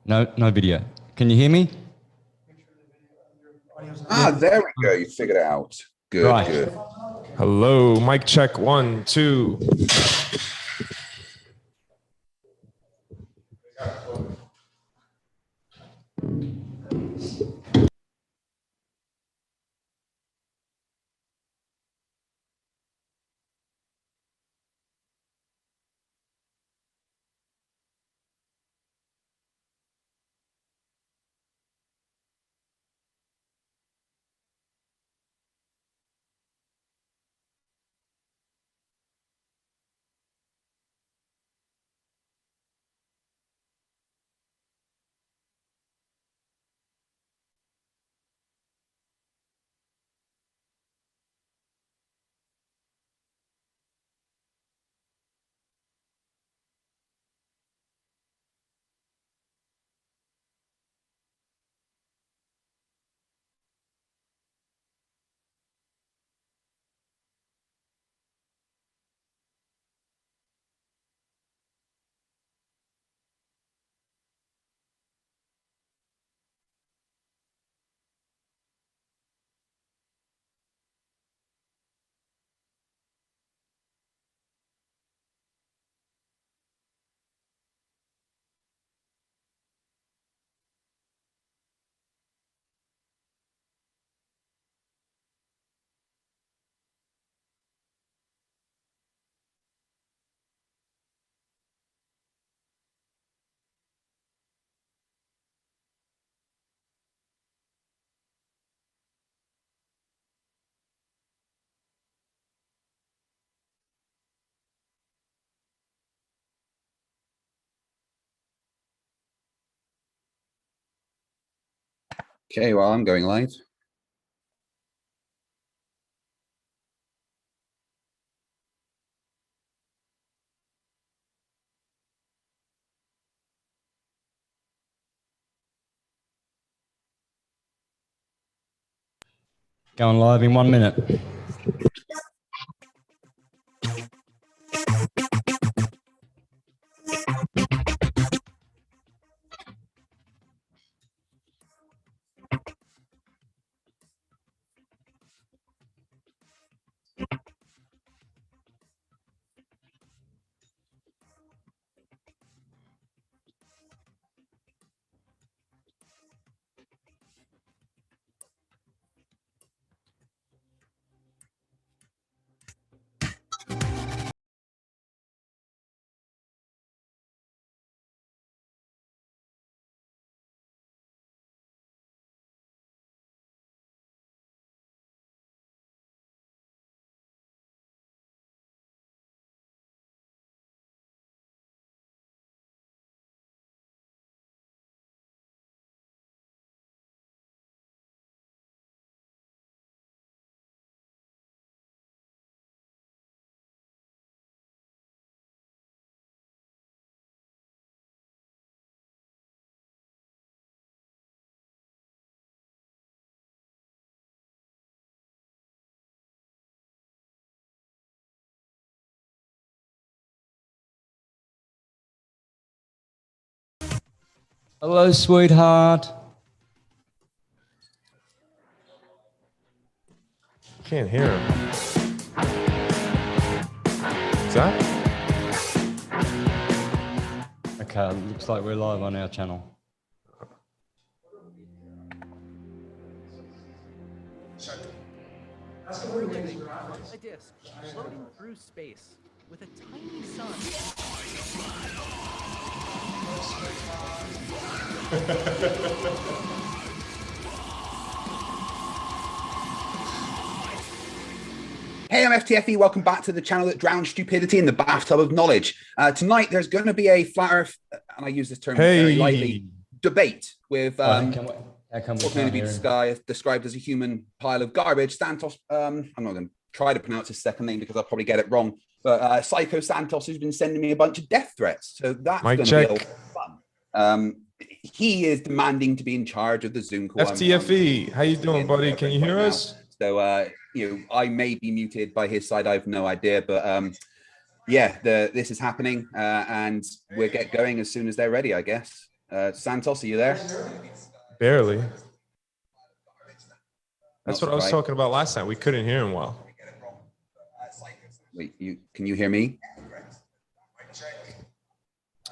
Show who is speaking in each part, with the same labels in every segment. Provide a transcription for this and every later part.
Speaker 1: No video. Can you hear me?
Speaker 2: There we go. You figured it out. Good,
Speaker 1: Right.
Speaker 2: good.
Speaker 3: Hello, mic check, 1, 2.
Speaker 2: Okay, well, I'm going live.
Speaker 1: Going live in 1 minute. Hello, sweetheart.
Speaker 3: Can't hear him. Is that?
Speaker 1: Okay, looks like we're live on our channel.
Speaker 4: A disk floating through space with a tiny sun.
Speaker 2: Hey, I'm FTFE. Welcome back to the channel that drowns stupidity in the bathtub of knowledge. Tonight, there's going to be a flat Earth, and I use this term very lightly, debate with
Speaker 1: How come we
Speaker 2: what's going to be described as a human pile of garbage. Santos, I'm not going to try to pronounce his second name because I'll probably get it wrong. But Psycho Santos has been sending me a bunch of death threats. So that's going to be a lot of fun. He is demanding to be in charge of the Zoom call.
Speaker 3: FTFE, how you doing, buddy? Can you hear us?
Speaker 2: So, I may be muted by his side. I have no idea, but yeah, this is happening, and we'll get going as soon as they're ready, I guess. Santos, are you there?
Speaker 3: Barely. That's
Speaker 2: Not
Speaker 3: what I was
Speaker 2: quite.
Speaker 3: talking about last time. We couldn't hear him well.
Speaker 2: Wait, can you hear me?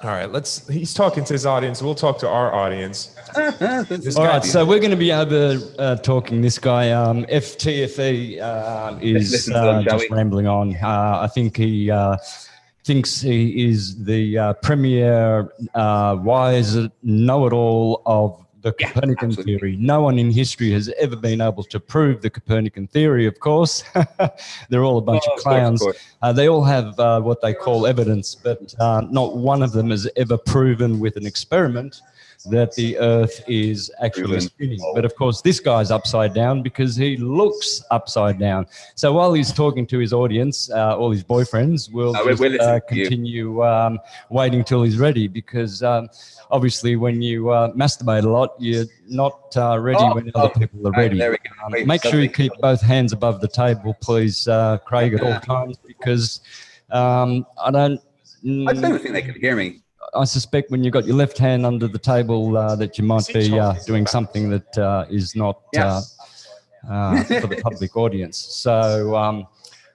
Speaker 3: All right, he's talking to his audience. We'll talk to our audience.
Speaker 1: All right, so we're going to be over talking. This guy, FTFE, is
Speaker 2: listen to them, shall
Speaker 1: just
Speaker 2: we?
Speaker 1: rambling on. I think he thinks he is the premier wise know-it-all of the Copernican
Speaker 2: absolutely.
Speaker 1: theory. No one in history has ever been able to prove the Copernican theory, of course. They're all a bunch of clowns. They all have what they call evidence, but not one of them has ever proven with an experiment that the Earth is actually spinning. But of course, this guy's upside down because he looks upside down. So while he's talking to his audience, all his boyfriends, we'll just continue waiting till he's ready, because obviously when you masturbate a lot, you're not ready when other people are ready.
Speaker 2: There we go.
Speaker 1: Make sure you keep both hands above the table, please, Craig, at all times, because I don't
Speaker 2: think they can hear me.
Speaker 1: I suspect when you've got your left hand under the table that you might be doing something that is not for the public audience. So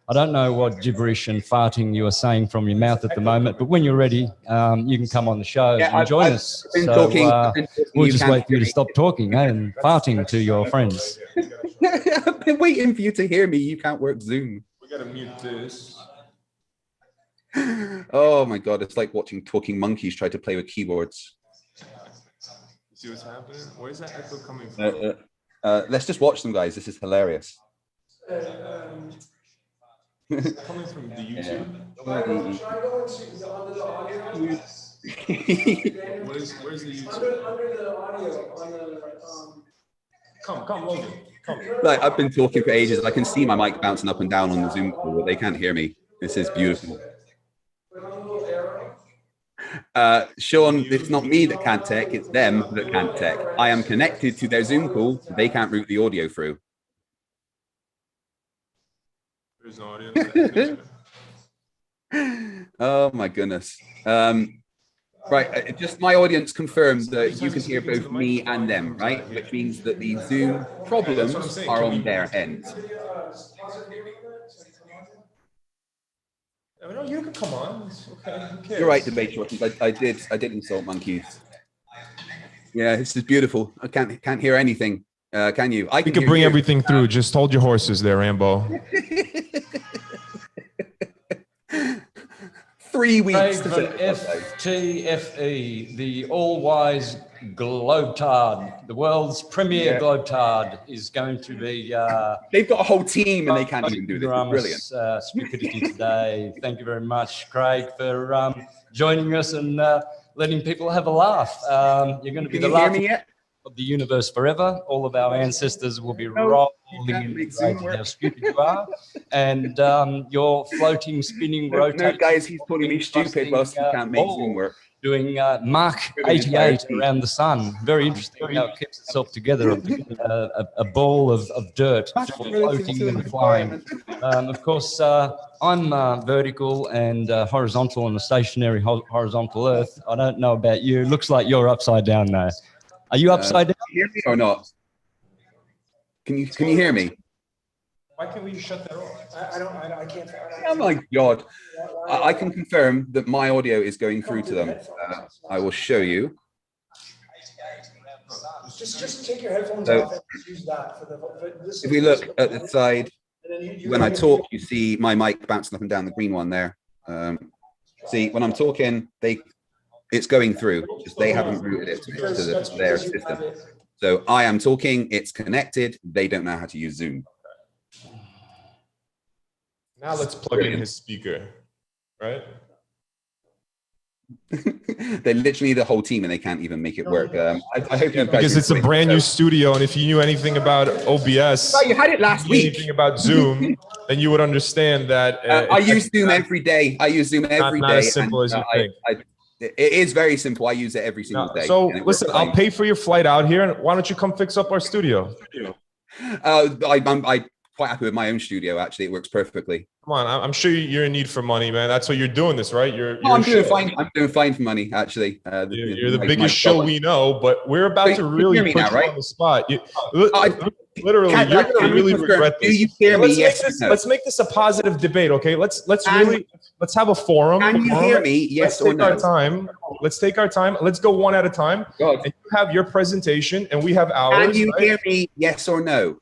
Speaker 1: I don't know what gibberish and farting you are saying from your mouth at the moment, but when you're ready, you can come on the show and join us. So we'll just wait for you to stop talking and farting to your friends.
Speaker 2: I've been waiting for you to hear me. You can't work Zoom.
Speaker 3: We gotta mute this.
Speaker 2: Oh my God, it's like watching talking monkeys try to play with keyboards.
Speaker 3: You see what's happening? Where's that echo coming from?
Speaker 2: Let's just watch them, guys. This is hilarious.
Speaker 3: Coming from the YouTube? Where's the YouTube?
Speaker 5: Under the audio on the
Speaker 3: Come, Logan. Come.
Speaker 2: Like, I've been talking for ages. I can see my mic bouncing up and down on the Zoom call, but they can't hear me. This is beautiful. Sean, it's not me that can't tech, it's them that can't tech. I am connected to their Zoom call, they can't route the audio through.
Speaker 3: There's no audio.
Speaker 2: Oh my goodness. Right, just my audience confirms that you can hear both me and them, right? Which means that the Zoom problems are on their end.
Speaker 3: No, you can come on. It's okay. Who cares?
Speaker 2: You're right, debate shorties. I did insult monkeys. Yeah, this is beautiful. I can't hear anything. Can you?
Speaker 3: We can bring everything through. Just hold your horses there, Rambo.
Speaker 2: 3 weeks.
Speaker 1: Craig from FTFE, the all-wise globetard, the world's premier globetard, is going to be...
Speaker 2: They've got a whole team and they can't even do this. It's brilliant.
Speaker 1: Stupidity today. Thank you very much, Craig, for joining us and letting people have a laugh. You're going to be the laughing of the universe forever. All of our ancestors will be rolling in how stupid you are. And your floating, spinning, rotating...
Speaker 2: No, guys, he's calling me stupid whilst he can't make Zoom work.
Speaker 1: Doing Mach 88 around the sun. Very interesting how it keeps itself together. A ball of dirt floating and flying. Of course, I'm vertical and horizontal on a stationary horizontal Earth. I don't know about you. It looks like you're upside down though. Are you upside down?
Speaker 2: Can you hear me or not? Can you hear me?
Speaker 3: Why can't we shut that off?
Speaker 5: I can't.
Speaker 2: Oh my God. I can confirm that my audio is going through to them. I will show you.
Speaker 5: Just take your headphones off and use that for this.
Speaker 2: If we look at the side, when I talk, you see my mic bouncing up and down, the green one there. See, when I'm talking, it's going through. Just they haven't routed it to their system. So I am talking, it's connected. They don't know how to use Zoom.
Speaker 3: Now let's plug in his speaker, right?
Speaker 2: They're literally the whole team and they can't even make it work. I hope you guys
Speaker 3: because it's a brand new studio, and if you knew anything about OBS,
Speaker 2: you had it last week.
Speaker 3: Anything about Zoom, then you would understand that.
Speaker 2: I use Zoom every day. I use Zoom every day.
Speaker 3: Not as simple as you think.
Speaker 2: It is very simple. I use it every single day.
Speaker 3: So listen, I'll pay for your flight out here, and why don't you come fix up our studio?
Speaker 2: I quite happy with my own studio. Actually, it works perfectly.
Speaker 3: Come on, I'm sure you're in need for money, man. That's why you're doing this, right?
Speaker 2: I'm doing fine. I'm doing fine for money, actually.
Speaker 3: You're the biggest show we know, but we're about to really put you on the spot. Literally, you're going to really regret this.
Speaker 2: Do you hear me? Yes.
Speaker 3: Let's make this a positive debate, okay? Let's have a forum.
Speaker 2: Can you hear me? Yes or no?
Speaker 3: Let's take our time. Let's go one at a time. And you have your presentation, and we have ours.
Speaker 2: Can you hear me? Yes or no?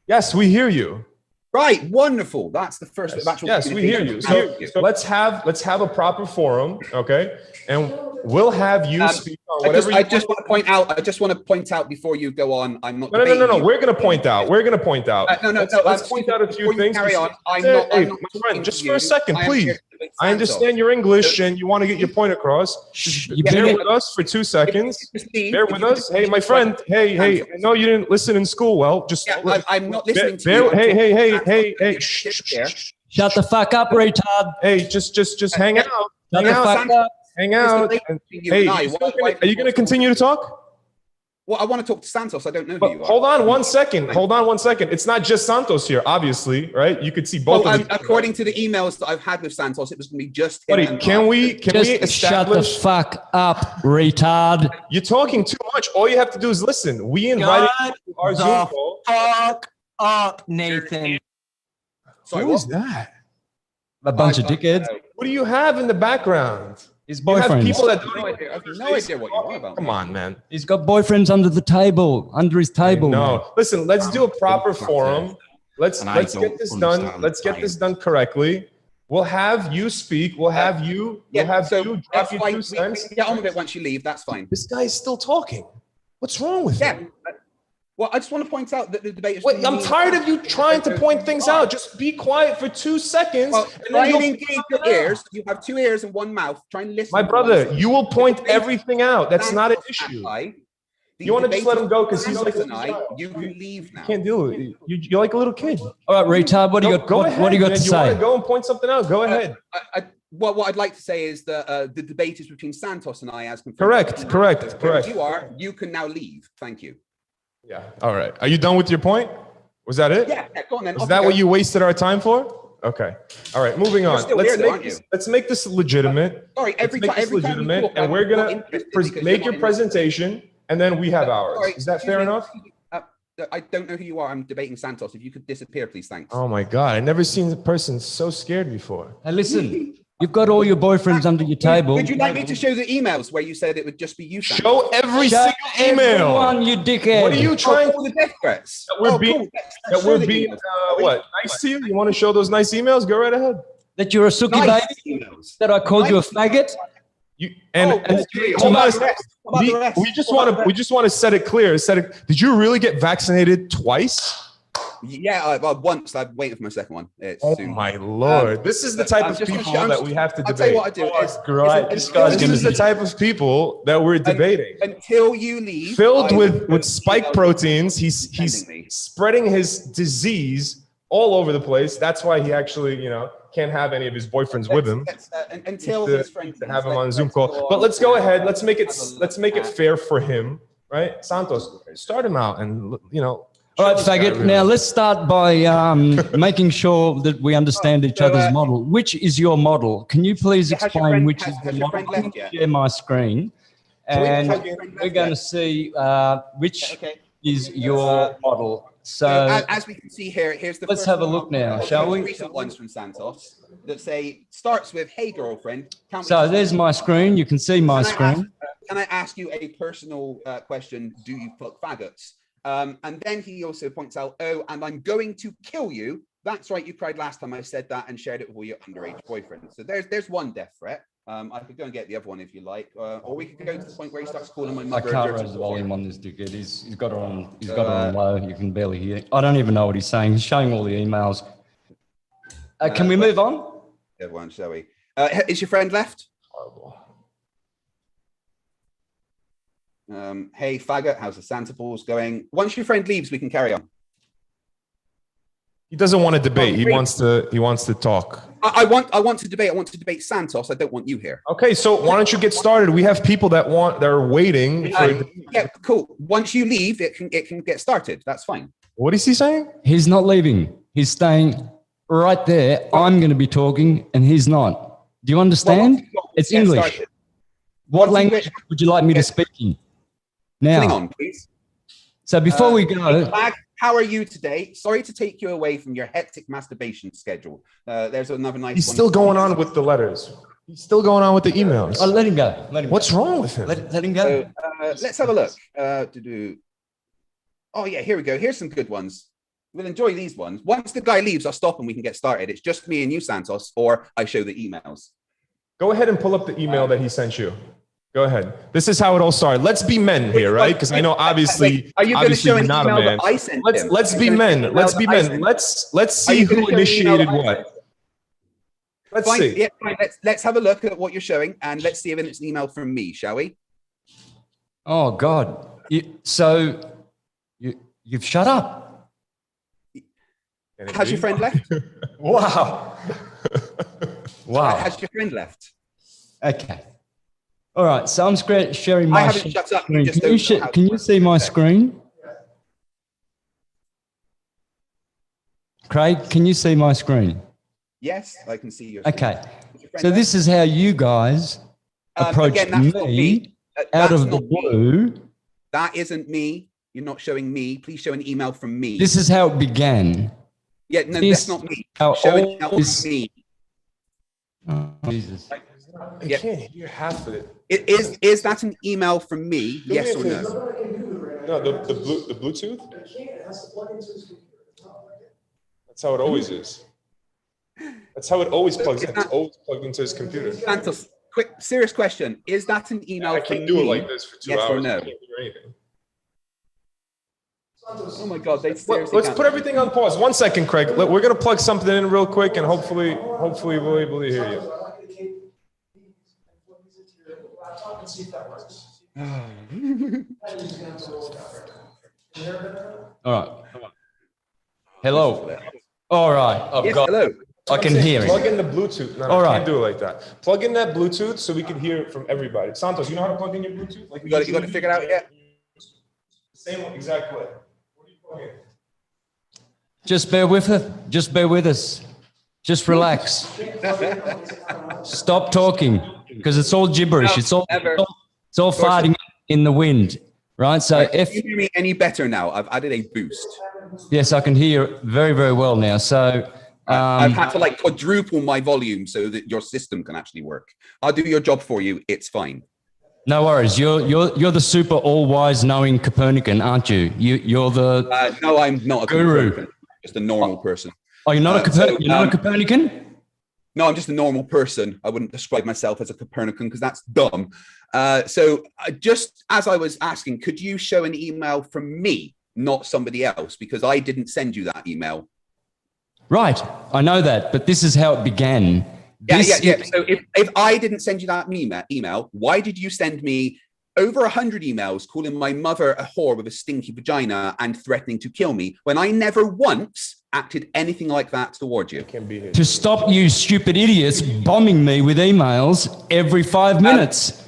Speaker 3: Yes, we hear you.
Speaker 2: Right, wonderful. That's the first actual.
Speaker 3: Yes, we hear you. So let's have a proper forum, okay? And we'll have you speak on whatever.
Speaker 2: I just want to point out before you go on. I'm not.
Speaker 3: No. We're going to point out. Let's point out a few things.
Speaker 2: Carry on.
Speaker 3: I'm not my friend, just for a second, please. I understand your English and you want to get your point across. Bear with us for 2 seconds. Bear with us. Hey, my friend. Hey. I know you didn't listen in school. Well, just.
Speaker 2: I'm not listening to you.
Speaker 3: Hey.
Speaker 1: Shut the fuck up, retard.
Speaker 3: Hey, just hang out. Hang out. Hey, are you going to continue to talk?
Speaker 2: Well, I want to talk to Santos. I don't know who you are.
Speaker 3: Hold on 1 second. It's not just Santos here, obviously, right? You could see both of them.
Speaker 2: According to the emails that I've had with Santos, it was going to be just him.
Speaker 3: Buddy, can we establish?
Speaker 1: Shut the fuck up, retard.
Speaker 3: You're talking too much. All you have to do is listen. We invited you to our Zoom call.
Speaker 6: Fuck up, Nathan.
Speaker 2: Sorry,
Speaker 3: Who is that?
Speaker 1: A bunch of dickheads.
Speaker 3: What do you have in the background?
Speaker 1: His boyfriends.
Speaker 3: People that
Speaker 2: I have no idea what you're on about.
Speaker 3: Come on, man.
Speaker 1: He's got boyfriends under his table.
Speaker 3: No, listen. Let's do a proper forum. Let's get this done. Let's get this done correctly. We'll have you speak. We'll have you. We'll have you drop your 2 cents.
Speaker 2: Get on with it once you leave. That's fine.
Speaker 3: This guy is still talking. What's wrong with him?
Speaker 2: Well, I just want to point out that the debate is.
Speaker 3: Wait, I'm tired of you trying to point things out. Just be quiet for 2 seconds.
Speaker 2: Well, try and engage your ears. You have 2 ears and 1 mouth. Try and listen.
Speaker 3: My brother, you will point everything out. That's not an issue. You want to just let him go because he's like
Speaker 2: you can leave now.
Speaker 3: You can't do it. You're like a little kid.
Speaker 1: All right, retard. What do you got?
Speaker 3: Go ahead,
Speaker 1: what do you got to
Speaker 3: you
Speaker 1: say?
Speaker 3: Want to go and point something out? Go ahead.
Speaker 2: What I'd like to say is that the debate is between Santos and I, as confirmed.
Speaker 3: Correct.
Speaker 2: You can now leave. Thank you.
Speaker 3: Yeah. All right. Are you done with your point? Was that it?
Speaker 2: Yeah. Go on then.
Speaker 3: Is that what you wasted our time for? Okay. All right. Moving on. Let's make this legitimate.
Speaker 2: Sorry. Every time
Speaker 3: and we're gonna make your presentation, and then we have ours.
Speaker 2: Sorry,
Speaker 3: is that fair enough?
Speaker 2: I don't know who you are. I'm debating Santos. If you could disappear, please. Thanks.
Speaker 3: Oh my God! I never seen a person so scared before.
Speaker 1: Hey, listen. You've got all your boyfriends under your table.
Speaker 2: Would you like me to show the emails where you said it would just be you? Santos?
Speaker 3: Show every single email.
Speaker 1: Everyone, you dickhead.
Speaker 3: What are you trying
Speaker 2: to the death threats?
Speaker 3: That we're being what? Nice to you? You want to show those nice emails? Go right ahead.
Speaker 1: That you're a suki baby? That I called you a faggot?
Speaker 3: We just want to set it clear. Did you really get vaccinated twice?
Speaker 2: Yeah, once. I'm waiting for my second one.
Speaker 3: Soon. My Lord. This is the type of people that we have to debate.
Speaker 2: I'll tell you what I do.
Speaker 3: This is the type of people that we're debating.
Speaker 2: Until you leave.
Speaker 3: Filled with spike proteins. He's spreading his disease all over the place. That's why he actually, can't have any of his boyfriends with him.
Speaker 2: Until his friends
Speaker 3: to have him on a Zoom call. But let's go ahead. Let's make it fair for him, right? Santos, start him out and,
Speaker 1: All right, faggot. Now let's start by making sure that we understand each other's model. Which is your model? Can you please explain which is the model? I'll share my screen, and we're going to see which is your model. So
Speaker 2: as we can see here, here's the.
Speaker 3: Let's have a look now, shall we?
Speaker 2: Recent ones from Santos that starts with "Hey girlfriend."
Speaker 1: So there's my screen. You can see my screen.
Speaker 2: Can I ask you a personal question? Do you fuck faggots? And then he also points out, and I'm going to kill you. That's right, you cried last time I said that and shared it with all your underage boyfriends. So there's one death threat. I could go and get the other one if you like, or we could go to the point where he starts calling my mother.
Speaker 1: I can't raise the volume on this dickhead. He's got it on. He's got it on low. You can barely hear. I don't even know what he's saying. He's showing all the emails. Can we move on?
Speaker 2: Everyone, shall we? Is your friend left?
Speaker 3: Horrible.
Speaker 2: Hey faggot, how's the Santa balls going? Once your friend leaves, we can carry on.
Speaker 3: He doesn't want to debate. He wants to talk.
Speaker 2: I want to debate. I want to debate Santos. I don't want you here.
Speaker 3: Okay, so why don't you get started? We have people that are waiting.
Speaker 2: Yeah, cool. Once you leave, it can get started. That's fine.
Speaker 3: What is he saying?
Speaker 1: He's not leaving. He's staying right there. I'm going to be talking and he's not. Do you understand? It's English. What language would you like me to speak in? Now.
Speaker 2: Hang on, please.
Speaker 1: So before we go.
Speaker 2: How are you today? Sorry to take you away from your hectic masturbation schedule. There's another nice one.
Speaker 3: He's still going on with the letters. He's still going on with the emails.
Speaker 1: Oh, let him go.
Speaker 3: What's wrong with him?
Speaker 1: Let him go.
Speaker 2: So, let's have a look. Oh, yeah, here we go. Here's some good ones. We'll enjoy these ones. Once the guy leaves, I'll stop and we can get started. It's just me and you, Santos, or I show the emails.
Speaker 3: Go ahead and pull up the email that he sent you. Go ahead. This is how it all started. Let's be men here, right? Because I know obviously,
Speaker 2: are you going to show an
Speaker 3: not a
Speaker 2: email
Speaker 3: man.
Speaker 2: that I sent him?
Speaker 3: Let's be men. Let's be men. Let's see who initiated what. Let's see.
Speaker 2: Yeah, fine. Let's have a look at what you're showing and let's see if it's an email from me, shall we?
Speaker 1: Oh God! You've shut up.
Speaker 2: Has your friend left?
Speaker 3: Wow. Wow.
Speaker 2: Has your friend left?
Speaker 1: Okay. All right. So I'm sharing my
Speaker 2: screen. Shut up.
Speaker 1: Can you see my screen? Craig, can you see my screen?
Speaker 2: Yes, I can see your screen.
Speaker 1: Okay. So this is how you guys approached me out of the blue.
Speaker 2: That isn't me. You're not showing me. Please show an email from me.
Speaker 1: This is how it began.
Speaker 2: Yeah, no, that's not me. Show an email from me.
Speaker 1: Oh, Jesus.
Speaker 3: I can't hear half of it.
Speaker 2: Is that an email from me? Yes or no?
Speaker 3: No, the Bluetooth? That's how it always is. That's how it always plugs in. It's always plugged into his computer.
Speaker 2: Santos, quick, serious question. Is that an email from me?
Speaker 3: I can't do it like this for 2 hours.
Speaker 2: Or no?
Speaker 3: I can't do anything.
Speaker 2: Oh my God! Let's
Speaker 3: put everything on pause. 1 second, Craig. We're gonna plug something in real quick, and hopefully we'll be able to hear you.
Speaker 1: All right. Hello. All right. I've got.
Speaker 2: Hello.
Speaker 1: I can hear it.
Speaker 3: Plug in the Bluetooth. No, I can't do it like that. Plug in that Bluetooth so we can hear it from everybody. Santos, you know how to plug in your Bluetooth? Like
Speaker 2: you got to figure it out yet?
Speaker 3: Same exact way.
Speaker 1: Just bear with it. Just bear with us. Just relax. Stop talking because it's all gibberish. It's all farting in the wind, right? So
Speaker 2: can you hear me any better now? I've added a boost.
Speaker 1: Yes, I can hear you very, very well now. So
Speaker 2: I've had to like quadruple my volume so that your system can actually work. I'll do your job for you. It's fine.
Speaker 1: No worries. You're the super all-wise knowing Copernican, aren't you? You're the
Speaker 2: no, I'm not a
Speaker 1: guru.
Speaker 2: Copernican. Just a normal person.
Speaker 1: Oh, you're not a Copernican? You're not a Copernican?
Speaker 2: No, I'm just a normal person. I wouldn't describe myself as a Copernican because that's dumb. So just as I was asking, could you show an email from me, not somebody else? Because I didn't send you that email.
Speaker 1: Right. I know that, but this is how it began.
Speaker 2: Yeah. So if I didn't send you that email, why did you send me over 100 emails calling my mother a whore with a stinky vagina and threatening to kill me when I never once acted anything like that toward you?
Speaker 1: To stop you stupid idiots bombing me with emails every 5 minutes.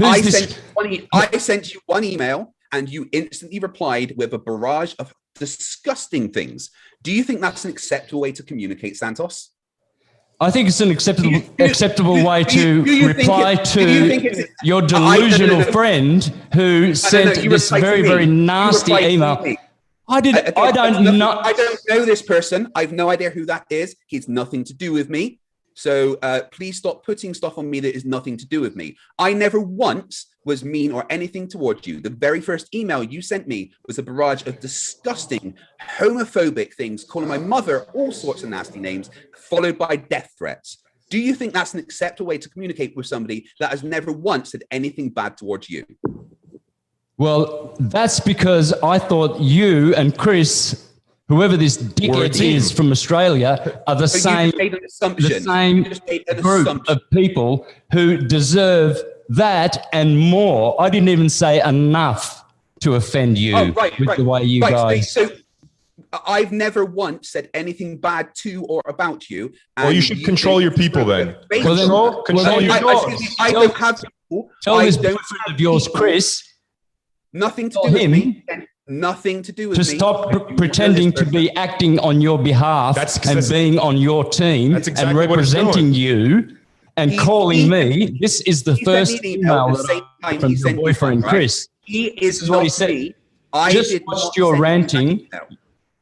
Speaker 2: I sent you one email and you instantly replied with a barrage of disgusting things. Do you think that's an acceptable way to communicate, Santos?
Speaker 1: I think it's an acceptable way to reply to your delusional friend who sent this very, very nasty email. I don't
Speaker 2: know this person. I have no idea who that is. He's nothing to do with me. So please stop putting stuff on me that is nothing to do with me. I never once was mean or anything towards you. The very first email you sent me was a barrage of disgusting, homophobic things, calling my mother all sorts of nasty names, followed by death threats. Do you think that's an acceptable way to communicate with somebody that has never once said anything bad towards you?
Speaker 1: Well, that's because I thought you and Chris, whoever this dickhead is from Australia, are the same group of people who deserve that and more. I didn't even say enough to offend you with the way you guys...
Speaker 2: So I've never once said anything bad to or about you.
Speaker 3: Well, you should control your people then. Control your dogs.
Speaker 2: I don't have people.
Speaker 1: Tell this boyfriend of yours, Chris.
Speaker 2: Nothing to do with me. Nothing to do with
Speaker 1: to
Speaker 2: me.
Speaker 1: stop pretending to be acting on your behalf and being on your team and representing you and calling me. This is the first email that I from your boyfriend, Chris.
Speaker 2: He is
Speaker 1: what
Speaker 2: not
Speaker 1: he said.
Speaker 2: me.
Speaker 1: Just watched your ranting.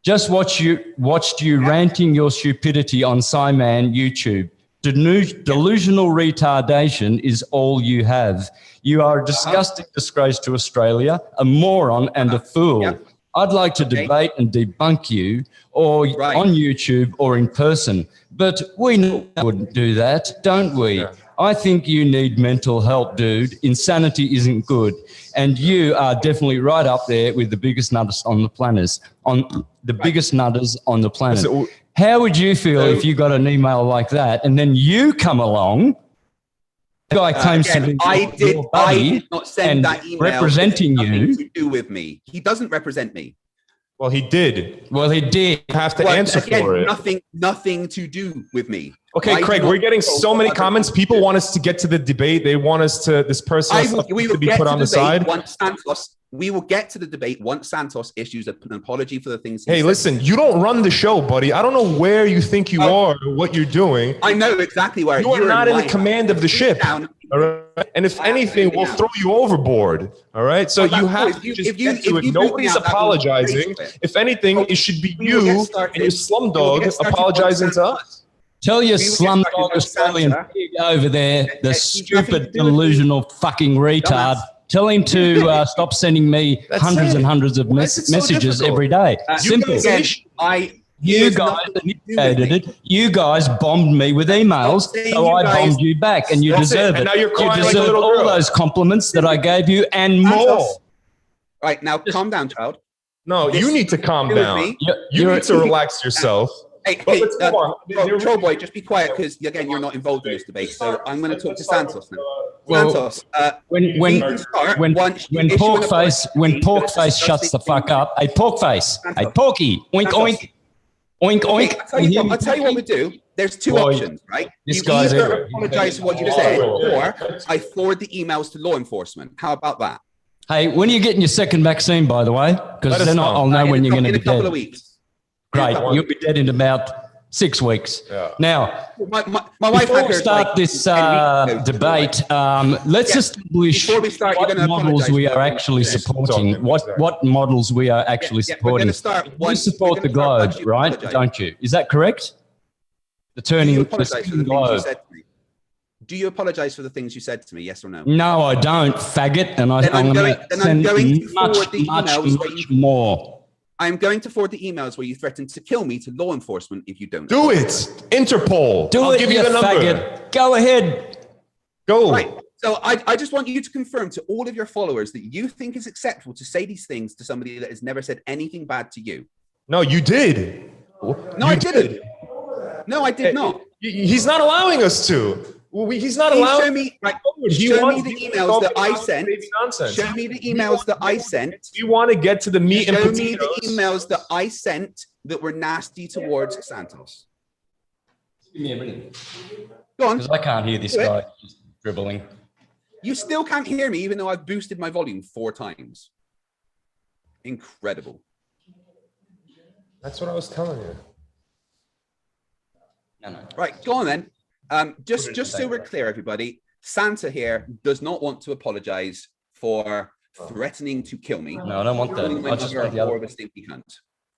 Speaker 1: Just watched you ranting your stupidity on Simon YouTube. Delusional retardation is all you have. You are a disgusting disgrace to Australia, a moron and a fool. I'd like to debate and debunk you or on YouTube or in person, but we wouldn't do that, don't we? Yeah. I think you need mental help, dude. Insanity isn't good. And you are definitely right up there with the biggest nutters on the planet. How would you feel if you got an email like that and then you come along, the guy claims to be
Speaker 2: I did not send that email
Speaker 1: representing you.
Speaker 2: To do with me. He doesn't represent me.
Speaker 3: Well, he did.
Speaker 1: You
Speaker 3: have to answer for it.
Speaker 2: Nothing to do with me.
Speaker 3: Okay, Craig, we're getting so many comments. People want us to get to the debate. They want us to, this person to be put on the side.
Speaker 2: We will get to the debate once Santos issues an apology for the things.
Speaker 3: Hey, listen, you don't run the show, buddy. I don't know where you think you are or what you're doing.
Speaker 2: I know exactly where
Speaker 3: you are. Not in the command of the ship. All right? And if anything, we'll throw you overboard. All right. So you have to just get to it. Nobody's apologizing. If anything, it should be you and your slumdog apologizing to us.
Speaker 1: Tell your slumdog Australian pig over there, the stupid, delusional fucking retard. Tell him to stop sending me hundreds and hundreds of messages every day. Simple. You guys initiated it. You guys bombed me with emails, so I bombed you back, and you deserve it.
Speaker 3: And now you're crying
Speaker 1: you deserve all those compliments that I gave you and more.
Speaker 2: Right, now calm down, child.
Speaker 3: No, you need to calm down. You need to relax yourself.
Speaker 2: Hey, Troll Boy, just be quiet because, again, you're not involved in this debate. So I'm going to talk to Santos now. Santos,
Speaker 1: when Porkface shuts the fuck up, hey Porkface, hey Porky, oink oink, oink oink.
Speaker 2: I'll tell you what we do. There's two options, right? You either apologize for what you said, or I forward the emails to law enforcement. How about that?
Speaker 1: Hey, when are you getting your second vaccine, by the way? Because then I'll know when you're going to be dead.
Speaker 2: In a couple of weeks.
Speaker 1: Great, you'll be dead in about 6 weeks. Yeah. Now,
Speaker 2: my wife
Speaker 1: before we start this debate, let's establish what models we are actually supporting. What models we are actually supporting. You support the globe, right? Don't you? Is that correct? The turning the globe.
Speaker 2: Do you apologize for the things you said to me? Yes or no?
Speaker 1: No, I don't, faggot. And I'm going to send much more.
Speaker 2: I'm going to forward the emails where you threatened to kill me to law enforcement if you don't.
Speaker 3: Do it. Interpol.
Speaker 1: I'll give you the number. Faggot. Go ahead.
Speaker 3: Go.
Speaker 2: Right. So I just want you to confirm to all of your followers that you think it's acceptable to say these things to somebody that has never said anything bad to you.
Speaker 3: No, you did.
Speaker 2: No, I didn't. No, I did not.
Speaker 3: He's not allowing us to. He's not allowed.
Speaker 2: Show me the emails that I sent. Show me the emails that I sent.
Speaker 3: We want to get to the meat and potatoes.
Speaker 2: Show me the emails that I sent that were nasty towards Santos.
Speaker 1: Give me a minute.
Speaker 2: Go on.
Speaker 1: Because I can't hear this guy just dribbling.
Speaker 2: You still can't hear me, even though I've boosted my volume 4 times. Incredible.
Speaker 3: That's what I was telling you.
Speaker 2: No. Right, go on then. Just so we're clear, everybody, Santa here does not want to apologize for threatening to kill me.
Speaker 1: No, I don't want that. I just want the other.
Speaker 2: Of a stinky cunt,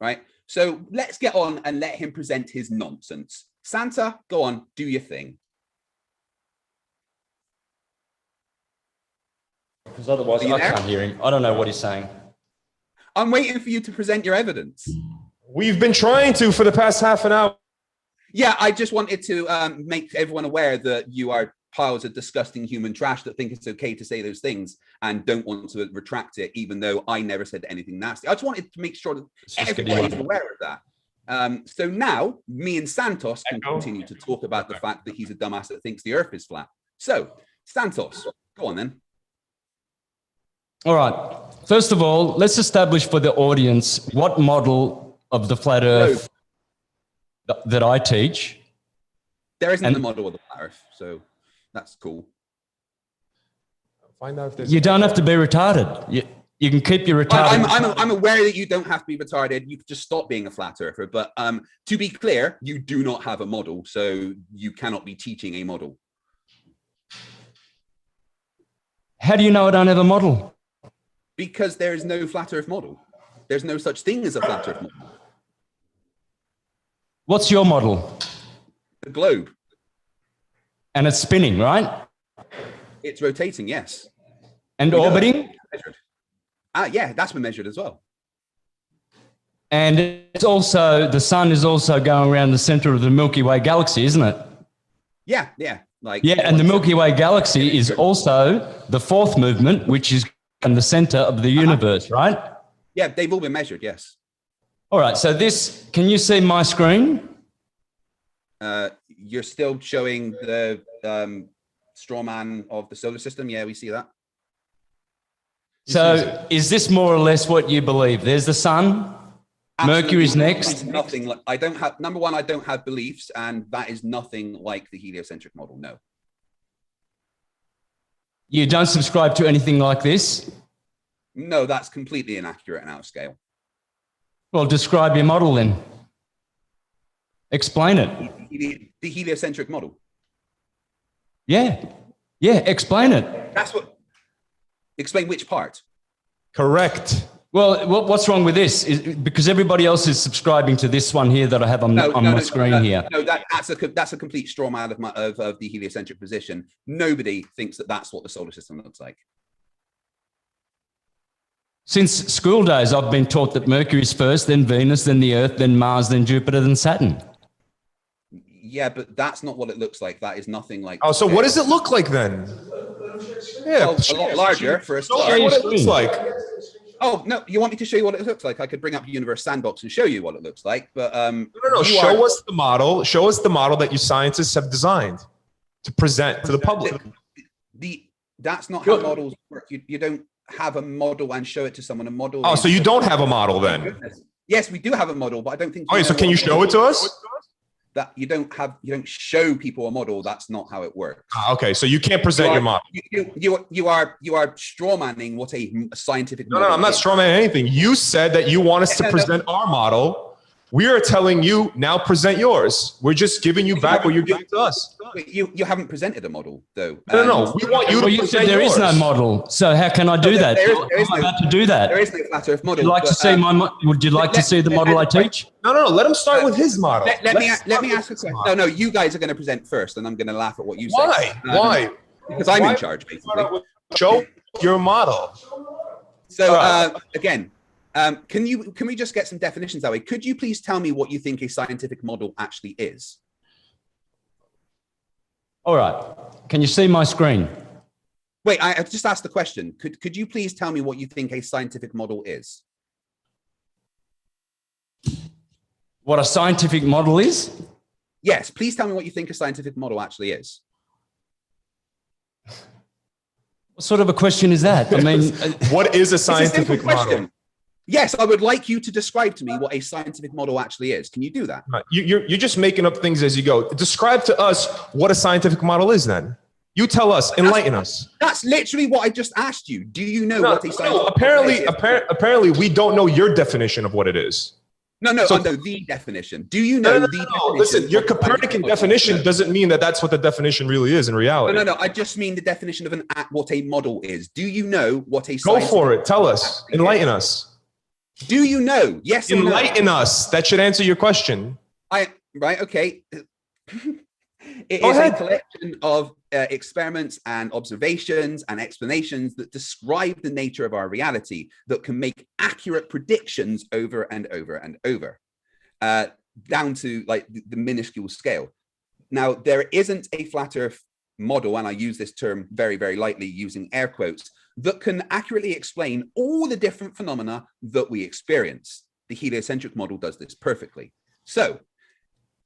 Speaker 2: right? So let's get on and let him present his nonsense. Santa, go on, do your thing.
Speaker 1: Because otherwise I can't hear him. I don't know what he's saying.
Speaker 2: I'm waiting for you to present your evidence.
Speaker 3: We've been trying to for the past half an hour.
Speaker 2: Yeah, I just wanted to make everyone aware that you are piles of disgusting human trash that think it's okay to say those things and don't want to retract it, even though I never said anything nasty. I just wanted to make sure that everybody's aware of that. So now, me and Santos can continue to talk about the fact that he's a dumbass that thinks the Earth is flat. So, Santos, go on then.
Speaker 1: All right. First of all, let's establish for the audience what model of the flat Earth that I teach.
Speaker 2: There isn't a model of the flat Earth, so that's cool.
Speaker 3: Find out if there's
Speaker 1: you don't have to be retarded. You can keep your retarded.
Speaker 2: I'm aware that you don't have to be retarded. You could just stop being a flat earther. But to be clear, you do not have a model, so you cannot be teaching a model.
Speaker 1: How do you know I don't have a model?
Speaker 2: Because there is no flat earth model. There's no such thing as a flat earth model.
Speaker 1: What's your model?
Speaker 2: The globe.
Speaker 1: And it's spinning, right?
Speaker 2: It's rotating, yes.
Speaker 1: And orbiting?
Speaker 2: Yeah, that's been measured as well.
Speaker 1: And it's also, the sun is also going around the center of the Milky Way galaxy, isn't it?
Speaker 2: Yeah.
Speaker 1: And the Milky Way galaxy is also the fourth movement, which is in the center of the universe, right?
Speaker 2: Yeah, they've all been measured, yes.
Speaker 1: All right, so this, can you see my screen?
Speaker 2: You're still showing the straw man of the solar system. Yeah, we see that.
Speaker 1: So is this more or less what you believe? There's the sun, Mercury's next.
Speaker 2: Nothing like, I don't have, number one, I don't have beliefs, and that is nothing like the heliocentric model, no.
Speaker 1: You don't subscribe to anything like this?
Speaker 2: No, that's completely inaccurate and out of scale.
Speaker 1: Well, describe your model then. Explain it.
Speaker 2: The heliocentric model.
Speaker 1: Yeah, explain it.
Speaker 2: That's what, explain which part?
Speaker 3: Correct.
Speaker 1: Well, what's wrong with this? Because everybody else is subscribing to this one here that I have on my screen here.
Speaker 2: No, that's a complete straw man of the heliocentric position. Nobody thinks that that's what the solar system looks like.
Speaker 1: Since school days, I've been taught that Mercury's first, then Venus, then the Earth, then Mars, then Jupiter, then Saturn.
Speaker 2: Yeah, but that's not what it looks like. That is nothing like.
Speaker 3: Oh, so what does it look like then? Yeah,
Speaker 2: well, a lot larger for a start.
Speaker 3: Show what it looks like.
Speaker 2: Oh no, you want me to show you what it looks like? I could bring up Universe Sandbox and show you what it looks like. But
Speaker 3: no. Show us the model. Show us the model that you scientists have designed to present to the public.
Speaker 2: That's not how models work. You don't have a model and show it to someone. A model.
Speaker 3: Oh, so you don't have a model then?
Speaker 2: Yes, we do have a model, but I don't think.
Speaker 3: Oh, so can you show it to us?
Speaker 2: That you don't show people a model. That's not how it works.
Speaker 3: Okay, so you can't present your model.
Speaker 2: You are straw manning what a scientific model.
Speaker 3: No, I'm not straw manning anything. You said that you want us to present our model. We are telling you now present yours. We're just giving you back what you're giving to us.
Speaker 2: You haven't presented a model though.
Speaker 3: No. We want you to present
Speaker 1: there
Speaker 3: yours.
Speaker 1: Is no model. So how can I do that? I'm about to do that.
Speaker 2: There is no flat Earth model.
Speaker 1: Would you like to see would you like to see the model I teach?
Speaker 3: No. Let him start with his model.
Speaker 2: Let me ask a question. No, you guys are going to present first, and I'm going to laugh at what you say.
Speaker 3: Why?
Speaker 2: Because I'm in charge, basically.
Speaker 3: Show your model.
Speaker 2: So again. Can we just get some definitions that way? Could you please tell me what you think a scientific model actually is?
Speaker 1: All right. Can you see my screen?
Speaker 2: Wait, I just asked the question. Could you please tell me what you think a scientific model is?
Speaker 1: What a scientific model is?
Speaker 2: Yes, please tell me what you think a scientific model actually is.
Speaker 1: What sort of a question is that? I mean,
Speaker 3: what is a scientific model?
Speaker 2: Yes, I would like you to describe to me what a scientific model actually is. Can you do that?
Speaker 3: You're just making up things as you go. Describe to us what a scientific model is then. You tell us, enlighten us.
Speaker 2: That's literally what I just asked you. Do you know what a scientific model is?
Speaker 3: Apparently, we don't know your definition of what it is.
Speaker 2: No, the definition. Do you know the definition?
Speaker 3: Listen, your Copernican definition doesn't mean that that's what the definition really is in reality.
Speaker 2: No. I just mean the definition of what a model is. Do you know what a
Speaker 3: Go for it. Tell us. Enlighten us.
Speaker 2: Do you know? Yes or no?
Speaker 3: Enlighten us. That should answer your question.
Speaker 2: Right, okay. It
Speaker 3: Go
Speaker 2: is
Speaker 3: ahead.
Speaker 2: a collection of experiments and observations and explanations that describe the nature of our reality, that can make accurate predictions over and over and over, down to like the minuscule scale. Now, there isn't a flat Earth model, and I use this term very, very lightly using air quotes, that can accurately explain all the different phenomena that we experience. The heliocentric model does this perfectly. So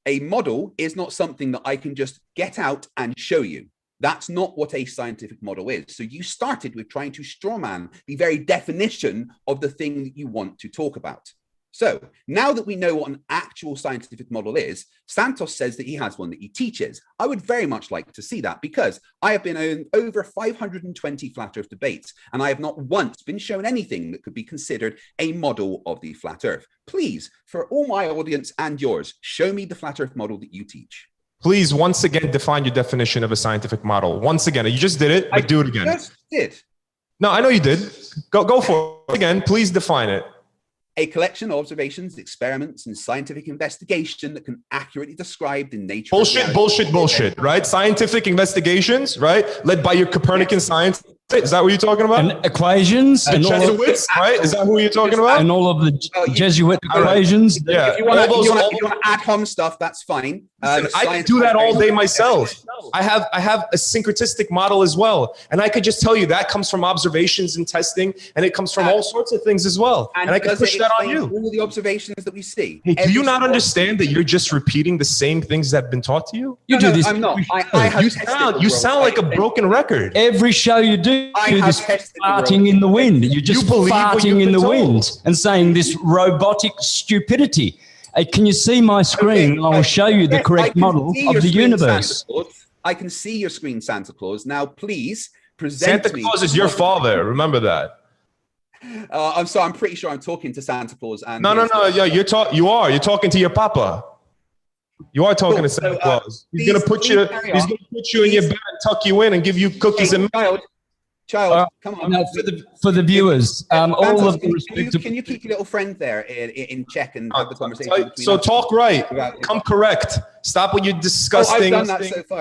Speaker 2: a model is not something that I can just get out and show you. That's not what a scientific model is. So you started with trying to strawman the very definition of the thing that you want to talk about. So now that we know what an actual scientific model is, Santos says that he has one that he teaches. I would very much like to see that because I have been on over 520 flat earth debates and I have not once been shown anything that could be considered a model of the flat earth. Please, for all my audience and yours, show me the flat earth model that you teach.
Speaker 3: Please, once again, define your definition of a scientific model. Once again, you just did it, but do it again.
Speaker 2: I just did.
Speaker 3: No, I know you did. Go for it. Again, please define it.
Speaker 2: A collection of observations, experiments, and scientific investigation that can accurately describe the nature
Speaker 3: bullshit, right? Scientific investigations, right? Led by your Copernican science. Is that what you're talking about?
Speaker 1: And equations.
Speaker 3: And Jesuits, right? Is that who you're talking about?
Speaker 1: And all of the Jesuit equations.
Speaker 2: Yeah. If you want to add hom stuff, that's fine.
Speaker 3: Listen, I can do that all day myself. I have a syncretistic model as well. And I could just tell you that comes from observations and testing, and it comes from all sorts of things as well. And I can push that on you.
Speaker 2: All the observations that we see.
Speaker 3: Hey, do you not understand that you're just repeating the same things that have been taught to you?
Speaker 1: You do this.
Speaker 2: I'm not.
Speaker 3: You sound like a broken record.
Speaker 1: Every show you do this farting in the wind. You're just farting in the wind and saying this robotic stupidity. Can you see my screen? I will show you the correct model of the universe.
Speaker 2: I can see your screen, Santa Claus. Now, please present
Speaker 3: Santa Claus is your father. Remember that.
Speaker 2: I'm sorry. I'm pretty sure I'm talking to Santa Claus. And
Speaker 3: no. Yeah, you're talking to your papa. You are talking to Santa Claus. He's gonna put you in your bed and tuck you in and give you cookies and milk.
Speaker 2: Child, come on.
Speaker 1: No, for the viewers, all of them.
Speaker 2: Can you keep your little friend there in check and have the conversation?
Speaker 3: So talk right. Come correct. Stop with your disgusting,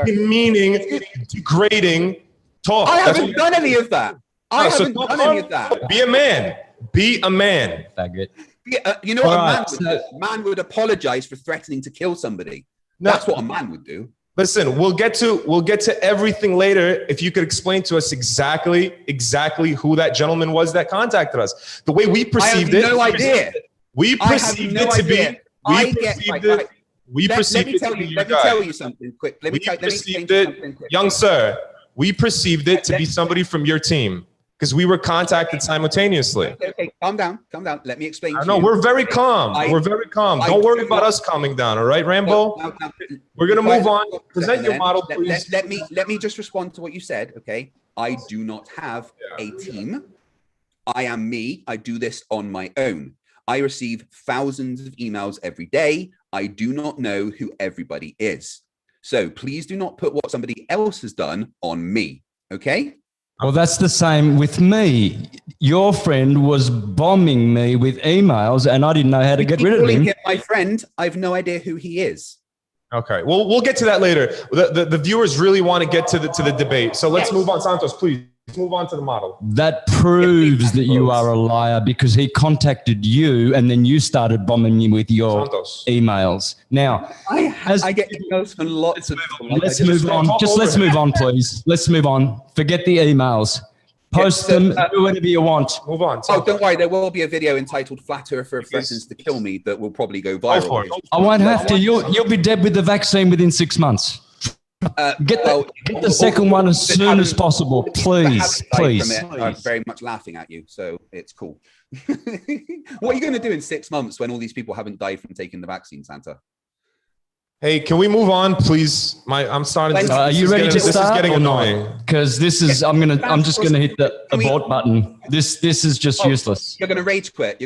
Speaker 3: demeaning, degrading talk.
Speaker 2: I haven't done any of that. I haven't done any of that.
Speaker 3: Be a man. Be a man.
Speaker 1: Faggot.
Speaker 2: You know what a man would do? A man would apologize for threatening to kill somebody. That's what a man would do.
Speaker 3: Listen, we'll get to everything later. If you could explain to us exactly who that gentleman was that contacted us. The way we perceived it.
Speaker 2: I have no idea.
Speaker 3: We perceived it to be. We perceived it to be your guy.
Speaker 2: Let me tell you something quick.
Speaker 3: Young sir, we perceived it to be somebody from your team because we were contacted simultaneously.
Speaker 2: Okay, calm down. Let me explain.
Speaker 3: No, we're very calm. We're very calm. Don't worry about us calming down. All right, Rambo. We're gonna move on. Present your model, please.
Speaker 2: Let me just respond to what you said. Okay, I do not have a team. I am me. I do this on my own. I receive thousands of emails every day. I do not know who everybody is. So please do not put what somebody else has done on me. Okay.
Speaker 1: Well, that's the same with me. Your friend was bombing me with emails and I didn't know how to get rid of him.
Speaker 2: My friend, I have no idea who he is.
Speaker 3: Okay, well, we'll get to that later. The viewers really want to get to the debate. So let's move on. Santos, please. Let's move on to the model.
Speaker 1: That proves that you are a liar because he contacted you and then you started bombing me with your emails. Now,
Speaker 2: I get emails from lots of people.
Speaker 1: Let's move on. Let's move on, please. Let's move on. Forget the emails. Post them, do whatever you want.
Speaker 3: Move on.
Speaker 2: Oh, don't worry. There will be a video entitled "Flat Earther Threatens to Kill Me" that will probably go viral.
Speaker 1: I won't have to. You'll be dead with the vaccine within 6 months. Get the second one as soon as possible, please.
Speaker 2: I'm very much laughing at you, so it's cool. What are you going to do in 6 months when all these people haven't died from taking the vaccine, Santa?
Speaker 3: Hey, can we move on, please? I'm starting.
Speaker 1: Are you ready to start?
Speaker 3: This is getting annoying.
Speaker 1: Because this is. I'm just gonna hit the abort button. This is just useless.
Speaker 2: You're gonna rage quit.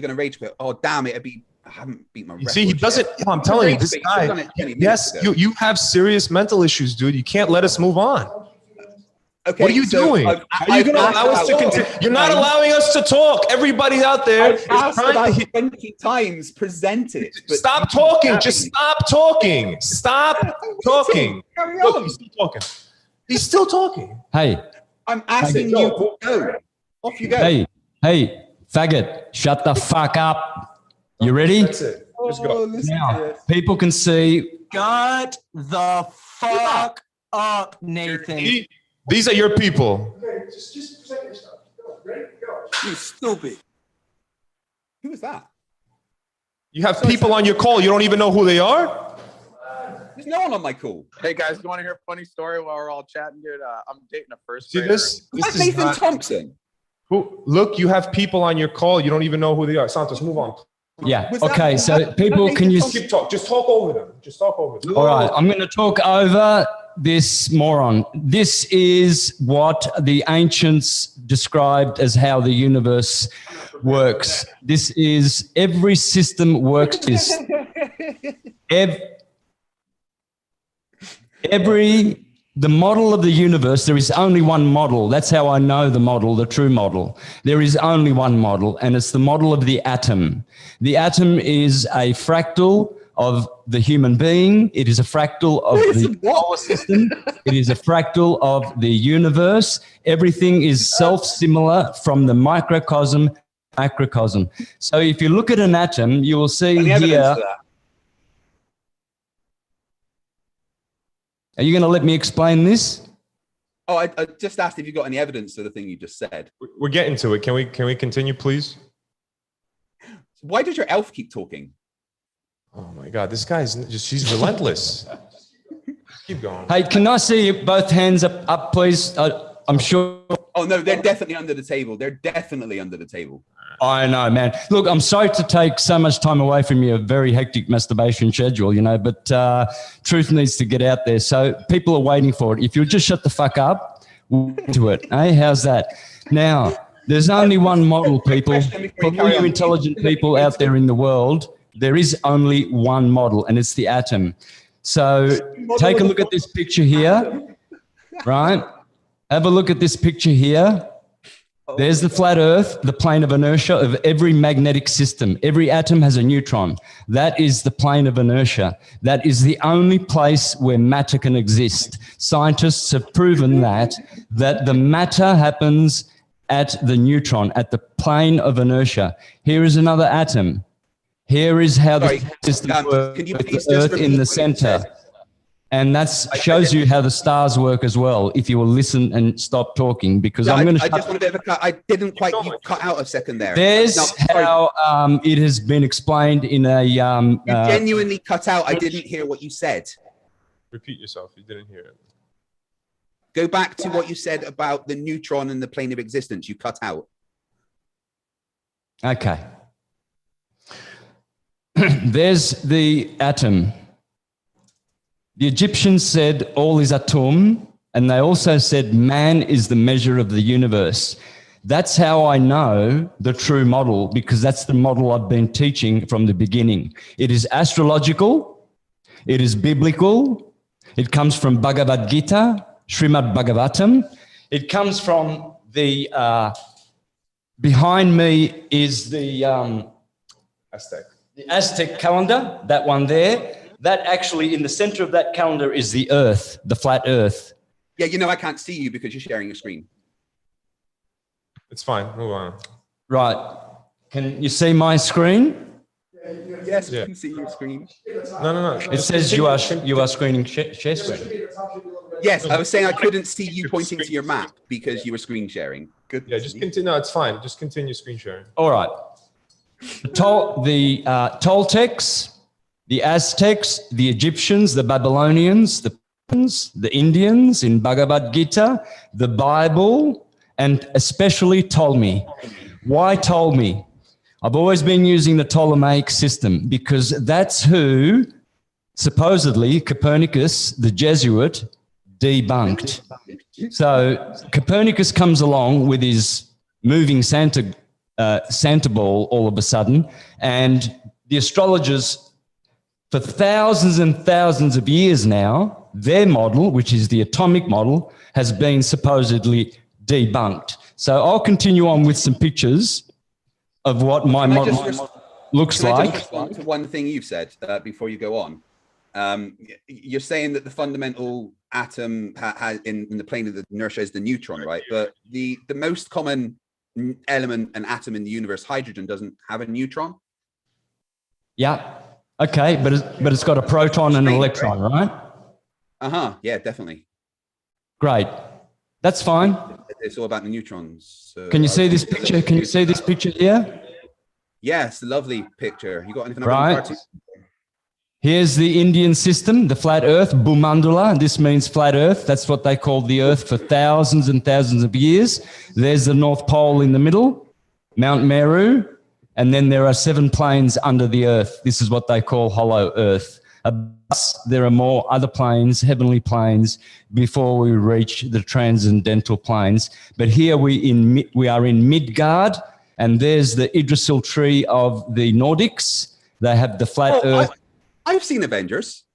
Speaker 2: Oh damn it! I haven't beat my record.
Speaker 3: See, he doesn't. I'm telling you, this guy. Yes, you have serious mental issues, dude. You can't let us move on. Okay, what are you doing? Are you going to allow us to continue? You're not allowing us to talk. Everybody out there is
Speaker 2: trying to 20 times present it.
Speaker 3: Stop talking. Just stop talking. Stop talking. Look, he's still talking. He's still talking.
Speaker 1: Hey.
Speaker 2: I'm asking you to go. Off you go.
Speaker 1: Hey, faggot, shut the fuck up. You ready?
Speaker 3: That's it. Just go.
Speaker 1: Now, people can see.
Speaker 6: Shut the fuck up, Nathan.
Speaker 3: These are your people.
Speaker 5: Okay, just present your stuff. Go, ready? Go.
Speaker 2: You stupid. Who is that?
Speaker 3: You have people on your call. You don't even know who they are?
Speaker 2: There's no one on my call.
Speaker 7: Hey guys, you want to hear a funny story while we're all chatting, dude? I'm dating a first
Speaker 3: grader.
Speaker 7: See
Speaker 3: this is
Speaker 2: Nathan Thompson.
Speaker 3: Look, you have people on your call. You don't even know who they are. Santos, move on,
Speaker 1: Yeah. Okay. So people, can you
Speaker 3: keep talk? Just talk over them. Just talk over them.
Speaker 1: All right. I'm going to talk over this moron. This is what the ancients described as how the universe works. This is every system works this. The model of the universe, there is only one model. That's how I know the model, the true model. There is only one model, and it's the model of the atom. The atom is a fractal of the human being. It is a fractal of the solar system. It is a fractal of the universe. Everything is self-similar from the microcosm to macrocosm. So if you look at an atom, you will see here. Are you going to let me explain this?
Speaker 2: Oh, I just asked if you got any evidence to the thing you just said.
Speaker 3: We're getting to it. Can we continue, please?
Speaker 2: Why does your elf keep talking?
Speaker 3: Oh my God, this guy's she's relentless. Keep going.
Speaker 1: Hey, can I see both hands up please? I'm sure.
Speaker 2: Oh no, they're definitely under the table. They're definitely under the table.
Speaker 1: I know, man. Look, I'm sorry to take so much time away from your very hectic masturbation schedule, you know, but truth needs to get out there. So people are waiting for it. If you'll just shut the fuck up, we'll get to it. Hey, how's that? Now, there's only one model, people. For all you intelligent people out there in the world, there is only one model, and it's the atom. So take a look at this picture here, right? Have a look at this picture here. There's the flat Earth, the plane of inertia of every magnetic system. Every atom has a neutron. That is the plane of inertia. That is the only place where matter can exist. Scientists have proven that the matter happens at the neutron, at the plane of inertia. Here is another atom. Here is how the system works with the Earth in the center. And that shows you how the stars work as well, if you will listen and stop talking, because I'm going to...
Speaker 2: I just want a bit of a cut. I didn't quite... You cut out a second there.
Speaker 1: There's how it has been explained in a...
Speaker 2: you genuinely cut out. I didn't hear what you said.
Speaker 3: Repeat yourself. You didn't hear it.
Speaker 2: Go back to what you said about the neutron and the plane of existence. You cut out.
Speaker 1: Okay. There's the atom. The Egyptians said all is atum, and they also said man is the measure of the universe. That's how I know the true model, because that's the model I've been teaching from the beginning. It is astrological. It is biblical. It comes from Bhagavad Gita, Srimad Bhagavatam. It comes from the... behind me is the...
Speaker 3: Aztec.
Speaker 1: The Aztec calendar, that one there. That actually, in the center of that calendar is the Earth, the flat Earth.
Speaker 2: Yeah, you know, I can't see you because you're sharing a screen.
Speaker 3: It's fine. Move on.
Speaker 1: Right. Can you see my screen?
Speaker 2: Yes, we can see your screen.
Speaker 3: No.
Speaker 1: It says you are screening share screen.
Speaker 2: Yes, I was saying I couldn't see you pointing to your map because you were screen sharing. Good.
Speaker 3: Yeah, just continue. No, it's fine. Just continue screen sharing.
Speaker 1: All right. The Toltecs, the Aztecs, the Egyptians, the Babylonians, the Persians, the Indians in Bhagavad Gita, the Bible, and especially Ptolemy. Why Ptolemy? I've always been using the Ptolemaic system because that's who supposedly Copernicus, the Jesuit, debunked. So Copernicus comes along with his moving Santa ball all of a sudden, and the astrologers for thousands and thousands of years now, their model, which is the atomic model, has been supposedly debunked. So I'll continue on with some pictures of what my model looks like.
Speaker 2: I just respond to one thing you've said before you go on? You're saying that the fundamental atom in the plane of the inertia is the neutron, right? But the most common element and atom in the universe, hydrogen, doesn't have a neutron.
Speaker 1: Yeah. Okay, but it's got a proton and an electron, right?
Speaker 2: Yeah, definitely.
Speaker 1: Great. That's fine.
Speaker 2: It's all about the neutrons. So
Speaker 1: can you see this picture? Can you see this picture here?
Speaker 2: Yes, lovely picture. You got anything
Speaker 1: right? Here's the Indian system, the flat Earth, Bhumandala. This means flat Earth. That's what they called the Earth for thousands and thousands of years. There's the North Pole in the middle, Mount Meru. And then there are 7 planes under the earth. This is what they call hollow earth. There are more other planes, heavenly planes, before we reach the transcendental planes. But here we are in Midgard, and there's the Yggdrasil tree of the Nordics. They have the flat earth.
Speaker 2: I've seen Avengers.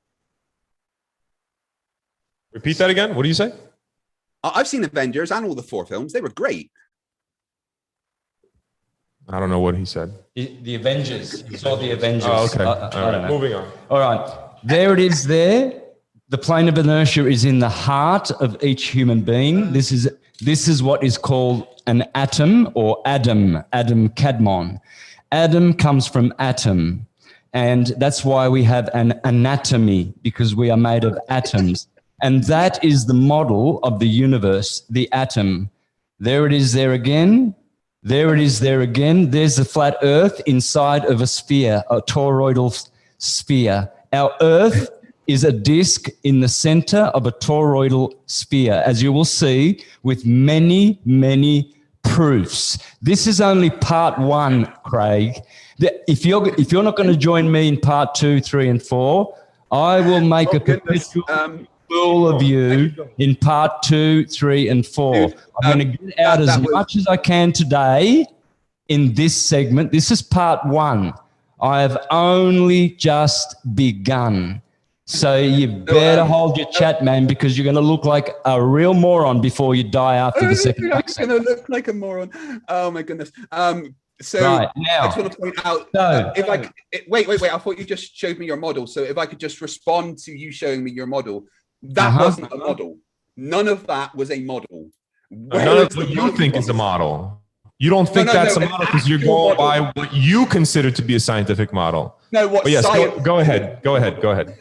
Speaker 3: Repeat that again. What do you say?
Speaker 2: I've seen Avengers and all the 4 films. They were great.
Speaker 3: I don't know what he said.
Speaker 1: The Avengers. You saw the Avengers.
Speaker 3: Oh, okay.
Speaker 1: All right.
Speaker 3: Moving on.
Speaker 1: All right. There it is there. The plane of inertia is in the heart of each human being. This is what is called an atom or Adam Kadmon. Adam comes from atom. And that's why we have an anatomy, because we are made of atoms. And that is the model of the universe, the atom. There it is there again. There it is there again. There's the flat earth inside of a sphere, a toroidal sphere. Our earth is a disk in the center of a toroidal sphere, as you will see, with many, many proofs. This is only part 1, Craig. If you're not going to join me in part 2, 3, and 4, I will make a perpetual fool of you in part 2, 3, and 4. I'm going to get out as much as I can today in this segment. This is part 1. I have only just begun. So you better hold your chat, man, because you're going to look like a real moron before you die after the second vaccine.
Speaker 2: I'm going to look like a moron. Oh, my goodness. So
Speaker 1: right, now,
Speaker 2: I just want to point out, wait, I thought you just showed me your model. So if I could just respond to you showing me your model, that wasn't a model. None of that was a model.
Speaker 3: None of what you think is a model. You don't think that's a model because you're going by what you consider to be a scientific model.
Speaker 2: No, what?
Speaker 3: But yes, go ahead.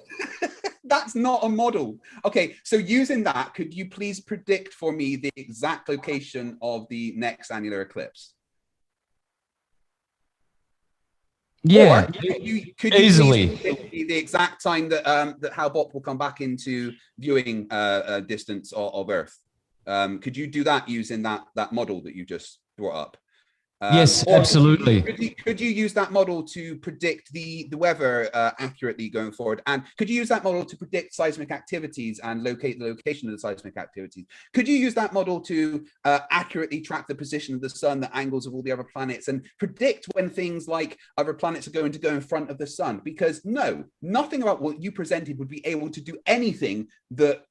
Speaker 2: That's not a model. Okay, so using that, could you please predict for me the exact location of the next annular eclipse?
Speaker 1: Yeah,
Speaker 2: could you
Speaker 1: easily.
Speaker 2: The exact time that that Hal-Bopp will come back into viewing distance of Earth? Could you do that using that model that you just brought up?
Speaker 1: Yes, absolutely.
Speaker 2: Could you use that model to predict the weather accurately going forward? And could you use that model to predict seismic activities and locate the location of the seismic activities? Could you use that model to accurately track the position of the sun, the angles of all the other planets, and predict when things like other planets are going to go in front of the sun? Because no, nothing about what you presented would be able to do anything that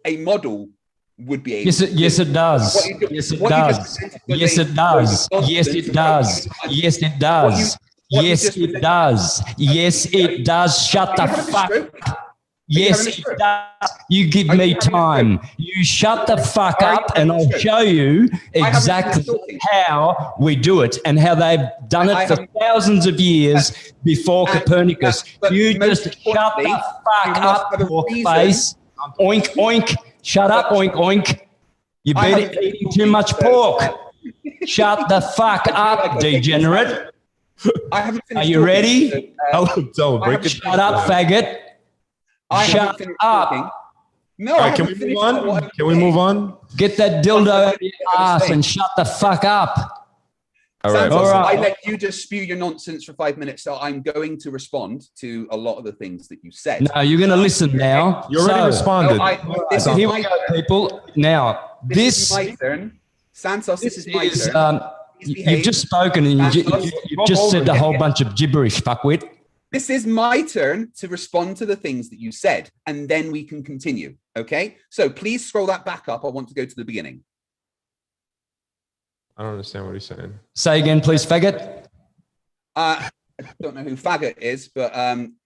Speaker 2: a model would be able to do.
Speaker 1: Yes, it does. Yes, it does. Yes, it does. Yes, it does. Yes, it does. Yes, it does. Yes, it does. Shut the fuck up. Yes, it does. You give me time. You shut the fuck up and I'll show you exactly how we do it and how they've done it for thousands of years before Copernicus. You just shut the fuck up your face. Oink, oink. Shut up, oink, oink. You've been eating too much pork. Shut the fuck up, degenerate. Are you ready?
Speaker 3: Don't break it.
Speaker 1: Shut up, faggot. Shut up.
Speaker 2: No, right,
Speaker 3: can we move on? Can we move on?
Speaker 1: Get that dildo out of your ass and shut the fuck up.
Speaker 3: All right.
Speaker 2: Santos, I let you just spew your nonsense for 5 minutes, so I'm going to respond to a lot of the things that you said.
Speaker 1: No, you're going to listen now.
Speaker 3: You already responded.
Speaker 1: So here we go, people. Now,
Speaker 2: this is my turn. Santos, this is my turn.
Speaker 1: You've just spoken and you've just said a whole bunch of gibberish, fuckwit.
Speaker 2: This is my turn to respond to the things that you said, and then we can continue, okay? So please scroll that back up. I want to go to the beginning.
Speaker 3: I don't understand what he's saying.
Speaker 1: Say again, please, faggot.
Speaker 2: I don't know who faggot is, but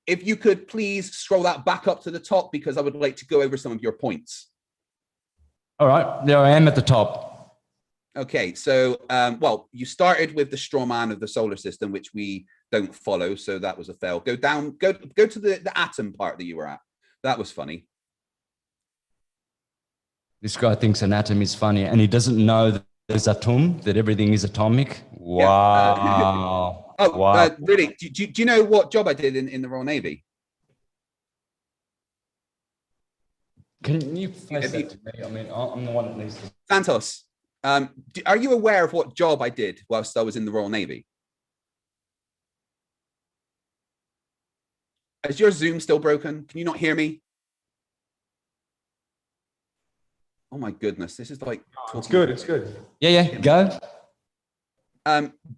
Speaker 2: if you could please scroll that back up to the top, because I would like to go over some of your points.
Speaker 1: All right, there I am at the top.
Speaker 2: Okay, so, well, you started with the straw man of the solar system, which we don't follow, so that was a fail. Go down, go to the atom part that you were at. That was funny.
Speaker 1: This guy thinks an atom is funny, and he doesn't know that there's atom, that everything is atomic. Wow.
Speaker 2: Yeah.
Speaker 1: Wow.
Speaker 2: Really? Do you know what job I did in the Royal Navy?
Speaker 1: Can you face that to me? I mean, I'm the one that needs to.
Speaker 2: Santos, are you aware of what job I did whilst I was in the Royal Navy? Is your Zoom still broken? Can you not hear me? Oh my goodness, this is like.
Speaker 3: It's good. It's good.
Speaker 1: Yeah, go.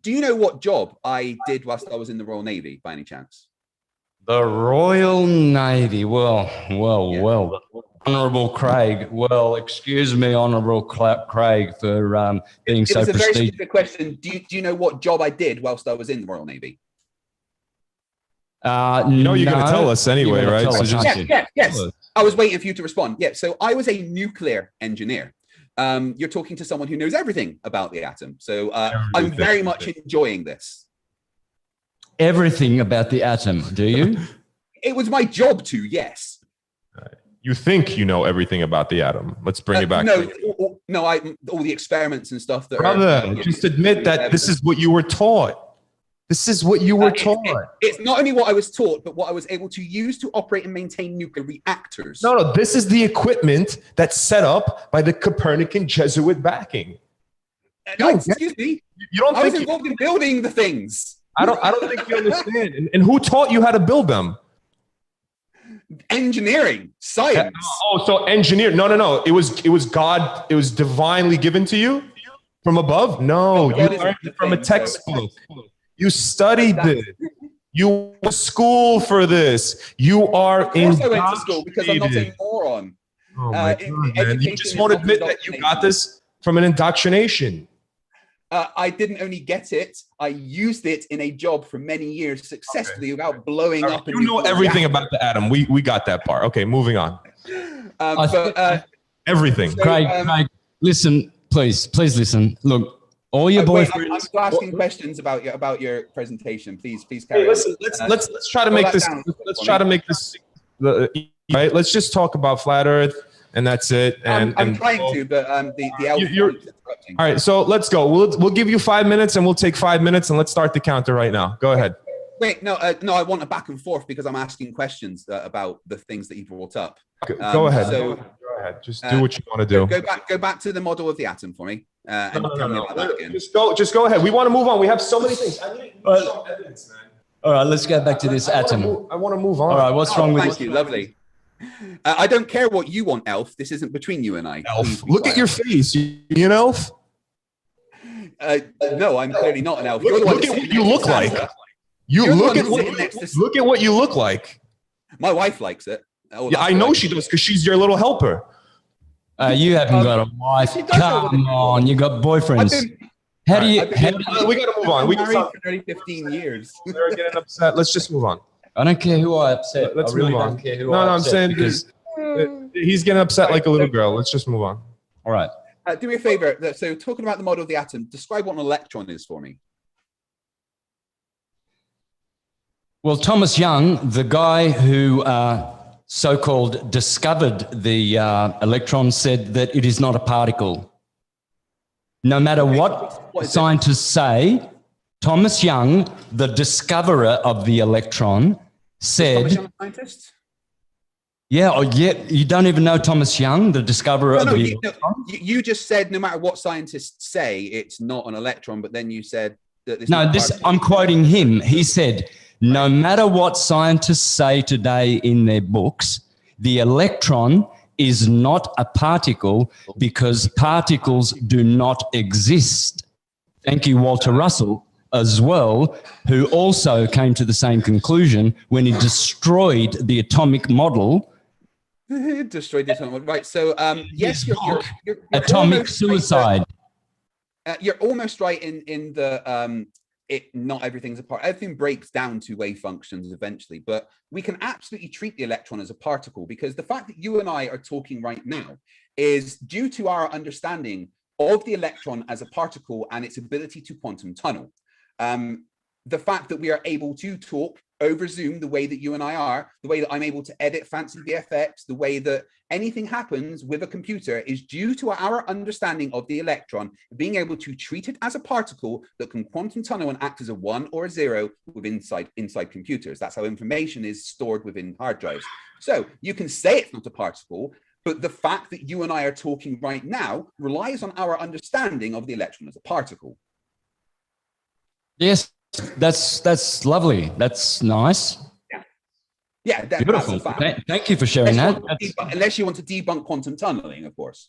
Speaker 2: Do you know what job I did whilst I was in the Royal Navy, by any chance?
Speaker 1: The Royal Navy. Well. Honourable Craig. Well, excuse me, Honourable Craig, for being so prestigious.
Speaker 2: It's a very specific question. Do you know what job I did whilst I was in the Royal Navy?
Speaker 3: You're going to tell us anyway, right? So
Speaker 2: yes. I was waiting for you to respond. Yeah, so I was a nuclear engineer. You're talking to someone who knows everything about the atom. So I'm very much enjoying this.
Speaker 1: Everything about the atom, do you?
Speaker 2: It was my job to, yes.
Speaker 3: You think you know everything about the atom. Let's bring it back.
Speaker 2: No, all the experiments and stuff.
Speaker 3: Just admit that this is what you were taught. This is what you were taught.
Speaker 2: It's not only what I was taught, but what I was able to use to operate and maintain nuclear reactors.
Speaker 3: No, this is the equipment that's set up by the Copernican Jesuit backing.
Speaker 2: Excuse me. I was involved in building the things.
Speaker 3: I don't think you understand. And who taught you how to build them?
Speaker 2: Engineering, science.
Speaker 3: So engineer. No. It was God. It was divinely given to you from above. No, you learned it from a textbook. You studied this. You went to school for this. You are
Speaker 2: in. I went to school because I'm not a moron.
Speaker 3: Oh my God, man. You just won't admit that you got this from an indoctrination.
Speaker 2: I didn't only get it, I used it in a job for many years successfully without blowing up.
Speaker 3: You know everything about the atom. We got that part. Okay, moving on. Everything.
Speaker 1: So, Craig, listen, please listen. Look, all your boyfriends.
Speaker 2: I'm still asking questions about your presentation. Please carry on.
Speaker 3: Listen, let's try to make this. Let's try to make this right. Let's just talk about flat Earth. And that's it. And
Speaker 2: I'm trying to, but the
Speaker 3: all right, so let's go. We'll give you 5 minutes, and we'll take 5 minutes, and let's start the counter right now. Go ahead.
Speaker 2: Wait, no, I want a back and forth because I'm asking questions about the things that you brought up.
Speaker 3: Go ahead. Go ahead. Just do what you want to do.
Speaker 2: Go back to the model of the atom for me. And tell me about that again.
Speaker 3: Just go ahead. We want to move on. We have so many things. I need some evidence, man.
Speaker 1: All right, let's get back to this atom.
Speaker 3: I want to move on.
Speaker 1: All right, what's wrong with
Speaker 2: Thank you, lovely. I don't care what you want, Elf. This isn't between you and I.
Speaker 3: Elf, look at your face. You an elf?
Speaker 2: No, I'm clearly not an elf.
Speaker 3: Look at what you look like. Look at what you look like.
Speaker 2: My wife likes it.
Speaker 3: Yeah, I know she does because she's your little helper.
Speaker 1: You haven't got a wife. Come on, you got boyfriends. How do you?
Speaker 3: We got to move on. We can
Speaker 2: married for 15 years.
Speaker 3: They're getting upset. Let's just move on.
Speaker 1: I don't care who I upset.
Speaker 3: Let's
Speaker 1: I really
Speaker 3: move on.
Speaker 1: don't care who I upset.
Speaker 3: I'm saying because he's getting upset like a little girl. Let's just move on.
Speaker 1: All right.
Speaker 2: Do me a favor. So talking about the model of the atom, describe what an electron is for me.
Speaker 1: Well, Thomas Young, the guy who so-called discovered the electron, said that it is not a particle. No matter what scientists say, Thomas Young, the discoverer of the electron, said...
Speaker 2: Thomas Young a scientist?
Speaker 1: Yeah, you don't even know Thomas Young, the discoverer of the electron?
Speaker 2: You just said no matter what scientists say, it's not an electron, but then you said that
Speaker 1: I'm quoting him. He said, no matter what scientists say today in their books, the electron is not a particle because particles do not exist. Thank you, Walter Russell, as well, who also came to the same conclusion when he destroyed the atomic model.
Speaker 2: Destroyed the atomic model, right? So, yes, you're
Speaker 1: atomic suicide.
Speaker 2: You're almost right in the not everything's a part. Everything breaks down to wave functions eventually, but we can absolutely treat the electron as a particle because the fact that you and I are talking right now is due to our understanding of the electron as a particle and its ability to quantum tunnel. The fact that we are able to talk over Zoom the way that you and I are, the way that I'm able to edit fancy VFX, the way that anything happens with a computer is due to our understanding of the electron, being able to treat it as a particle that can quantum tunnel and act as a 1 or a 0 inside computers. That's how information is stored within hard drives. So you can say it's not a particle, but the fact that you and I are talking right now relies on our understanding of the electron as a particle.
Speaker 1: Yes, that's lovely. That's nice.
Speaker 2: Yeah. Yeah,
Speaker 1: beautiful.
Speaker 2: That's a fact.
Speaker 1: Thank you for sharing that.
Speaker 2: Unless you want to debunk quantum tunneling, of course.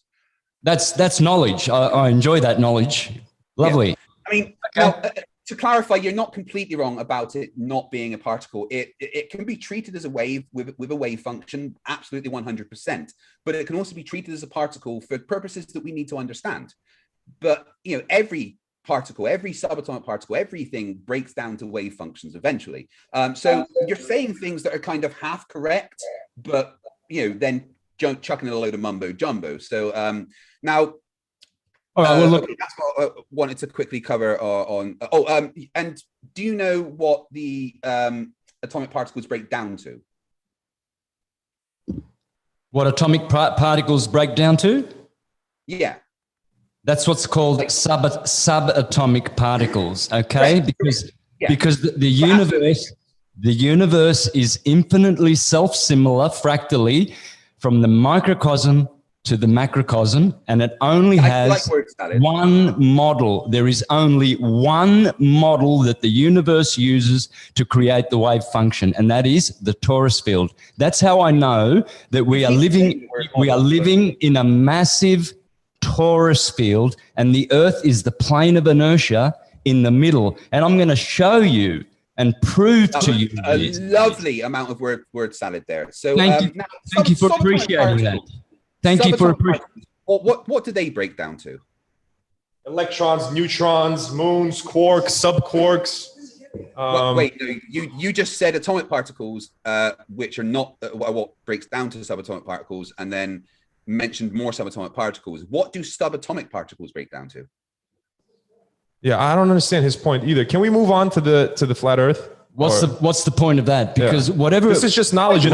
Speaker 1: That's knowledge. I enjoy that knowledge. Lovely.
Speaker 2: Yeah. I mean, now, to clarify, you're not completely wrong about it not being a particle. It can be treated as a wave with a wave function, absolutely 100%. But it can also be treated as a particle for purposes that we need to understand. But every particle, every subatomic particle, everything breaks down to wave functions eventually. So you're saying things that are kind of half correct, but then chucking in a load of mumbo jumbo. So now, all right, well, look, that's what I wanted to quickly cover on. And do you know what the atomic particles break down to?
Speaker 1: What atomic particles break down to?
Speaker 2: Yeah.
Speaker 1: That's what's called subatomic particles, okay? Right. Because the universe is infinitely self-similar fractally from the microcosm to the macrocosm, and it only has one model. There is only one model that the universe uses to create the wave function, and that is the torus field. That's how I know that we are living in a massive torus field, and the Earth is the plane of inertia in the middle. And I'm going to show you and prove to you
Speaker 2: a lovely amount of word salad there. So
Speaker 1: thank you for appreciating that. Thank you for appreciating.
Speaker 2: What do they break down to?
Speaker 3: Electrons, neutrons, moons, quarks, subquarks.
Speaker 2: Wait, no, you just said atomic particles, which are not what breaks down to subatomic particles, and then mentioned more subatomic particles. What do subatomic particles break down to?
Speaker 3: Yeah, I don't understand his point either. Can we move on to the flat Earth?
Speaker 1: What's the point of that? Because whatever
Speaker 3: this is just knowledge.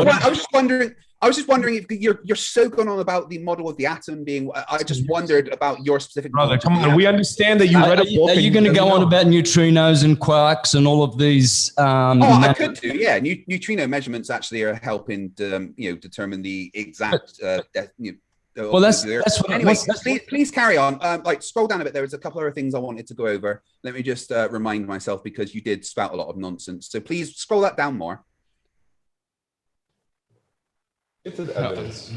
Speaker 2: I was just wondering if you're so going on about the model of the atom being. I just wondered about your specific.
Speaker 3: Brother, come on. We understand that you read a book.
Speaker 1: Are you going to go on about neutrinos and quarks and all of these?
Speaker 2: I could do. Yeah, neutrino measurements actually are helping determine the exact.
Speaker 1: Well, that's what.
Speaker 2: Anyway, please carry on. Scroll down a bit. There was a couple other things I wanted to go over. Let me just remind myself, because you did spout a lot of nonsense. So please scroll that down more.
Speaker 3: Get to the evidence.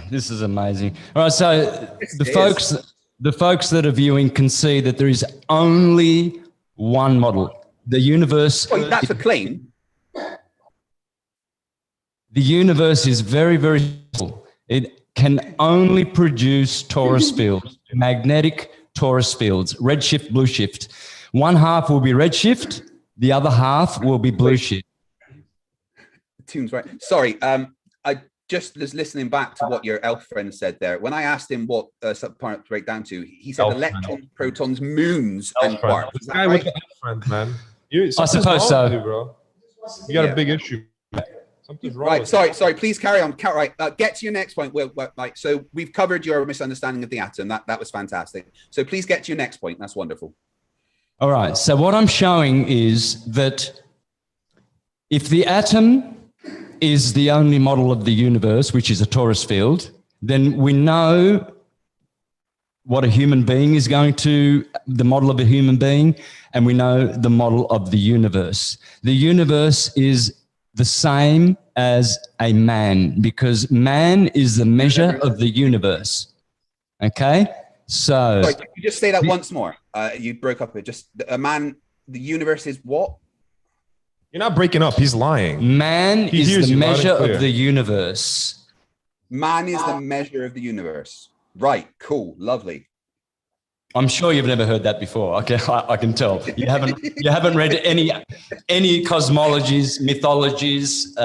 Speaker 1: This is amazing. All right, so the folks that are viewing can see that there is only one model. The universe.
Speaker 2: Well, that's a claim.
Speaker 1: The universe is very, very simple. It can only produce torus fields, magnetic torus fields, redshift, blue shift. One half will be redshift, the other half will be blue shift.
Speaker 2: Tune's right. Sorry, I just was listening back to what your elf friend said there. When I asked him what subparticles break down to, he said electrons, protons, moons, and quarks.
Speaker 3: This guy with the elf friend, man.
Speaker 1: I suppose so.
Speaker 3: Bro. You got a big issue. Something's wrong.
Speaker 2: Right, sorry. Please carry on. Right, get to your next point. So we've covered your misunderstanding of the atom. That was fantastic. So please get to your next point. That's wonderful.
Speaker 1: All right. So what I'm showing is that if the atom is the only model of the universe, which is a torus field, then we know what a human being is the model of a human being, and we know the model of the universe. The universe is the same as a man, because man is the measure of the universe. Okay? So...
Speaker 2: Sorry, can you just say that once more? You broke up it. Just a man, the universe is what?
Speaker 3: You're not breaking up. He's lying.
Speaker 1: Man is the measure of the universe.
Speaker 2: Man is the measure of the universe. Right. Cool. Lovely.
Speaker 1: I'm sure you've never heard that before. I can tell. You haven't read any cosmologies, mythologies,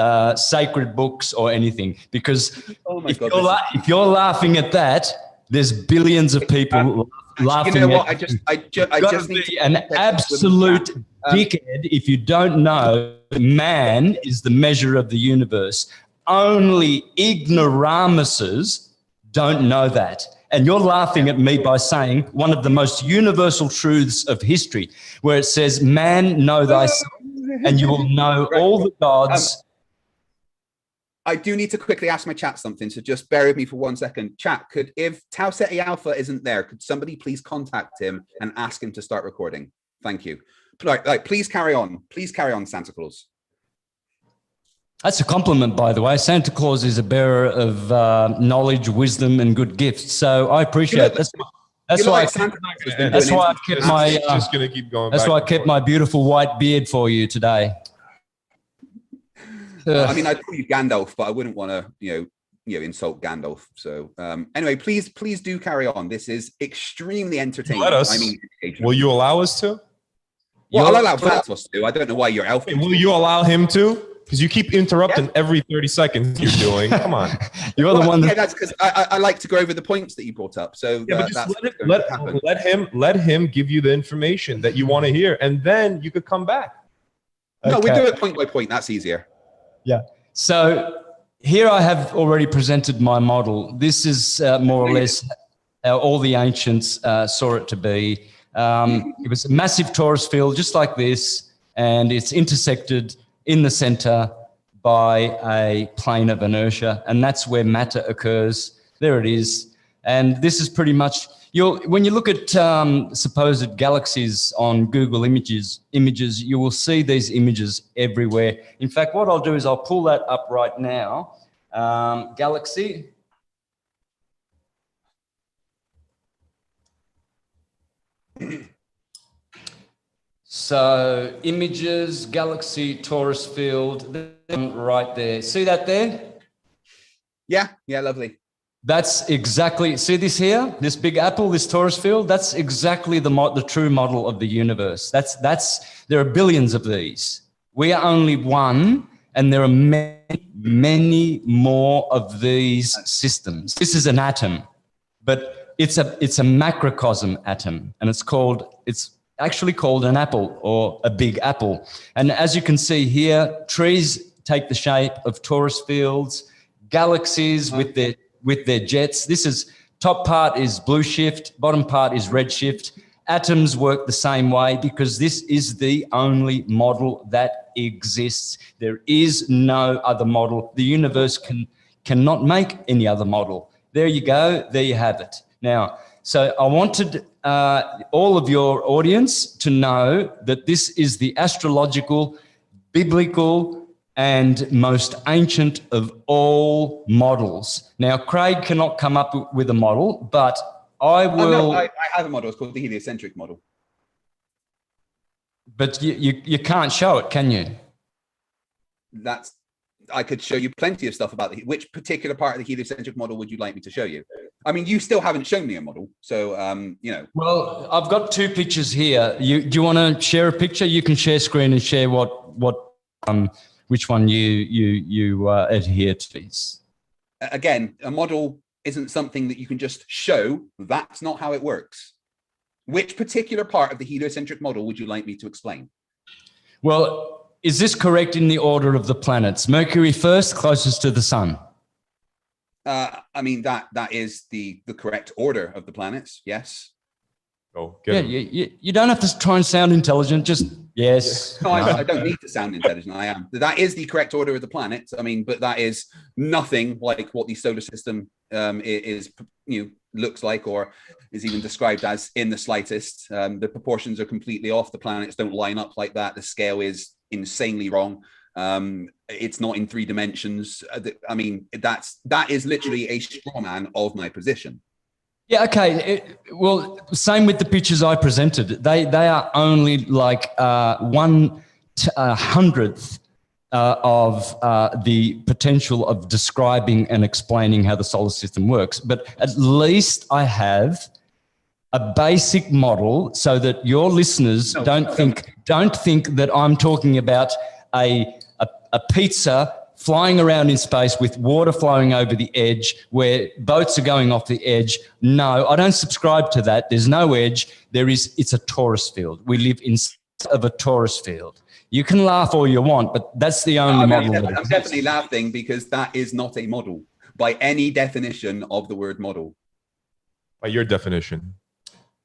Speaker 1: sacred books, or anything. Because if you're laughing at that, there's billions of people laughing.
Speaker 2: You know what? I just need
Speaker 1: to an absolute dickhead if you don't know man is the measure of the universe. Only ignoramuses don't know that. And you're laughing at me by saying one of the most universal truths of history, where it says, man, know thyself, and you will know all the gods.
Speaker 2: I do need to quickly ask my chat something, so just bear with me for 1 second. Chat, if Tau Ceti Alpha isn't there, could somebody please contact him and ask him to start recording? Thank you. Right, please carry on. Please carry on, Santa Claus.
Speaker 1: That's a compliment, by the way. Santa Claus is a bearer of knowledge, wisdom, and good gifts. So I appreciate it. That's why I kept my.
Speaker 3: Just gonna keep going.
Speaker 1: That's why I kept my beautiful white beard for you today.
Speaker 2: I mean, I'd call you Gandalf, but I wouldn't want to, insult Gandalf. So anyway, please do carry on. This is extremely entertaining.
Speaker 3: Let us. Will you allow us to?
Speaker 2: Well, I'll allow Santos to. I don't know why your elf.
Speaker 3: Will you allow him to? Because you keep interrupting every 30 seconds you're doing. Come on.
Speaker 1: You're the one.
Speaker 2: Yeah, that's because I like to go over the points that you brought up. So
Speaker 3: but just let him give you the information that you want to hear, and then you could come back.
Speaker 2: No, we do it point by point. That's easier.
Speaker 1: Yeah. So here I have already presented my model. This is more or less how all the ancients saw it to be. It was a massive torus field, just like this, and it's intersected in the center by a plane of inertia, and that's where matter occurs. There it is. And this is pretty much, when you look at supposed galaxies on Google images, you will see these images everywhere. In fact, what I'll do is I'll pull that up right now. Galaxy. So images, galaxy, torus field, right there. See that there?
Speaker 2: Yeah, lovely.
Speaker 1: That's exactly, see this here, this big apple, this torus field, that's exactly the true model of the universe. There are billions of these. We are only one, and there are many more of these systems. This is an atom, but it's a macrocosm atom, and it's actually called an apple or a big apple. And as you can see here, trees take the shape of torus fields, galaxies with their jets. This is, top part is blue shift, bottom part is red shift. Atoms work the same way because this is the only model that exists. There is no other model. The universe cannot make any other model. There you go. There you have it. Now, so I wanted all of your audience to know that this is the astrological, biblical, and most ancient of all models. Now, Craig cannot come up with a model, but I will.
Speaker 2: Oh, no, I have a model. It's called the heliocentric model.
Speaker 1: But you can't show it, can you?
Speaker 2: I could show you plenty of stuff about which particular part of the heliocentric model would you like me to show you? I mean, you still haven't shown me a model, so Well,
Speaker 1: I've got two pictures here. Do you want to share a picture? You can share screen and share which one you adhere to.
Speaker 2: Again, a model isn't something that you can just show. That's not how it works. Which particular part of the heliocentric model would you like me to explain?
Speaker 1: Well, is this correct in the order of the planets? Mercury first, closest to the sun.
Speaker 2: I mean, that is the correct order of the planets. Yes.
Speaker 3: Oh,
Speaker 1: you don't have to try and sound intelligent. Just yes.
Speaker 2: No, I don't need to sound intelligent. I am. That is the correct order of the planets. I mean, but that is nothing like what the solar system looks like or is even described as in the slightest. The proportions are completely off. The planets don't line up like that. The scale is insanely wrong. It's not in 3 dimensions. I mean, that is literally a straw man of my position.
Speaker 1: Yeah, okay. Well, same with the pictures I presented. They are only like 1/100th of the potential of describing and explaining how the solar system works. But at least I have a basic model so that your listeners don't think that I'm talking about a pizza flying around in space with water flowing over the edge where boats are going off the edge. No, I don't subscribe to that. There's no edge. It's a torus field. We live inside of a torus field. You can laugh all you want, but that's the only model.
Speaker 2: I'm definitely laughing because that is not a model by any definition of the word model.
Speaker 3: By your definition.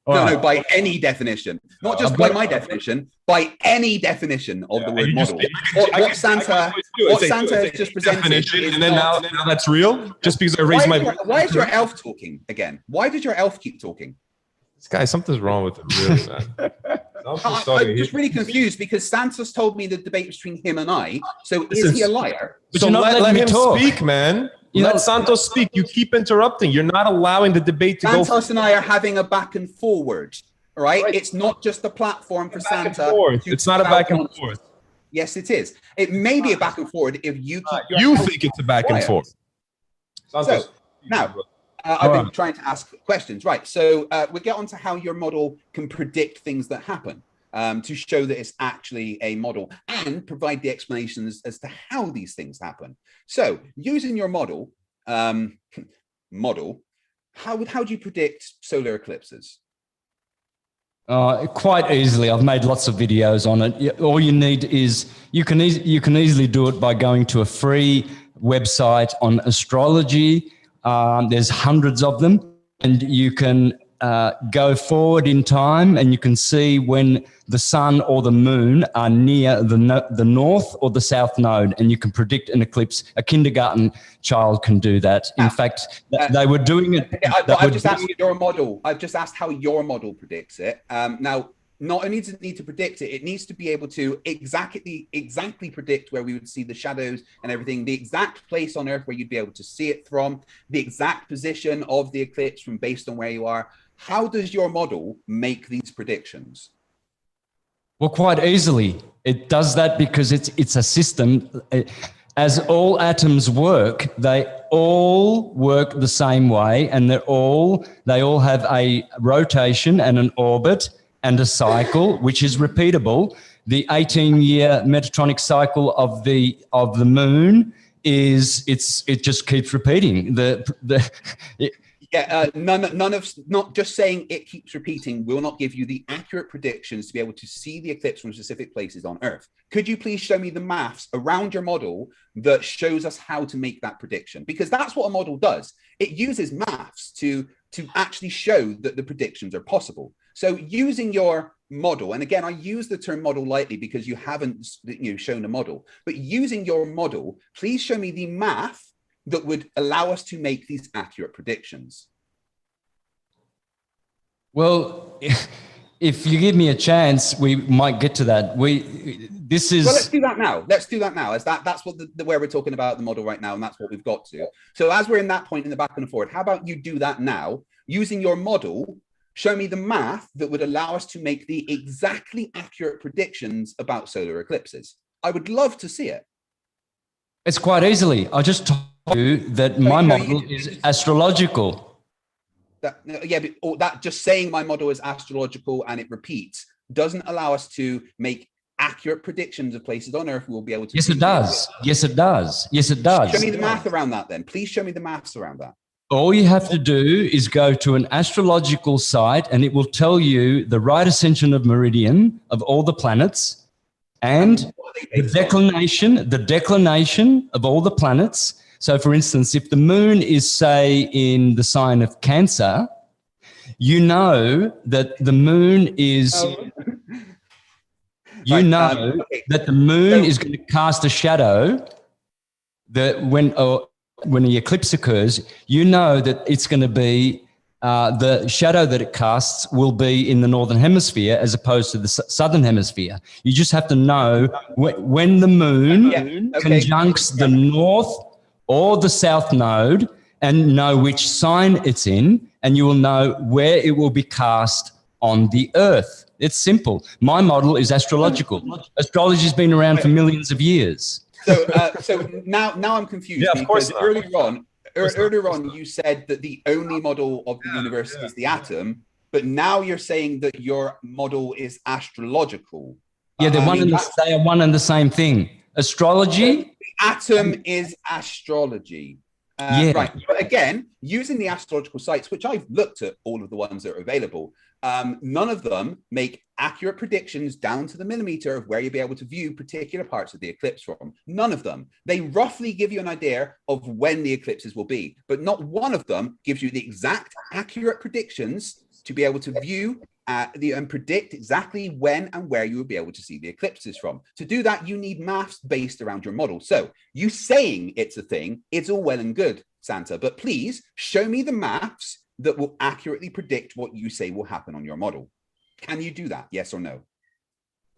Speaker 2: No, by any definition, not just by my definition, by any definition of the word model. What Santa has just presented,
Speaker 3: and then now that's real. Just because I raised my.
Speaker 2: Why is your elf talking again? Why did your elf keep talking?
Speaker 3: This guy, something's wrong with him, really, man.
Speaker 2: I'm just really confused because Santos told me the debate between him and I. So is he a liar?
Speaker 3: So let him speak, man. Let Santos speak. You keep interrupting. You're not allowing the debate to go.
Speaker 2: Santos and I are having a back and forward, right? It's not just a platform for Santa.
Speaker 3: It's not a back and forth.
Speaker 2: Yes, it is. It may be a back and forward if you keep
Speaker 3: you think it's a back and forth.
Speaker 2: So now I've been trying to ask questions, right? So we get on to how your model can predict things that happen to show that it's actually a model and provide the explanations as to how these things happen. So using your model, how do you predict solar eclipses?
Speaker 1: Quite easily. I've made lots of videos on it. All you need is you can easily do it by going to a free website on astrology. There's hundreds of them, and you can go forward in time, and you can see when the sun or the moon are near the north or the south node, and you can predict an eclipse. A kindergarten child can do that. In fact, they were doing it.
Speaker 2: I've just asked your model. I've just asked how your model predicts it. Now, not only does it need to predict it, it needs to be able to exactly predict where we would see the shadows and everything, the exact place on Earth where you'd be able to see it from, the exact position of the eclipse from based on where you are. How does your model make these predictions?
Speaker 1: Well, quite easily. It does that because it's a system. As all atoms work, they all work the same way, and they all have a rotation and an orbit and a cycle, which is repeatable. The 18-year Metatronic cycle of the moon it just keeps repeating.
Speaker 2: Not just saying it keeps repeating will not give you the accurate predictions to be able to see the eclipse from specific places on Earth. Could you please show me the maths around your model that shows us how to make that prediction? Because that's what a model does. It uses maths to actually show that the predictions are possible. So using your model, and again, I use the term model lightly because you haven't shown a model, but using your model, please show me the math that would allow us to make these accurate predictions.
Speaker 1: Well, if you give me a chance, we might get to that. Well, let's do that now. Let's do that now. As
Speaker 2: that's what where we're talking about the model right now, and that's what we've got to. So as we're in that point in the back and forward, how about you do that now using your model? Show me the math that would allow us to make the exactly accurate predictions about solar eclipses. I would love to see it.
Speaker 1: It's quite easily. I just told you that my model is astrological.
Speaker 2: That just saying my model is astrological and it repeats doesn't allow us to make accurate predictions of places on Earth we'll be able to.
Speaker 1: Yes, it does. Yes, it does. Yes, it does.
Speaker 2: Show me the math around that then. Please show me the maths around that.
Speaker 1: All you have to do is go to an astrological site and it will tell you the right ascension of meridian of all the planets and the declination of all the planets. So for instance, if the moon is, say, in the sign of Cancer, you know that the moon is... that the moon is going to cast a shadow that when the eclipse occurs, you know that it's going to be the shadow that it casts will be in the northern hemisphere as opposed to the southern hemisphere. You just have to know when the moon conjuncts the north or the south node and know which sign it's in, and you will know where it will be cast on the Earth. It's simple. My model is astrological. Astrology has been around for millions of years.
Speaker 2: So now I'm confused because earlier on you said that the only model of the universe is the atom, but now you're saying that your model is astrological.
Speaker 1: Yeah, they are one and the same thing. Astrology.
Speaker 2: The atom is astrology. Right. But again, using the astrological sites, which I've looked at all of the ones that are available, none of them make accurate predictions down to the millimeter of where you'll be able to view particular parts of the eclipse from. None of them. They roughly give you an idea of when the eclipses will be, but not one of them gives you the exact accurate predictions to be able to view and predict exactly when and where you will be able to see the eclipses from. To do that, you need maths based around your model. So you saying it's a thing, it's all well and good, Santa, but please show me the maths that will accurately predict what you say will happen on your model. Can you do that? Yes or no?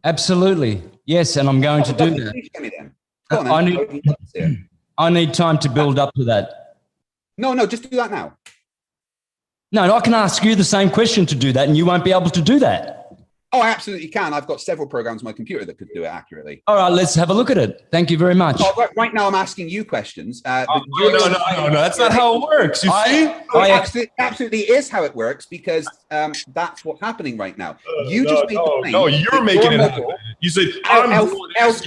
Speaker 1: Absolutely. Yes, and I'm going to do that.
Speaker 2: Please show me then. Go on, then.
Speaker 1: I need time to build up to that.
Speaker 2: No, just do that now.
Speaker 1: No, I can ask you the same question to do that, and you won't be able to do that.
Speaker 2: Oh, I absolutely can. I've got several programs on my computer that could do it accurately.
Speaker 1: All right, let's have a look at it. Thank you very much.
Speaker 2: Oh, right now, I'm asking you questions.
Speaker 3: No. That's not how it works. You see?
Speaker 2: It absolutely is how it works, because that's what's happening right now. You just made the claim.
Speaker 3: No, you're making it happen. You said,
Speaker 2: Elf,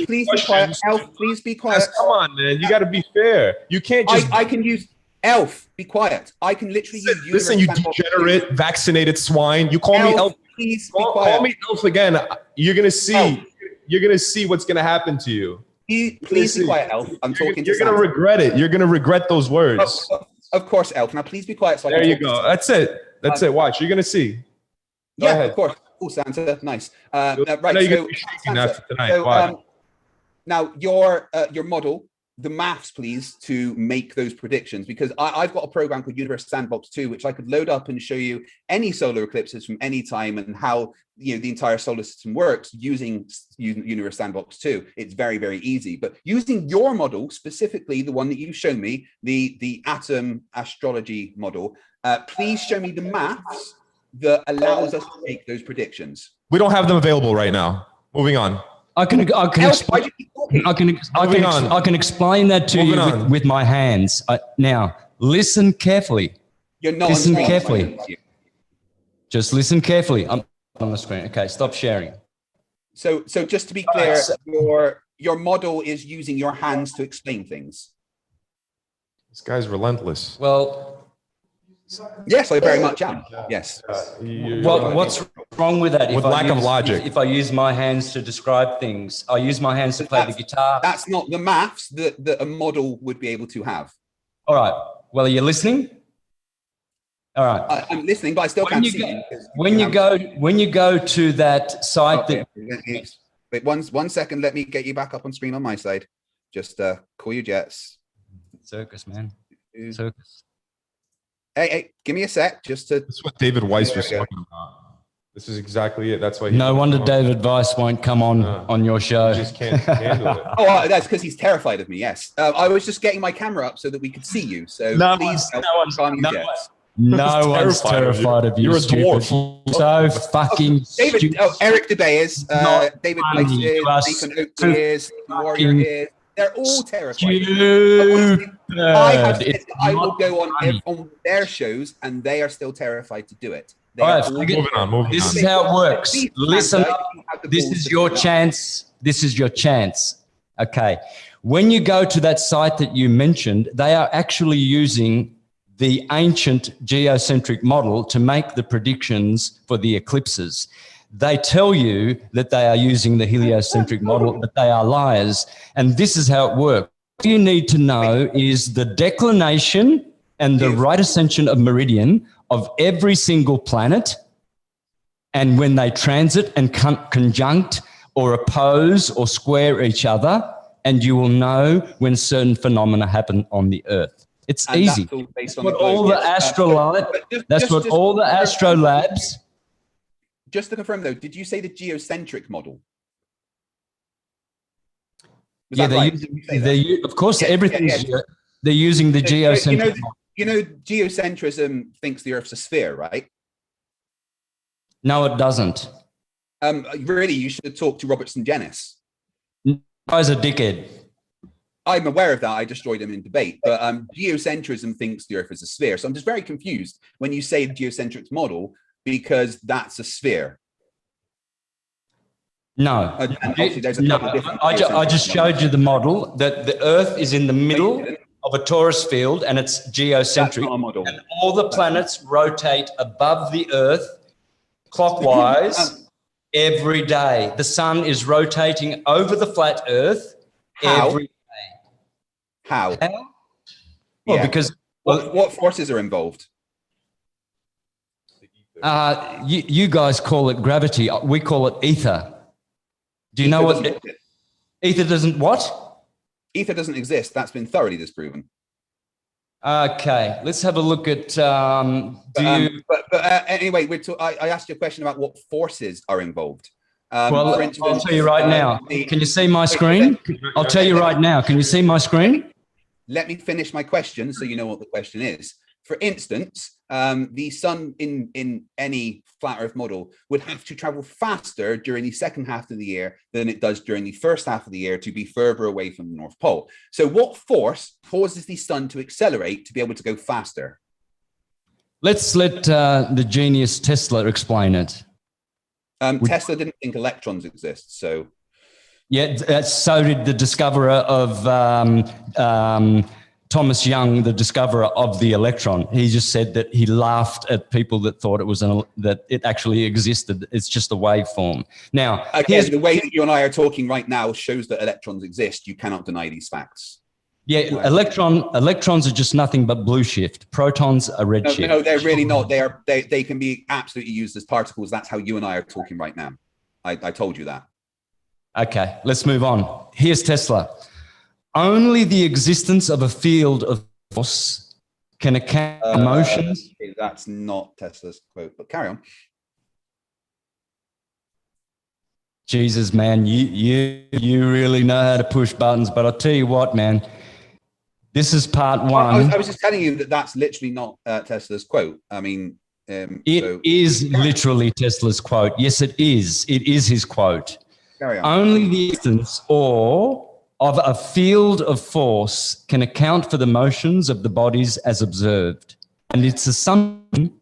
Speaker 2: please be quiet. Elf, please be quiet.
Speaker 3: Come on, man. You got to be fair. You can't just...
Speaker 2: I can use... Elf, be quiet. I can literally use...
Speaker 3: Listen, you degenerate, vaccinated swine. You call me Elf.
Speaker 2: Please be quiet.
Speaker 3: Call me Elf again. You're gonna see. Elf. You're gonna see what's gonna happen to you.
Speaker 2: Please be quiet, Elf. I'm talking to you.
Speaker 3: You're gonna regret it. You're gonna regret those words.
Speaker 2: Of course, Elf. Now, please be quiet. So
Speaker 3: there you go. That's it. That's it. Watch. You're gonna see.
Speaker 2: Go ahead. Of course. Oh, Santa. Nice. Right. So, Santa, now your model. The maths, please, to make those predictions, because I've got a program called Universe Sandbox 2, which I could load up and show you any solar eclipses from any time and how the entire solar system works using Universe Sandbox 2. It's very, very easy. But using your model, specifically the one that you've shown me, the atom astrology model, please show me the maths that allows us to make those predictions.
Speaker 3: We don't have them available right now. Moving on.
Speaker 1: I can explain that to you with my hands. Now, listen carefully.
Speaker 2: You're not
Speaker 1: listen carefully. Just listen carefully. I'm on the screen. Okay, stop sharing.
Speaker 2: So just to be clear, your model is using your hands to explain things.
Speaker 3: This guy's relentless.
Speaker 1: Well,
Speaker 2: yes, I very much am. Yes.
Speaker 1: What's wrong with that?
Speaker 3: With lack of logic.
Speaker 1: If I use my hands to describe things, I use my hands to play the guitar.
Speaker 2: That's not the maths that a model would be able to have.
Speaker 1: All right. Well, are you listening? All right.
Speaker 2: I'm listening, but I still can't see you.
Speaker 1: When you go to that site
Speaker 2: wait, one second. Let me get you back up on screen on my side. Just call your jets.
Speaker 1: Circus, man. Circus.
Speaker 2: Hey, give me a sec just to...
Speaker 3: That's what David Weiss was talking about. This is exactly it. That's why.
Speaker 1: No wonder David Weiss won't come on your show.
Speaker 3: He just can't handle it.
Speaker 2: Oh, that's because he's terrified of me. Yes. I was just getting my camera up so that we could see you. So please,
Speaker 1: no one's terrified of you.
Speaker 3: You're a dwarf.
Speaker 1: So fucking
Speaker 2: David,
Speaker 1: stupid.
Speaker 2: Eric DeBay is, David Weiss is, Nathan Oakley is, Warrior is. They're all terrified. I have said that I will go on their shows, and they are still terrified to do it.
Speaker 3: All right, moving on.
Speaker 1: This is how it works. Listen up. This is your chance. This is your chance. Okay. When you go to that site that you mentioned, they are actually using the ancient geocentric model to make the predictions for the eclipses. They tell you that they are using the heliocentric model, but they are liars. And this is how it works. What you need to know is the declination and the right ascension of meridian of every single planet, and when they transit and conjunct or oppose or square each other, and you will know when certain phenomena happen on the Earth. It's easy. That's what all the astrolabs.
Speaker 2: Just to confirm, though, did you say the geocentric model?
Speaker 1: Yeah, of course, everything's. They're using the geocentric model.
Speaker 2: You know, geocentrism thinks the Earth's a sphere, right?
Speaker 1: No, it doesn't.
Speaker 2: Really, you should talk to Robertson Jenness.
Speaker 1: Guy's a dickhead.
Speaker 2: I'm aware of that. I destroyed him in debate. But geocentrism thinks the Earth is a sphere. So I'm just very confused when you say the geocentric model, because that's a sphere.
Speaker 1: No. I just showed you the model that the Earth is in the middle of a torus field, and it's geocentric.
Speaker 2: That's not a model.
Speaker 1: And all the planets rotate above the Earth clockwise every day. The sun is rotating over the flat Earth every day.
Speaker 2: How?
Speaker 1: Well, because...
Speaker 2: What forces are involved?
Speaker 1: You guys call it gravity. We call it ether. Do you know what... Ether doesn't what?
Speaker 2: Ether doesn't exist. That's been thoroughly disproven.
Speaker 1: Okay, let's have a look at.
Speaker 2: Anyway, I asked you a question about what forces are involved.
Speaker 1: Well, instance, I'll tell you right now. Can you see my screen? I'll tell you right now. Can you see my screen?
Speaker 2: Let me finish my question so you know what the question is. For instance, the sun in any flat Earth model would have to travel faster during the second half of the year than it does during the first half of the year to be further away from the North Pole. So what force causes the sun to accelerate to be able to go faster?
Speaker 1: Let's let the genius Tesla explain it.
Speaker 2: Tesla didn't think electrons exist, so...
Speaker 1: Yeah, so did the discoverer of Thomas Young, the discoverer of the electron. He just said that he laughed at people that thought it was that it actually existed. It's just a waveform. Now,
Speaker 2: again, the way that you and I are talking right now shows that electrons exist. You cannot deny these facts.
Speaker 1: Yeah, electrons are just nothing but blue shift. Protons are red shift.
Speaker 2: No, they're really not. They can be absolutely used as particles. That's how you and I are talking right now. I told you that.
Speaker 1: Okay, let's move on. Here's Tesla. Only the existence of a field of force can account for motions.
Speaker 2: That's not Tesla's quote, but carry on.
Speaker 1: Jesus, man, you really know how to push buttons, but I'll tell you what, man. This is part one.
Speaker 2: I was just telling you that that's literally not Tesla's quote. I mean...
Speaker 1: it is literally Tesla's quote. Yes, it is. It is his quote.
Speaker 2: Carry on.
Speaker 1: Only the existence or of a field of force can account for the motions of the bodies as observed, and its assumption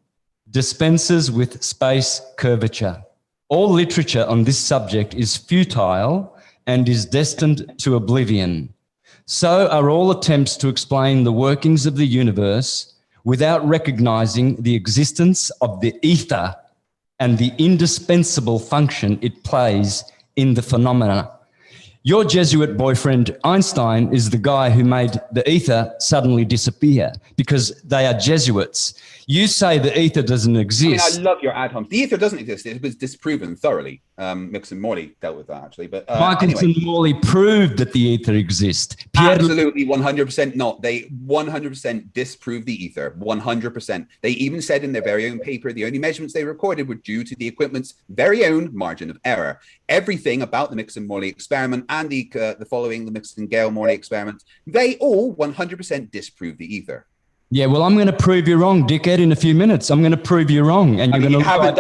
Speaker 1: dispenses with space curvature. All literature on this subject is futile and is destined to oblivion. So are all attempts to explain the workings of the universe without recognizing the existence of the ether and the indispensable function it plays in the phenomena. Your Jesuit boyfriend, Einstein, is the guy who made the ether suddenly disappear because they are Jesuits. You say the ether doesn't exist.
Speaker 2: I mean, I love your ad homs. The ether doesn't exist. It was disproven thoroughly. Mixon Morley dealt with that, actually. But
Speaker 1: Michelson
Speaker 2: anyway.
Speaker 1: Morley proved that the ether exists.
Speaker 2: Absolutely, 100% not. They 100% disproved the ether, 100%. They even said in their very own paper, the only measurements they recorded were due to the equipment's very own margin of error. Everything about the Mixon-Morley experiment and the following the Mixon-Gale-Morley experiment, they all 100% disproved the ether.
Speaker 1: Yeah, well, I'm going to prove you wrong, dickhead, in a few minutes. I'm going to prove you wrong. And
Speaker 2: you haven't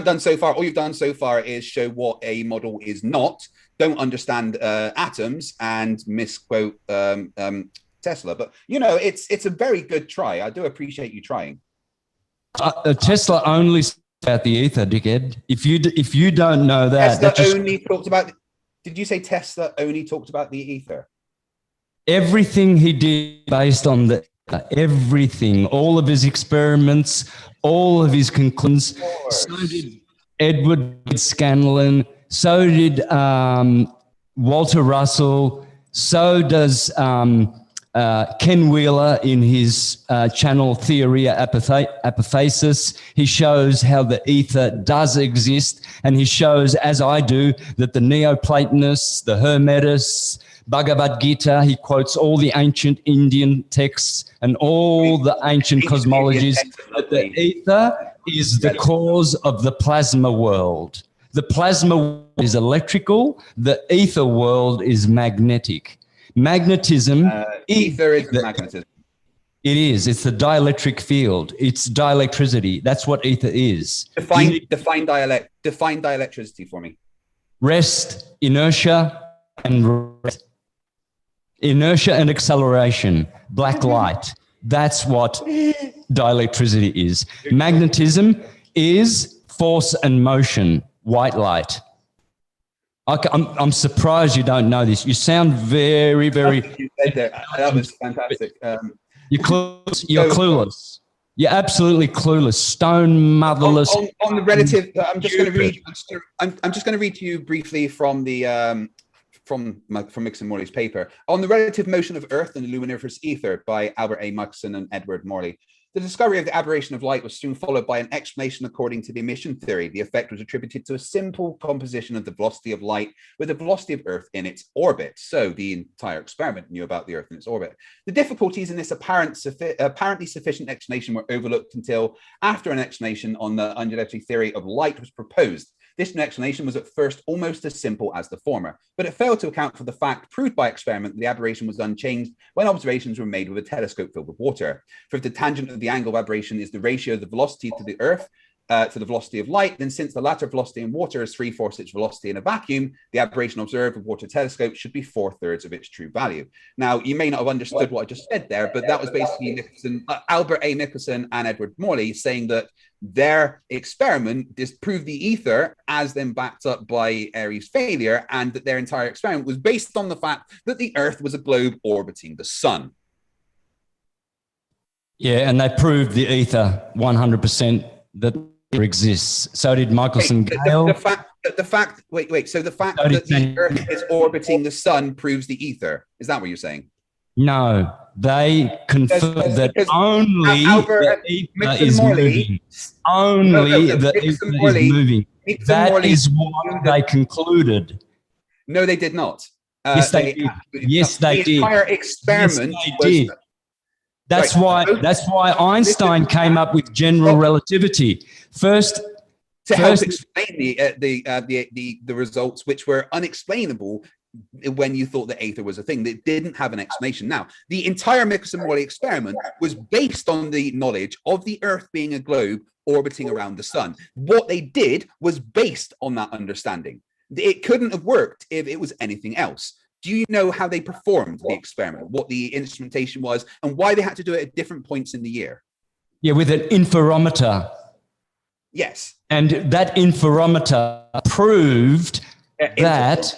Speaker 2: done so far. All you've done so far is show what a model is not, don't understand atoms, and misquote Tesla. But, you know, it's a very good try. I do appreciate you trying.
Speaker 1: Tesla only about the ether, dickhead. If you don't know that...
Speaker 2: Tesla only talked about... Did you say Tesla only talked about the ether?
Speaker 1: Everything he did based on the... Everything, all of his experiments, all of his conclusions. So did Edward Scanlon, so did Walter Russell, so does Ken Wheeler in his channel Theory Apophasis. He shows how the ether does exist, and he shows, as I do, that the Neoplatonists, the Hermetists, Bhagavad Gita, he quotes all the ancient Indian texts and all the ancient cosmologies, that the ether is the cause of the plasma world. The plasma world is electrical, the ether world is magnetic. Magnetism...
Speaker 2: ether is magnetism.
Speaker 1: It is. It's the dielectric field. It's dielectricity. That's what ether is.
Speaker 2: Define dielectricity for me.
Speaker 1: Rest, inertia, and rest. Inertia and acceleration, black light. That's what dielectricity is. Magnetism is force and motion, white light. I'm surprised you don't know this. You sound very, very...
Speaker 2: You said that was fantastic.
Speaker 1: You're clueless. You're absolutely clueless. Stone motherless.
Speaker 2: On the relative, I'm just going to read to you briefly from the... from Mixon-Morley's paper on the relative motion of Earth and the luminiferous ether by Albert A. Mixon and Edward Morley. The discovery of the aberration of light was soon followed by an explanation according to the emission theory. The effect was attributed to a simple composition of the velocity of light with the velocity of Earth in its orbit. So the entire experiment knew about the Earth in its orbit. The difficulties in this apparently sufficient explanation were overlooked until after an explanation on the undulatory theory of light was proposed. This new explanation was at first almost as simple as the former, but it failed to account for the fact proved by experiment that the aberration was unchanged when observations were made with a telescope filled with water. For if the tangent of the angle of aberration is the ratio of the velocity to the Earth to the velocity of light, then since the latter velocity in water is 3/4 its velocity in a vacuum, the aberration observed with water telescope should be 4/3 of its true value. Now, you may not have understood what I just said there, but that was basically Albert A. Nicholson and Edward Morley saying that their experiment disproved the ether as then backed up by Airy's failure, and that their entire experiment was based on the fact that the Earth was a globe orbiting the sun.
Speaker 1: Yeah, and they proved the ether 100% that exists. So did Michelson Gale.
Speaker 2: So the fact that the Earth is orbiting the sun proves the ether. Is that what you're saying?
Speaker 1: No, they confirmed that only the ether is moving. Only the ether is moving. That is what they concluded.
Speaker 2: No, they did not.
Speaker 1: Yes, they did. Yes, they did.
Speaker 2: The entire experiment
Speaker 1: was. That's why Einstein came up with general relativity. First,
Speaker 2: to help explain the results, which were unexplainable when you thought the ether was a thing. They didn't have an explanation. Now, the entire Michelson-Morley experiment was based on the knowledge of the Earth being a globe orbiting around the sun. What they did was based on that understanding. It couldn't have worked if it was anything else. Do you know how they performed the experiment, what the instrumentation was, and why they had to do it at different points in the year?
Speaker 1: Yeah, with an interferometer.
Speaker 2: Yes.
Speaker 1: And that interferometer proved that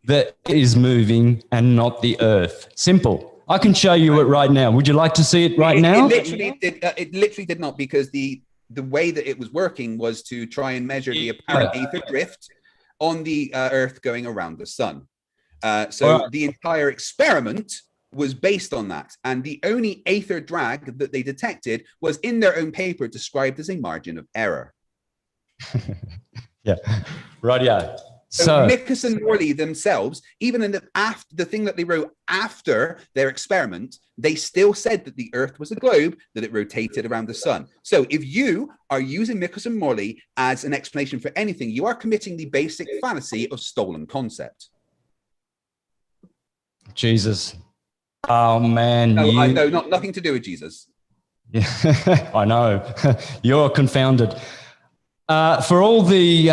Speaker 1: the Earth is moving and not the Earth. Simple. I can show you it right now. Would you like to see it right now?
Speaker 2: It literally did not, because the way that it was working was to try and measure the apparent ether drift on the Earth going around the sun. The entire experiment was based on that, and the only ether drag that they detected was in their own paper described as a margin of error.
Speaker 1: Yeah, right. Yeah.
Speaker 2: So Nicholson Morley themselves, even in the thing that they wrote after their experiment, they still said that the Earth was a globe, that it rotated around the sun. So if you are using Nicholson Morley as an explanation for anything, you are committing the basic fallacy of stolen concept.
Speaker 1: Jesus. Oh, man.
Speaker 2: No, nothing to do with Jesus.
Speaker 1: Yeah, I know. You're confounded. For all the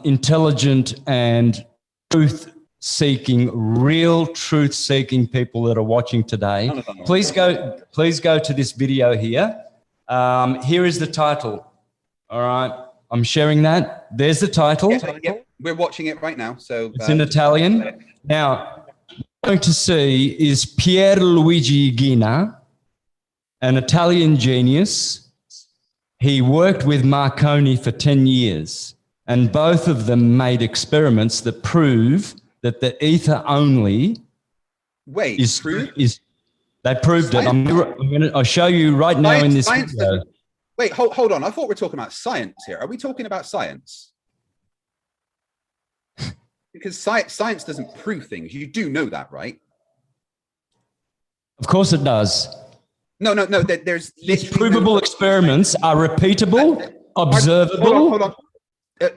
Speaker 1: intelligent and truth-seeking, real truth-seeking people that are watching today, please go to this video here. Here is the title. All right. I'm sharing that. There's the title.
Speaker 2: Yeah, we're watching it right now. So
Speaker 1: it's in Italian. Now, going to see is Pierluigi Gina, an Italian genius. He worked with Marconi for 10 years, and both of them made experiments that prove that the ether only
Speaker 2: they
Speaker 1: proved it. I'll show you right now in this video.
Speaker 2: Wait, hold on. I thought we're talking about science here. Are we talking about science? Because science doesn't prove things. You do know that, right?
Speaker 1: Of course it does.
Speaker 2: No. There's
Speaker 1: provable experiments are repeatable, observable.
Speaker 2: Hold on.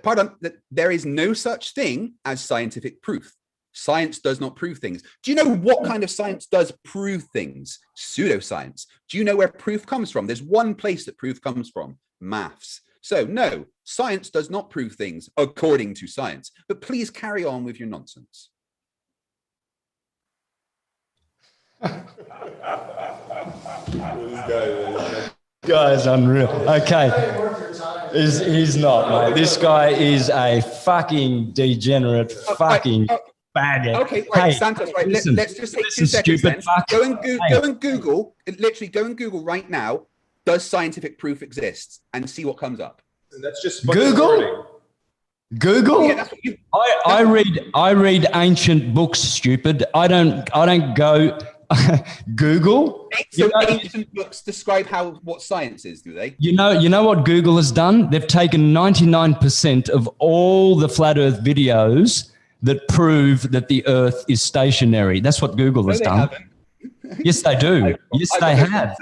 Speaker 2: Pardon. There is no such thing as scientific proof. Science does not prove things. Do you know what kind of science does prove things? Pseudoscience. Do you know where proof comes from? There's one place that proof comes from: maths. So no, science does not prove things according to science. But please carry on with your nonsense.
Speaker 1: This guy is unreal. Okay. He's not, mate. This guy is a fucking degenerate fucking faggot.
Speaker 2: Okay, right, hey, Santos, right. Let's just take 2 seconds then. Go and Google, literally go and Google right now, does scientific proof exist? And see what comes up.
Speaker 3: And that's just
Speaker 1: Google? Google?
Speaker 2: Yeah,
Speaker 1: I read ancient books, stupid. I don't go Google.
Speaker 2: So ancient books describe what science is, do they?
Speaker 1: You know what Google has done? They've taken 99% of all the flat Earth videos that prove that the Earth is stationary. That's what Google has done. Yes, they do. Yes, they have.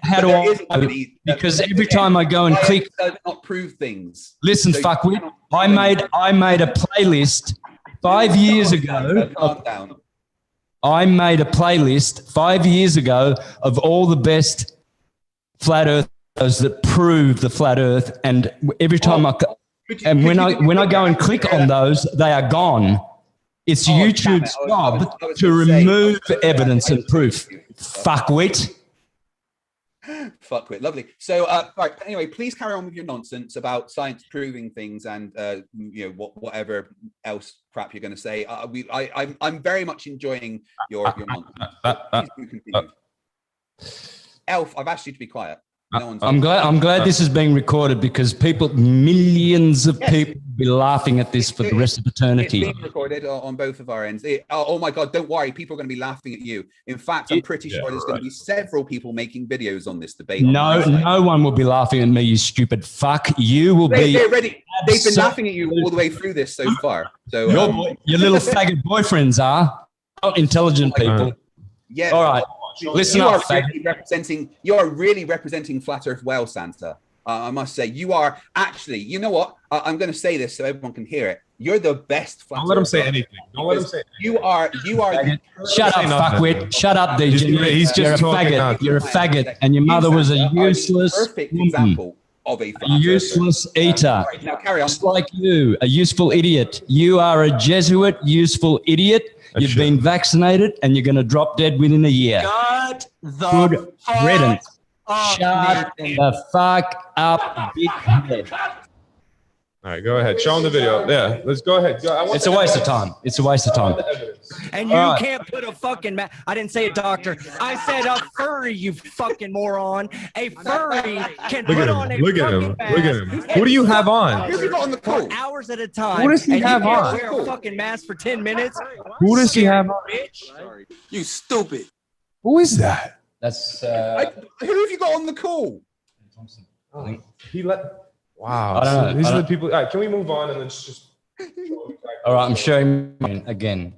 Speaker 1: How do I know? Because every time I go and click,
Speaker 2: does not prove things.
Speaker 1: Listen,
Speaker 2: So
Speaker 1: fuckwit. I made a playlist 5 years ago.
Speaker 2: Calm down.
Speaker 1: I made a playlist 5 years ago of all the best flat earthers that prove the flat Earth, and every time when I go and click on those, they are gone. It's YouTube's job to remove evidence and proof. Fuckwit.
Speaker 2: Fuckwit. Lovely. So, right. Anyway, please carry on with your nonsense about science proving things and whatever else crap you're going to say. I'm very much enjoying your nonsense. Please do continue. Elf, I've asked you to be quiet. No
Speaker 1: I'm glad this is being recorded because millions of people will be laughing at this for the rest of eternity.
Speaker 2: It's being recorded on both of our ends. Oh my God, don't worry. People are going to be laughing at you. In fact, I'm pretty sure there's going to be several people making videos on this debate.
Speaker 1: No one will be laughing at me, you stupid fuck. You will be.
Speaker 2: They're ready. They've been laughing at you all the way through this so far. So
Speaker 1: your little faggot boyfriends are not intelligent people.
Speaker 2: Yeah.
Speaker 1: All right. Listen up,
Speaker 2: you are really representing Flat Earth well, Santa. I must say, you are actually, you know what? I'm going to say this so everyone can hear it. You're the best Flat Earth.
Speaker 3: Don't let him say anything. Don't let him say anything.
Speaker 2: You are.
Speaker 1: Shut up, fuckwit. Shut up, DJ.
Speaker 3: He's just
Speaker 1: You're a faggot. You're a faggot. And your mother was a useless
Speaker 2: perfect example of a
Speaker 1: useless eater.
Speaker 2: Right, now carry on.
Speaker 1: Just like you, a useful idiot. You are a Jesuit, useful idiot. You've been vaccinated and you're going to drop dead within a year.
Speaker 6: Shut the
Speaker 1: Good riddance. Shut
Speaker 6: Nathan.
Speaker 1: the fuck up, big head.
Speaker 3: All right, go ahead. Show him the video. Yeah, let's go ahead.
Speaker 1: It's a waste of time. It's a waste of time.
Speaker 6: And you can't put a fucking I didn't say a doctor. I said a furry, you fucking moron. A furry can put on a fucking mask.
Speaker 3: Look at him. What do you have on?
Speaker 2: Who's he got on the call?
Speaker 6: For hours at a time.
Speaker 3: Who does he have
Speaker 6: you
Speaker 3: on?
Speaker 6: Wear a fucking mask for 10 minutes.
Speaker 3: Who does he have on?
Speaker 6: Bitch.
Speaker 2: You stupid.
Speaker 3: Who is that?
Speaker 1: That's
Speaker 2: who have you got on the call?
Speaker 3: He let. Wow.
Speaker 1: I don't know.
Speaker 3: These are the people. All right, can we move on and then just.
Speaker 1: all right. I'm showing again.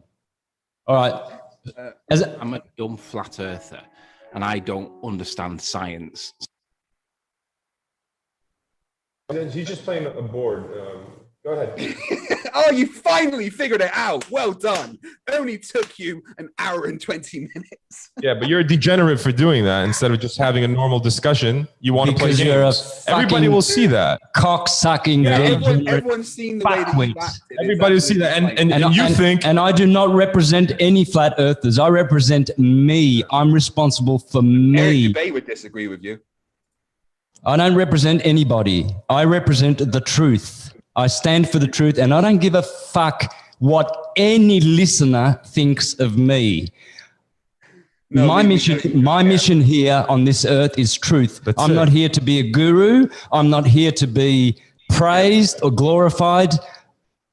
Speaker 1: All right.
Speaker 8: I'm a dumb flat earther, and I don't understand science.
Speaker 3: He's just playing a board. Go ahead.
Speaker 2: Oh, you finally figured it out. Well done. It only took you an hour and 20 minutes.
Speaker 3: Yeah, but you're a degenerate for doing that. Instead of just having a normal discussion, you want to play games.
Speaker 1: You're a
Speaker 3: Everybody will see that.
Speaker 1: Cock-sucking
Speaker 2: everyone's seen the way that you acted.
Speaker 3: Everybody will see that. And you think...
Speaker 1: And I do not represent any flat earthers. I represent me. I'm responsible for me.
Speaker 2: Eric Debate would disagree with you.
Speaker 1: I don't represent anybody. I represent the truth. I stand for the truth, and I don't give a fuck what any listener thinks of me. No, my mission here on this earth is truth. I'm not here to be a guru. I'm not here to be praised or glorified.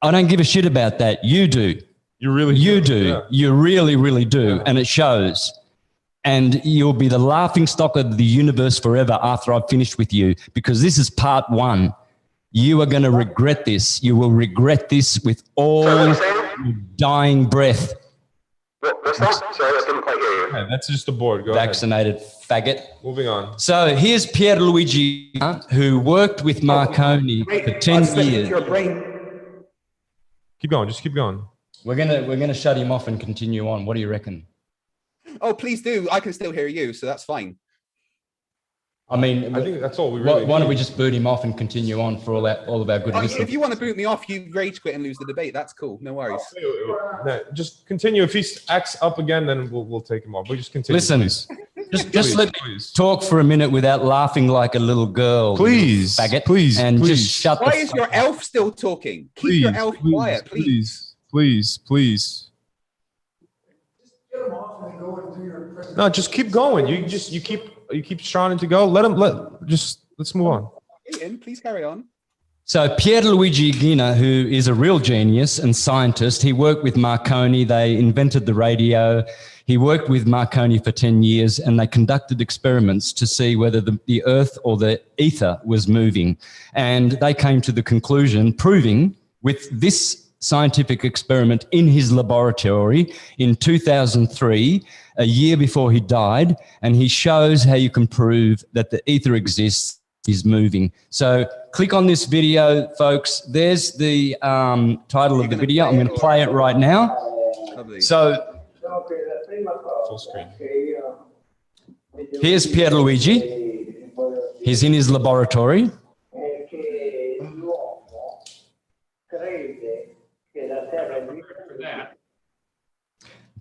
Speaker 1: I don't give a shit about that. You do. You do. Yeah. You really, really do. Yeah. And it shows. And you'll be the laughing stock of the universe forever after I've finished with you, because this is part one. You are going to regret this. You will regret this with all your dying breath.
Speaker 9: What's that? Sorry, I didn't quite hear you.
Speaker 3: Yeah, that's just a board. Go
Speaker 1: Vaccinated
Speaker 3: ahead.
Speaker 1: faggot.
Speaker 3: Moving on.
Speaker 1: So here's Pierluigi, who worked with Marconi for 10 years.
Speaker 3: Keep going. Just keep going.
Speaker 1: We're gonna shut him off and continue on. What do you reckon?
Speaker 2: Oh, please do. I can still hear you, so that's fine.
Speaker 1: I mean,
Speaker 3: I think that's all we really
Speaker 1: why don't we just boot him off and continue on for all of our good listeners?
Speaker 2: If you want to boot me off, you rage quit and lose the debate. That's cool. No worries.
Speaker 3: No, just continue. If he acts up again, then we'll take him off. We'll just continue.
Speaker 1: Listen, just let me talk for a minute without laughing like a little girl.
Speaker 3: Please,
Speaker 1: faggot.
Speaker 3: Please,
Speaker 1: and
Speaker 3: please.
Speaker 1: Just shut
Speaker 2: Why is your elf still talking? Keep your elf quiet, please.
Speaker 3: Please. No, just keep going. You keep trying to go. Let's move on.
Speaker 2: Ian, please carry on.
Speaker 1: So Pierluigi Gina, who is a real genius and scientist, he worked with Marconi. They invented the radio. He worked with Marconi for 10 years, and they conducted experiments to see whether the Earth or the ether was moving. And they came to the conclusion, proving with this scientific experiment in his laboratory in 2003, a year before he died, and he shows how you can prove that the ether exists, is moving. So click on this video, folks. There's the title of the video. I'm going to play it right now.
Speaker 2: Lovely.
Speaker 1: So
Speaker 3: Full screen.
Speaker 1: here's Pierluigi. He's in his laboratory.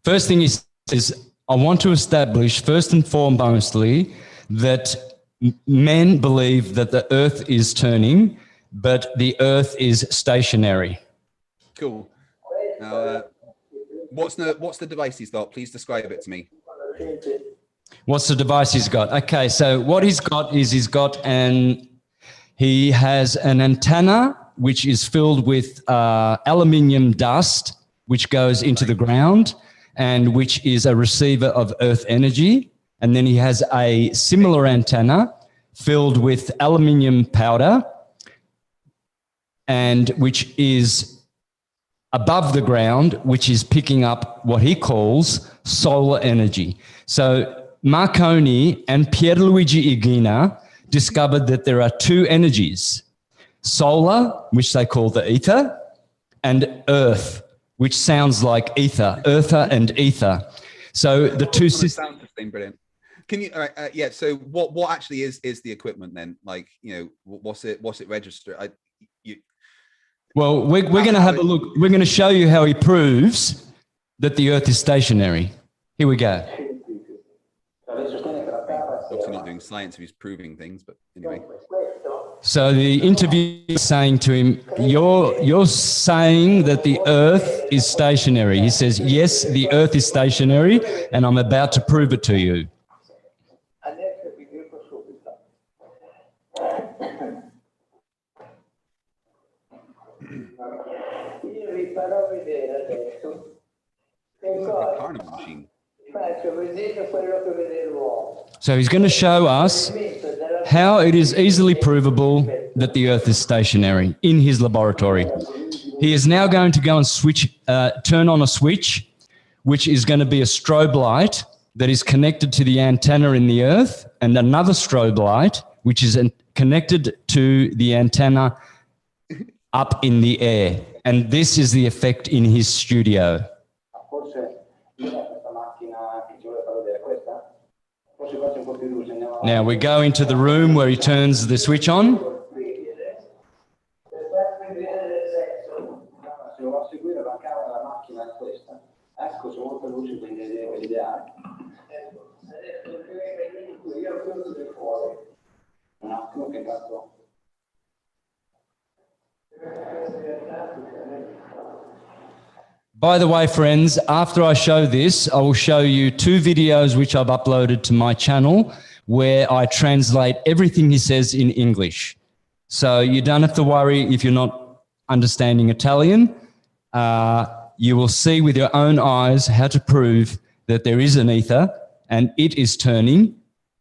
Speaker 1: First thing he says, I want to establish first and foremostly that men believe that the earth is turning, but the earth is stationary.
Speaker 2: Cool. Now, what's the device he's got? Please describe it to me.
Speaker 1: What's the device he's got? Okay, so what he's got is he has an antenna which is filled with aluminium dust, which goes into the ground and which is a receiver of earth energy. And then he has a similar antenna filled with aluminium powder and which is above the ground, which is picking up what he calls solar energy. So Marconi and Pierluigi Igina discovered that there are two energies, solar, which they call the ether, and earth, which sounds like ether, earther and ether. So the two systems.
Speaker 2: Brilliant. Can you? All right, yeah. So what actually is the equipment then? Like, what's it registered?
Speaker 1: Well, we're going to have a look. We're going to show you how he proves that the earth is stationary. Here we go.
Speaker 2: Obviously not doing science if he's proving things, but anyway.
Speaker 1: So the interviewer is saying to him, you're saying that the earth is stationary. He says, yes, the earth is stationary, and I'm about to prove it to you.
Speaker 2: Carnival machine.
Speaker 1: So he's going to show us how it is easily provable that the earth is stationary in his laboratory. He is now going to go and turn on a switch, which is going to be a strobe light that is connected to the antenna in the earth, and another strobe light, which is connected to the antenna up in the air. And this is the effect in his studio. Now we go into the room where he turns the switch on. By the way, friends, after I show this, I will show you two videos which I've uploaded to my channel where I translate everything he says in English. So you don't have to worry if you're not understanding Italian. You will see with your own eyes how to prove that there is an ether and it is turning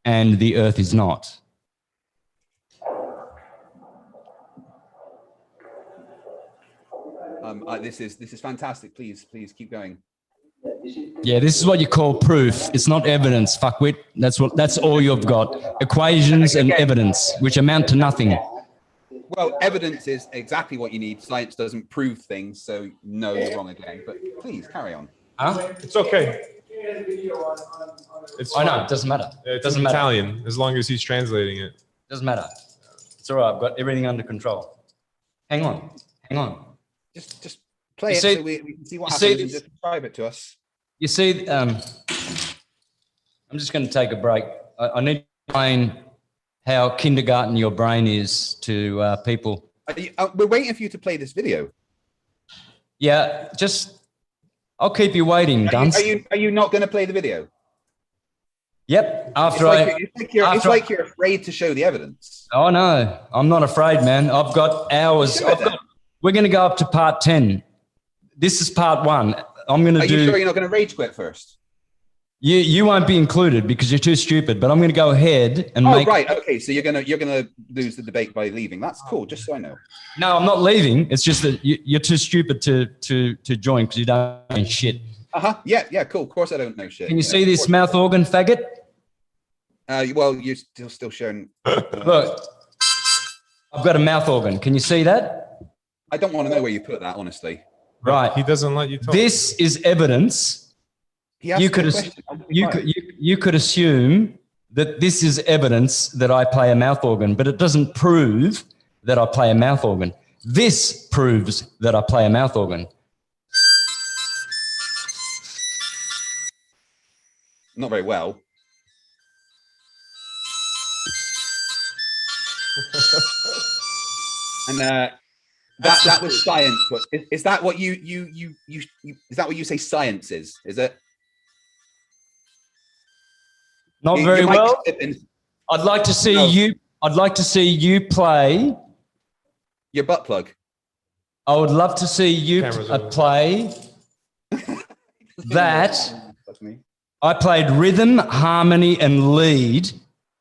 Speaker 1: and the earth is not.
Speaker 2: This is fantastic. Please keep going.
Speaker 1: Yeah, this is what you call proof. It's not evidence. Fuckwit. That's all you've got. Equations and evidence, which amount to nothing.
Speaker 2: Well, evidence is exactly what you need. Science doesn't prove things, so no, you're wrong again. But please carry on.
Speaker 3: Huh? It's okay.
Speaker 1: I know, it doesn't matter.
Speaker 3: It doesn't matter. Italian, as long as he's translating it.
Speaker 1: Doesn't matter. It's all right. I've got everything under control. Hang on.
Speaker 2: Just play it so we can see what happens and just describe it to us.
Speaker 1: You see, I'm just going to take a break. I need to explain how kindergarten your brain is to people.
Speaker 2: We're waiting for you to play this video.
Speaker 1: Yeah, I'll keep you waiting, Dunce.
Speaker 2: Are you not going to play the video?
Speaker 1: Yep.
Speaker 2: It's like you're afraid to show the evidence.
Speaker 1: Oh, no. I'm not afraid, man. I've got hours. We're going to go up to part 10. This is part 1. I'm going to
Speaker 2: Are you sure you're not going to rage quit first?
Speaker 1: You won't be included because you're too stupid. But I'm going to go ahead and make.
Speaker 2: Oh right, okay. So you're gonna lose the debate by leaving. That's cool. Just so I know.
Speaker 1: No, I'm not leaving. It's just that you're too stupid to join because you don't know shit.
Speaker 2: Yeah. Cool. Of course, I don't know shit.
Speaker 1: Can you see this mouth organ, faggot?
Speaker 2: Well, you're still showing.
Speaker 1: Look, I've got a mouth organ. Can you see that?
Speaker 2: I don't want to know where you put that, honestly.
Speaker 3: Right. He doesn't let you talk.
Speaker 1: This is evidence. You could assume that this is evidence that I play a mouth organ, but it doesn't prove that I play a mouth organ. This proves that I play a mouth organ.
Speaker 2: Not very well. And that was science. But is that what you is that what you say science is? Is it?
Speaker 1: Not very well. I'd like to see you. I'd like to see you play
Speaker 2: your butt plug.
Speaker 1: I would love to see you play that. I played rhythm, harmony, and lead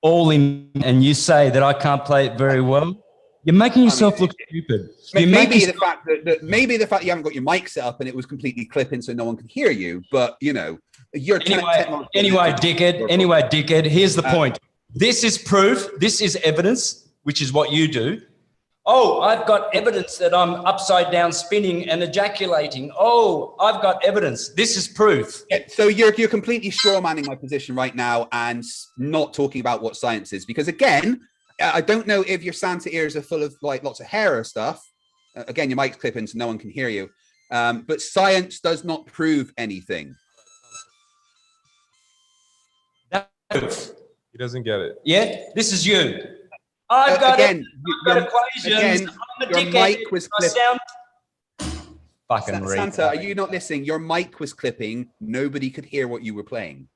Speaker 1: all in, and you say that I can't play it very well. You're making yourself look stupid.
Speaker 2: Maybe the fact that you haven't got your mic set up and it was completely clipping so no one can hear you. But you know, you're
Speaker 1: anyway, dickhead. Here's the point. This is proof. This is evidence, which is what you do. Oh, I've got evidence that I'm upside down spinning and ejaculating. Oh, I've got evidence. This is proof.
Speaker 2: Yeah, so you're completely strawmanning my position right now and not talking about what science is. Because again, I don't know if your Santa ears are full of like lots of hair or stuff. Again, your mic's clipping so no one can hear you. But science does not prove anything.
Speaker 3: He doesn't get it.
Speaker 1: Yeah, this is you. I've got equations.
Speaker 2: Your mic was clipping.
Speaker 1: Fucking
Speaker 2: Santa, are you not listening? Your mic was clipping. Nobody could hear what you were playing.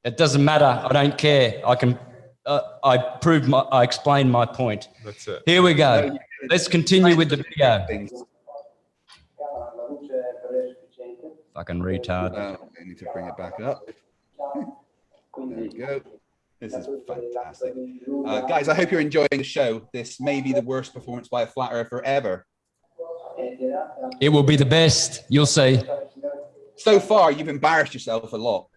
Speaker 1: It doesn't matter. I don't care. I can. I explained my point.
Speaker 3: That's it.
Speaker 1: Here we go. Let's continue with the video. Fucking retard.
Speaker 2: I need to bring it back up. There we go. This is fantastic. Guys, I hope you're enjoying the show. This may be the worst performance by a flat earther ever.
Speaker 1: It will be the best. You'll see.
Speaker 2: So far, you've embarrassed yourself a lot.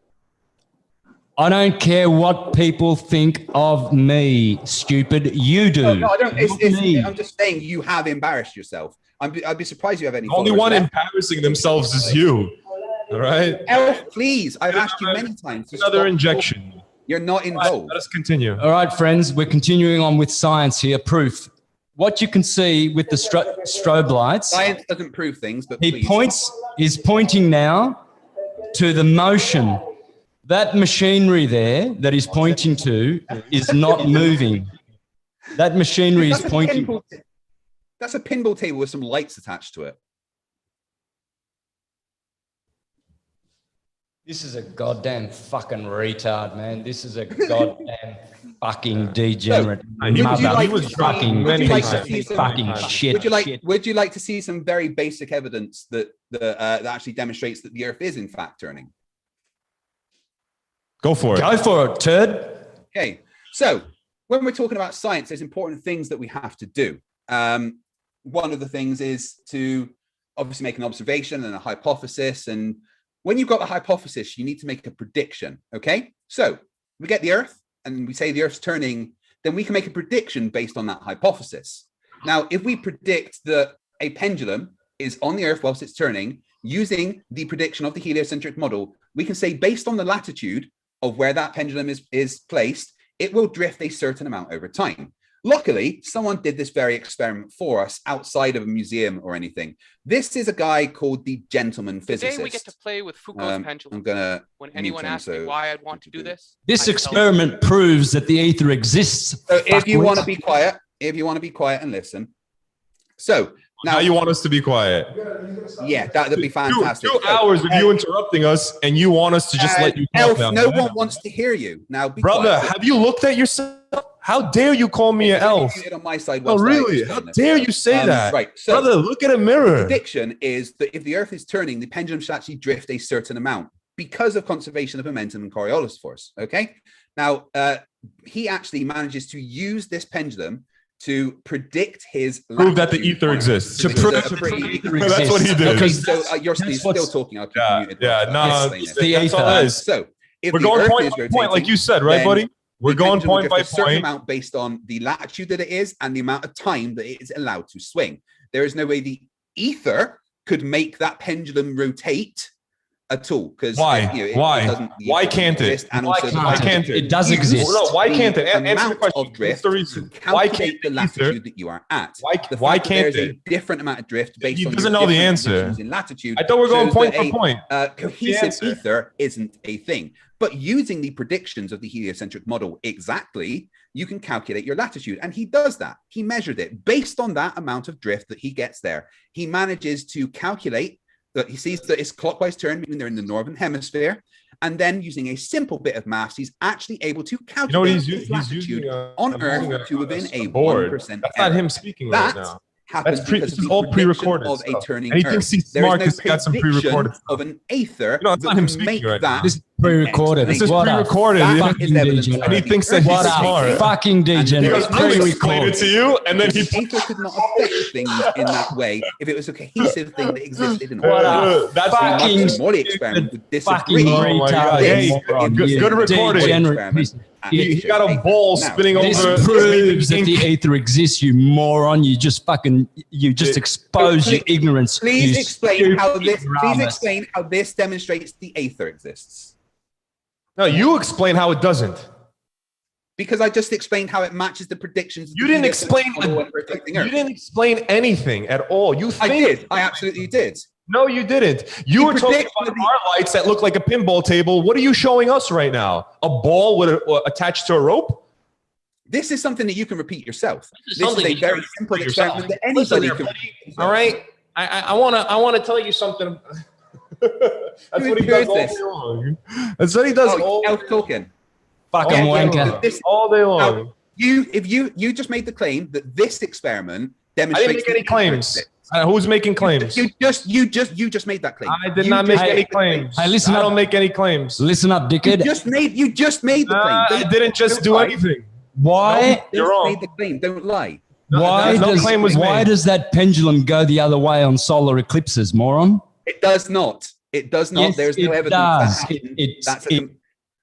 Speaker 1: I don't care what people think of me, stupid. You do.
Speaker 2: No, I don't. I'm just saying you have embarrassed yourself. I'd be surprised if you have any.
Speaker 3: The only one embarrassing themselves is you. All right.
Speaker 2: Elf, please. I've asked you many times.
Speaker 3: Another injection.
Speaker 2: You're not involved.
Speaker 3: Let us continue.
Speaker 1: All right, friends. We're continuing on with science here. Proof. What you can see with the strobe lights.
Speaker 2: Science doesn't prove things, but
Speaker 1: he's pointing now to the motion. That machinery there that he's pointing to is not moving. That machinery is pointing.
Speaker 2: That's a pinball table with some lights attached to it.
Speaker 1: This is a goddamn fucking retard, man. This is a goddamn fucking degenerate shit.
Speaker 2: Would you like to see some very basic evidence that actually demonstrates that the Earth is in fact turning?
Speaker 3: Go for it.
Speaker 1: Go for it, turd.
Speaker 2: Okay. So when we're talking about science, there's important things that we have to do. One of the things is to obviously make an observation and a hypothesis. And when you've got a hypothesis, you need to make a prediction. Okay. So we get the Earth and we say the Earth's turning, then we can make a prediction based on that hypothesis. Now, if we predict that a pendulum is on the Earth whilst it's turning, using the prediction of the heliocentric model, we can say based on the latitude of where that pendulum is placed, it will drift a certain amount over time. Luckily, someone did this very experiment for us outside of a museum or anything. This is a guy called the Gentleman Physicist.
Speaker 7: Today we get to play with Foucault's pendulum.
Speaker 2: I'm gonna.
Speaker 7: When anyone asks me why I'd want to do this,
Speaker 1: this experiment proves that the ether exists.
Speaker 2: So if you want to be quiet, and listen. So
Speaker 3: now you want us to be quiet.
Speaker 2: Yeah, that'd be fantastic.
Speaker 3: Two hours of you interrupting us, and you want us to just let you talk
Speaker 2: Elf, no one wants to hear you. Now,
Speaker 3: brother, have you looked at yourself? How dare you call me an elf?
Speaker 2: On my side,
Speaker 3: oh, really? How dare you say that?
Speaker 2: Right. So
Speaker 3: brother, look at a mirror.
Speaker 2: The prediction is that if the Earth is turning, the pendulum should actually drift a certain amount. because of conservation of momentum and Coriolis force. Okay. Now, he actually manages to use this pendulum to predict his
Speaker 3: prove that the ether exists.
Speaker 2: To prove the ether exists.
Speaker 3: That's what he did.
Speaker 2: Okay, so you're still talking. I'll keep you muted.
Speaker 3: It's the ether.
Speaker 2: So if
Speaker 3: we're going point by point, like you said, right, buddy? We're going point by
Speaker 2: a certain
Speaker 3: point.
Speaker 2: Amount based on the latitude that it is and the amount of time that it is allowed to swing. There is no way the ether could make that pendulum rotate at all. Because
Speaker 3: why? Why can't it? Why can't it?
Speaker 1: It does exist.
Speaker 3: No, why can't it? Answer the question.
Speaker 2: Of drift
Speaker 3: the reason.
Speaker 2: Why can't the latitude that you are at?
Speaker 3: Why can't
Speaker 2: there's a different amount of drift based on
Speaker 3: doesn't know the answer.
Speaker 2: In latitude.
Speaker 3: I thought we're going point for point.
Speaker 2: Cohesive ether isn't a thing. But using the predictions of the heliocentric model exactly, you can calculate your latitude. And he does that. He measured it based on that amount of drift that he gets there. He manages to calculate that he sees that it's clockwise turn, meaning they're in the northern hemisphere. And then using a simple bit of maths, he's actually able to calculate his latitude on Earth to within a 1%
Speaker 3: That's not him speaking right now.
Speaker 2: Happens
Speaker 3: this is all pre-recorded
Speaker 2: of a turning
Speaker 3: and he thinks he's smart because he got some pre-recorded
Speaker 2: of an ether.
Speaker 3: No, it's not him speaking right now.
Speaker 1: This is pre-recorded.
Speaker 3: This is pre-recorded. And he thinks that he's smart.
Speaker 1: Fucking degenerate.
Speaker 3: Because I explained it to you, and then he
Speaker 2: ether could not affect things in that way if it was a cohesive thing that existed in
Speaker 1: that's
Speaker 2: fucking Morley experiment would disagree.
Speaker 3: Good recording. He got a ball spinning over.
Speaker 1: This proves that the ether exists, you moron. You just expose your ignorance.
Speaker 2: Please explain how this demonstrates the ether exists.
Speaker 3: No, you explain how it doesn't.
Speaker 2: Because I just explained how it matches the predictions.
Speaker 3: You didn't explain. You didn't explain anything at all.
Speaker 2: I did. I absolutely did.
Speaker 3: No, you didn't. You were talking about our lights that look like a pinball table. What are you showing us right now? A ball attached to a rope?
Speaker 2: This is something that you can repeat yourself. This is a very simple experiment that anybody can repeat.
Speaker 3: All right. I wanna tell you something. That's what he does all day long. That's what he does all day long.
Speaker 2: Talking.
Speaker 1: Fucking wanker.
Speaker 3: All day long.
Speaker 2: If you just made the claim that this experiment demonstrates.
Speaker 3: I didn't make any claims. Who's making claims?
Speaker 2: You just made that claim.
Speaker 3: I did not make any claims.
Speaker 1: Hey, listen
Speaker 3: I
Speaker 1: up.
Speaker 3: don't make any claims.
Speaker 1: Listen up, dickhead.
Speaker 2: You just made the claim.
Speaker 3: I didn't just do anything.
Speaker 1: Why?
Speaker 2: You're wrong. Made the claim. Don't lie.
Speaker 1: Why does that pendulum go the other way on solar eclipses, moron?
Speaker 2: It does not. It does not.
Speaker 1: Yes,
Speaker 2: There's no evidence.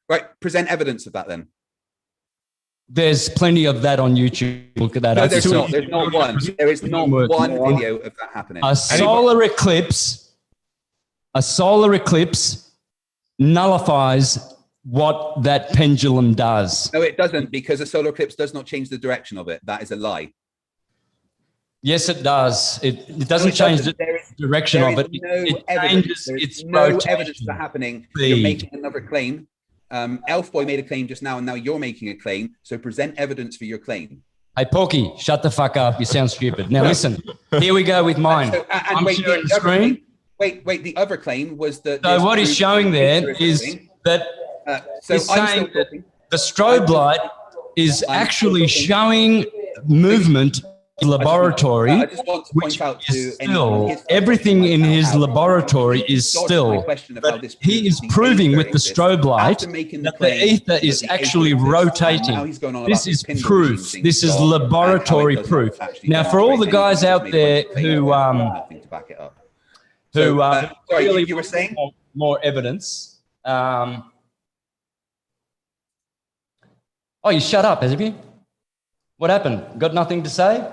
Speaker 2: Right. Present evidence of that then.
Speaker 1: There's plenty of that on YouTube. Look at that.
Speaker 2: No, there's not. There's not one. There is not one video of that happening.
Speaker 1: A solar eclipse nullifies what that pendulum does.
Speaker 2: No, it doesn't, because a solar eclipse does not change the direction of it. That is a lie.
Speaker 1: Yes, it does. It doesn't change the direction of it. It changes its rotation.
Speaker 2: No evidence of that happening. You're making another claim. Elfboy made a claim just now, and now you're making a claim. So present evidence for your claim.
Speaker 1: Hey, Porky, shut the fuck up. You sound stupid. Now listen. Here we go with mine. I'm sharing the screen.
Speaker 2: Wait. The other claim was that.
Speaker 1: So what he's showing there is that he's saying that the strobe light is actually showing movement laboratory,
Speaker 2: I just want to point out to
Speaker 1: still, everything in his laboratory is still, but he is proving with the strobe light that the ether is actually rotating. This is proof. This is laboratory proof. Now, for all the guys out there who
Speaker 2: sorry, you were saying
Speaker 1: more evidence. Oh, you shut up, have you? What happened? Got nothing to say?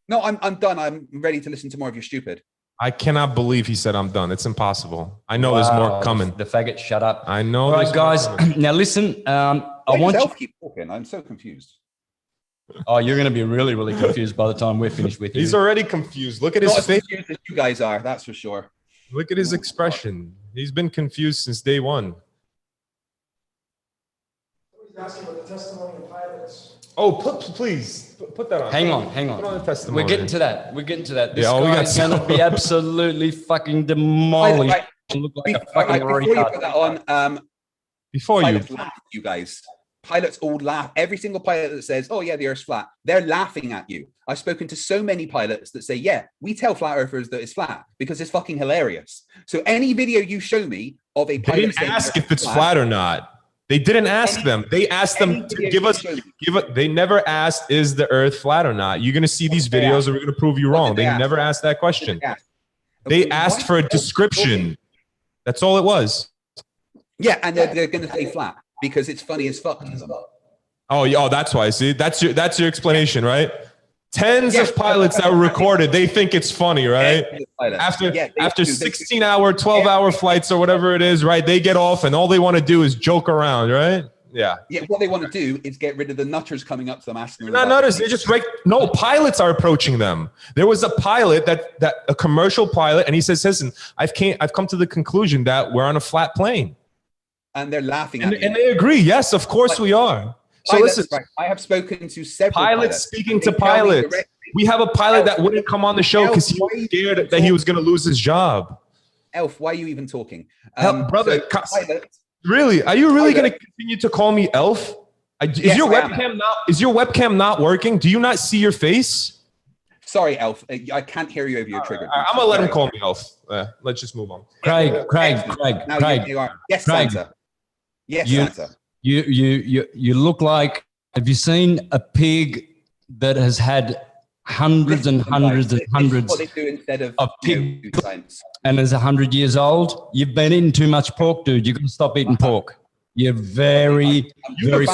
Speaker 2: No, I'm done. I'm ready to listen to more of your stupid.
Speaker 3: I cannot believe he said I'm done. It's impossible. I know there's more coming.
Speaker 1: The faggot, shut up.
Speaker 3: I know.
Speaker 1: All right, guys. Now listen. I want you
Speaker 2: to keep talking. I'm so confused.
Speaker 1: Oh, you're going to be really, really confused by the time we're finished with you.
Speaker 3: He's already confused. Look at his face.
Speaker 2: As confused as you guys are, that's for sure.
Speaker 3: Look at his expression. He's been confused since day one.
Speaker 5: He's asking about the testimony of pilots.
Speaker 3: Oh, please put that on.
Speaker 1: Hang on.
Speaker 3: Put on the testimony.
Speaker 1: We're getting to that. This guy's going to be absolutely fucking demolished.
Speaker 2: Look like a fucking before you put that on,
Speaker 3: before
Speaker 2: you guys, Pilots all laugh. Every single pilot that says, "Oh yeah, the Earth's flat," they're laughing at you. I've spoken to so many pilots that say, "Yeah, we tell flat earthers that it's flat because it's fucking hilarious." So any video you show me of a pilot,
Speaker 3: they didn't ask if it's flat or not. They didn't ask them. They asked them to give us. They never asked, "Is the Earth flat or not?" You're gonna see these videos, and we're gonna prove you wrong. They never asked that question. They asked for a description. That's all it was.
Speaker 2: Yeah, and they're gonna say flat because it's funny as fuck to them.
Speaker 3: Oh, that's why. See, that's your explanation, right? Tens of pilots that were recorded, they think it's funny, right? After 16-hour, 12-hour flights or whatever it is, right? They get off and all they want to do is joke around, right? Yeah.
Speaker 2: Yeah, what they want to do is get rid of the nutters coming up to them asking them.
Speaker 3: Not nutters, they just no, pilots are approaching them. There was a pilot that a commercial pilot, and he says, "Listen, I've come to the conclusion that we're on a flat plane."
Speaker 2: And they're laughing at you.
Speaker 3: And they agree. Yes, of course we are. So listen,
Speaker 2: I have spoken to several
Speaker 3: pilots speaking to pilots. We have a pilot that wouldn't come on the show because he was scared that he was going to lose his job.
Speaker 2: Elf, why are you even talking?
Speaker 3: Brother, really? Are you really going to continue to call me Elf? Is your webcam not working? Do you not see your face?
Speaker 2: Sorry, Elf. I can't hear you over your trigger.
Speaker 3: I'm going to let him call me Elf. Let's just move on.
Speaker 1: Craig.
Speaker 2: Yes, Santa. Yes, Santa.
Speaker 1: You look like, have you seen a pig that has had hundreds and hundreds and hundreds
Speaker 2: what they do instead of
Speaker 1: pig and is 100 years old? You've been eating too much pork, dude. You've got to stop eating pork. You're very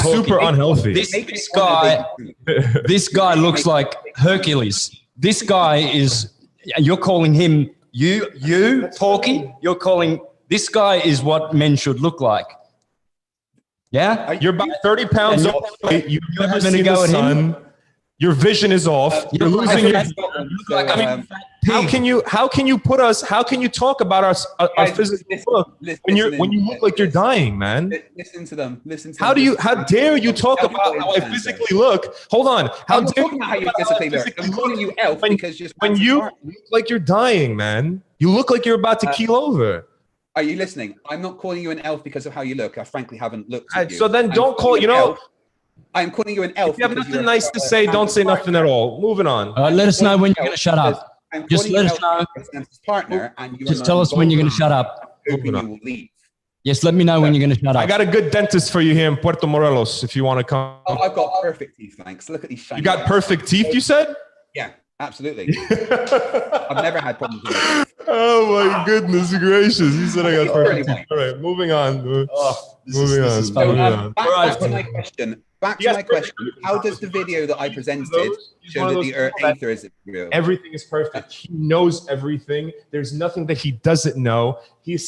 Speaker 3: super unhealthy.
Speaker 1: This guy looks like Hercules. This guy is, you're calling him, you Porky, you're calling, this guy is what men should look like. Yeah?
Speaker 3: You're about 30 pounds overweight. You've never seen the sun. Your vision is off. You're losing your. How can you talk about our physical look when you look like you're dying, man?
Speaker 2: Listen to them.
Speaker 3: How dare you talk about how I physically look? Hold on.
Speaker 2: How dare you talk about how you physically look? I'm calling you Elf because
Speaker 3: when you look like you're dying, man. You look like you're about to keel over.
Speaker 2: Are you listening? I'm not calling you an elf because of how you look. I frankly haven't looked at you.
Speaker 3: So then don't call,
Speaker 2: I'm calling you an elf.
Speaker 3: If you have nothing nice to say, don't say nothing at all. Moving on.
Speaker 1: Let us know when you're going to shut up. Just let us know.
Speaker 2: Partner, and
Speaker 1: just tell us when you're going to shut up.
Speaker 2: Hoping you will leave.
Speaker 1: Yes, let me know when you're going to shut up.
Speaker 3: I got a good dentist for you here in Puerto Morelos if you want to come.
Speaker 2: Oh, I've got perfect teeth, thanks. Look at these shiny.
Speaker 3: You got perfect teeth, you said?
Speaker 2: Yeah. Absolutely. I've never had problems with it.
Speaker 3: Oh my goodness gracious. He said I got perfect teeth. All right, moving on.
Speaker 2: Back to my question. How does the video that I presented show that the Aether is real?
Speaker 3: Everything is perfect. He knows everything. There's nothing that he doesn't know.